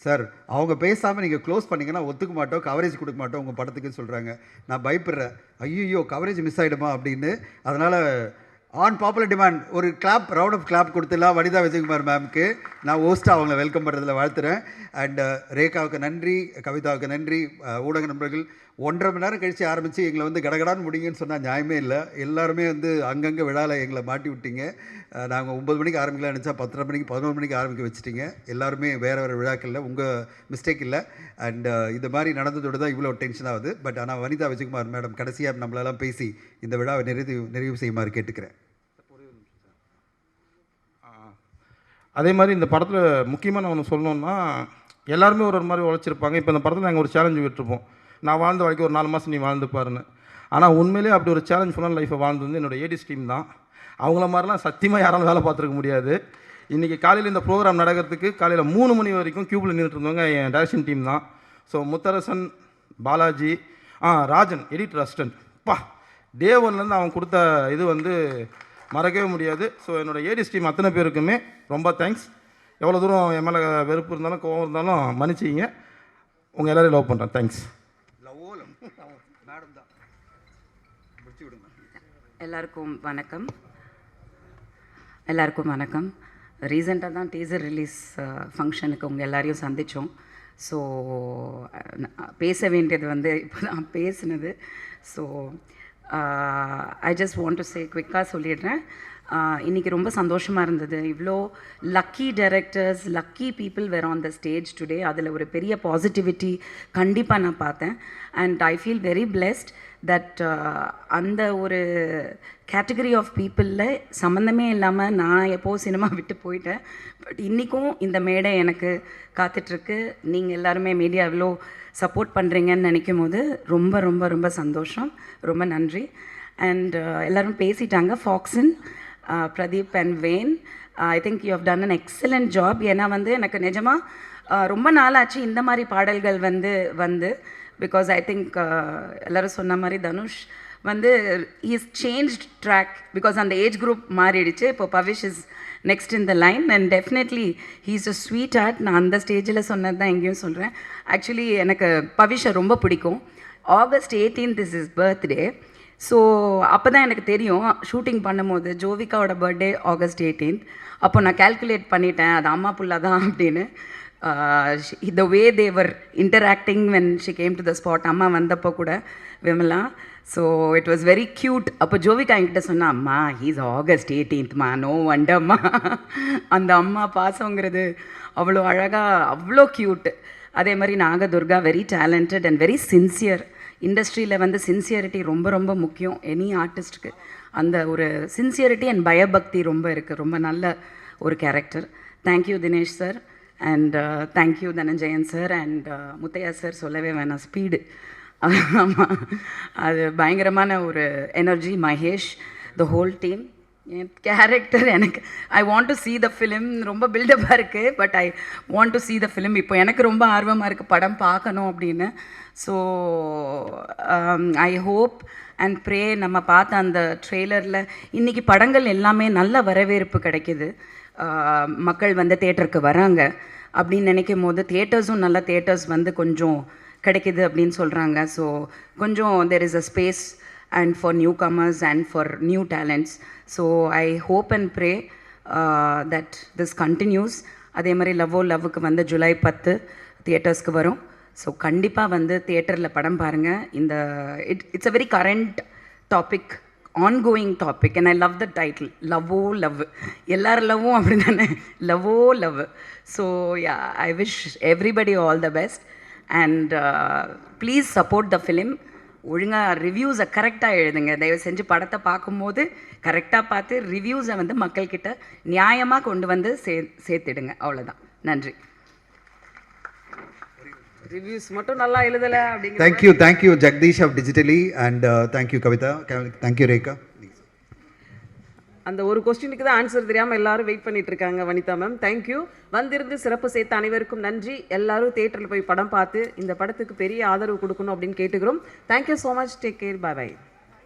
Speaker 5: சார் அவங்க பேசாமல் நீங்கள் க்ளோஸ் பண்ணிங்கன்னா ஒத்துக்க மாட்டோம், கவரேஜ் கொடுக்க மாட்டோம் உங்கள் படத்துக்குன்னு சொல்கிறாங்க. நான் பயப்படுறேன், ஐயோ கவரேஜ் மிஸ் ஆகிடுமா அப்படின்னு. அதனால் ஆன் பாப்புலர் டிமாண்ட் ஒரு கிளாப், ரவுண்ட் ஆஃப் கிளாப் கொடுத்துலாம் வனிதா விஜயகுமார் மேம்க்கு. நான் ஹோஸ்ட்டாக அவங்கள வெல்கம் பண்ணுறதுல வாழ்த்துறேன். அண்ட் ரேகாவுக்கு நன்றி, கவிதாவுக்கு நன்றி. ஊடக நண்பர்கள் 1.5 மணி நேரம் கழித்து ஆரம்பித்து எங்களை வந்து கடகடான்னு முடிங்கன்னு சொன்னால் நியாயமே இல்லை. எல்லாருமே வந்து அங்கங்கே விழாவில் எங்களை மாட்டி விட்டீங்க. நாங்கள் 9 மணிக்கு ஆரம்பிக்கலாம் நினச்சா 10:30 மணிக்கு 11 மணிக்கு ஆரம்பிக்க வச்சுட்டீங்க. எல்லாருமே வேறு வேறு விழாக்களில் உங்கள் மிஸ்டேக் இல்லை. அண்ட் இது மாதிரி நடந்ததோடு தான் இவ்வளோ டென்ஷன் ஆகுது. பட் ஆனால் வனிதா விஜயகுமார் மேடம் கடைசியாக நம்மளெல்லாம் பேசி இந்த விழாவை நிறைவு செய்யுமாறு கேட்டுக்கிறேன்.
Speaker 2: அதே மாதிரி இந்த படத்தில் முக்கியமாக நான் ஒன்று சொல்லணுன்னா, எல்லாருமே ஒரு மாதிரி உழைச்சிருப்பாங்க. இப்போ இந்த படத்தில் நாங்கள் ஒரு சேலஞ்சு விட்டுருப்போம், நான் வாழ்ந்த வரைக்கும் ஒரு 4 மாதம் நீ வாழ்ந்து பாருன்னு. ஆனால் உண்மையிலே அப்படி ஒரு சேலஞ்ச் ஃபுல்லாக லைஃப்பை வாழ்ந்து வந்து என்னோடய ஏடிஸ் டீம் தான். அவங்கள மாதிரிலாம் சத்தியமாக யாராலும் வேலை பார்த்துருக்க முடியாது. இன்றைக்கி காலையில் இந்த ப்ரோக்ராம் நடக்கிறதுக்கு காலையில் 3 மணி வரைக்கும் க்யூப்பில் நின்றுட்டு இருந்தவங்க என் டைரக்ஷன் டீம் தான். So Mutharasan, Balaji, Rajan editor assistant, day 1லேருந்து அவன் கொடுத்த இது வந்து மறக்கவே முடியாது. ஸோ என்னோடய ஏடிஸ் டீம் அத்தனை பேருக்குமே ரொம்ப தேங்க்ஸ். எவ்வளோ தூரம் என் மேலே வெறுப்பு இருந்தாலும் கோவம் இருந்தாலும் மன்னிச்சிங்க. உங்கள் எல்லோரையும் லவ் பண்ணுறேன். தேங்க்ஸ்.
Speaker 1: எல்லாருக்கும் வணக்கம். ரீசெண்டாக தான் டீசர் ரிலீஸ் ஃபங்க்ஷனுக்கு உங்கள் எல்லாரையும் சந்தித்தோம். ஸோ பேச வேண்டியது வந்து இப்போ தான் பேசுனது. So I just want to say குவிக்காக சொல்லிடுறேன். இன்றைக்கி ரொம்ப சந்தோஷமாக இருந்தது. இவ்வளோ lucky directors, lucky people were on the stage today. அதில் ஒரு பெரிய பாசிட்டிவிட்டி கண்டிப்பாக நான் பார்த்தேன். And I feel very blessed that அந்த ஒரு கேட்டகரி ஆஃப் பீப்புளில் சம்மந்தமே இல்லாமல் நான் எப்போது சினிமா விட்டு போயிட்டேன். பட் இன்றைக்கும் இந்த மேடை எனக்கு காத்துட்ருக்கு. நீங்கள் எல்லாருமே மீடியா எவ்வளோ சப்போர்ட் பண்ணுறீங்கன்னு நினைக்கும் போது ரொம்ப ரொம்ப ரொம்ப சந்தோஷம். ரொம்ப நன்றி. அண்ட் எல்லோரும் பேசிட்டாங்க. Faxon, Pradeep and Wayne, I think you have done an excellent job. ஏன்னா வந்து எனக்கு நிஜமாக ரொம்ப நாளாச்சு இந்த மாதிரி பாடல்கள் வந்து பிகாஸ் ஐ திங்க் எல்லோரும் சொன்ன மாதிரி தனுஷ் வந்து இஸ் சேஞ்ச்ட் ட்ராக் பிகாஸ் அந்த ஏஜ் குரூப் மாறிடுச்சு. இப்போ Pavish is next in the line and definitely he is a sweetheart. நான் அந்த ஸ்டேஜில் சொன்னது தான் எங்கேயும் சொல்கிறேன். ஆக்சுவலி எனக்கு பவிஷை ரொம்ப பிடிக்கும். August 18th is is birthday. So அப்போ தான் எனக்கு தெரியும் ஷூட்டிங் பண்ணும்போது ஜோவிகாவோட பர்த்டே August 18th. அப்போ நான் கால்குலேட் பண்ணிட்டேன் அது அம்மா புள்ளா தான் அப்படின்னு. The way they were interacting when she came to the spot, அம்மா வந்தப்போ கூட Vimala. So it was very cute. அப்போ ஜோவிகா என்கிட்ட சொன்னா, அம்மா ஹீஸ் August 18thமா, நோ வண்டம்மா. அந்த அம்மா பாசங்கிறது அவ்வளோ அழகாக, அவ்வளோ க்யூட். அதே மாதிரி Nagadurga, very talented and very sincere. இண்டஸ்ட்ரியில் வந்து சின்சியரிட்டி ரொம்ப ரொம்ப முக்கியம் எனி ஆர்டிஸ்ட்டுக்கு. அந்த ஒரு சின்சியரிட்டி அண்ட் பயபக்தி ரொம்ப இருக்குது. ரொம்ப நல்ல ஒரு character. Thank you Dinesh sir and thank you Dhananjayan sir and Muthiah sir. சொல்லவே வேணாம், ஸ்பீடு. ஆமாம், அது பயங்கரமான ஒரு energy. Mahesh, the whole team. என் கேரக்டர் எனக்கு I want to see the film. ரொம்ப பில்டப்பாக இருக்குது but I want to see the film. இப்போ எனக்கு ரொம்ப ஆர்வமாக இருக்குது படம் பார்க்கணும் அப்படின்னு. So I hope and pray நம்ம பார்த்த அந்த ட்ரெய்லரில் இன்றைக்கி படங்கள் எல்லாமே நல்ல வரவேற்பு கிடைக்கிது. மக்கள் வந்து தேட்டருக்கு வராங்க அப்படின்னு நினைக்கும் போது தியேட்டர்ஸும் நல்ல தியேட்டர்ஸ் வந்து கொஞ்சம் கிடைக்கிது அப்படின்னு சொல்கிறாங்க. ஸோ கொஞ்சம் there is a space and for newcomers and for new talents. So I hope and pray that this continues. அதே மாதிரி லவ்வோ லவ்வுக்கு வந்து July 10 தியேட்டர்ஸ்க்கு வரும். ஸோ கண்டிப்பாக வந்து தியேட்டரில் படம் பாருங்கள். இந்த it's a very current topic, ongoing topic and I love the title, லவ்வோ லவ். எல்லார் லவ்வும் அப்படி தானே, லவ்வோ love. So yeah, I wish everybody all the best and please support the film. ஒழுங்காக ரிவ்யூஸை கரெக்டாக எழுதுங்க. தயவு செஞ்சு படத்தை பார்க்கும்போது கரெக்டாக பார்த்து ரிவ்யூஸை வந்து மக்கள்கிட்ட நியாயமாக கொண்டு வந்து சேர்த்துடுங்க. அவ்வளோதான். நன்றி.
Speaker 3: ரிவ்யூஸ் மட்டும் நல்லா எழுதலை அப்படிங்கிற.
Speaker 5: Thank you Jagadeesh of digitally and thank you Kavitha, thank you Rekha.
Speaker 3: அந்த ஒரு கொஸ்டினுக்கு தான் ஆன்சர் தெரியாமல் எல்லாரும் வெயிட் பண்ணிட்டு இருக்காங்க. Vanitha ma'am, thank you. வந்திருந்து சிறப்பு சேர்த்த அனைவருக்கும் நன்றி. எல்லாரும் தியேட்டரில் போய் படம் பார்த்து இந்த படத்துக்கு பெரிய ஆதரவு கொடுக்கணும் அப்படின்னு கேட்டுக்கிறோம். Thank you so much. Take care. Bye பாய்.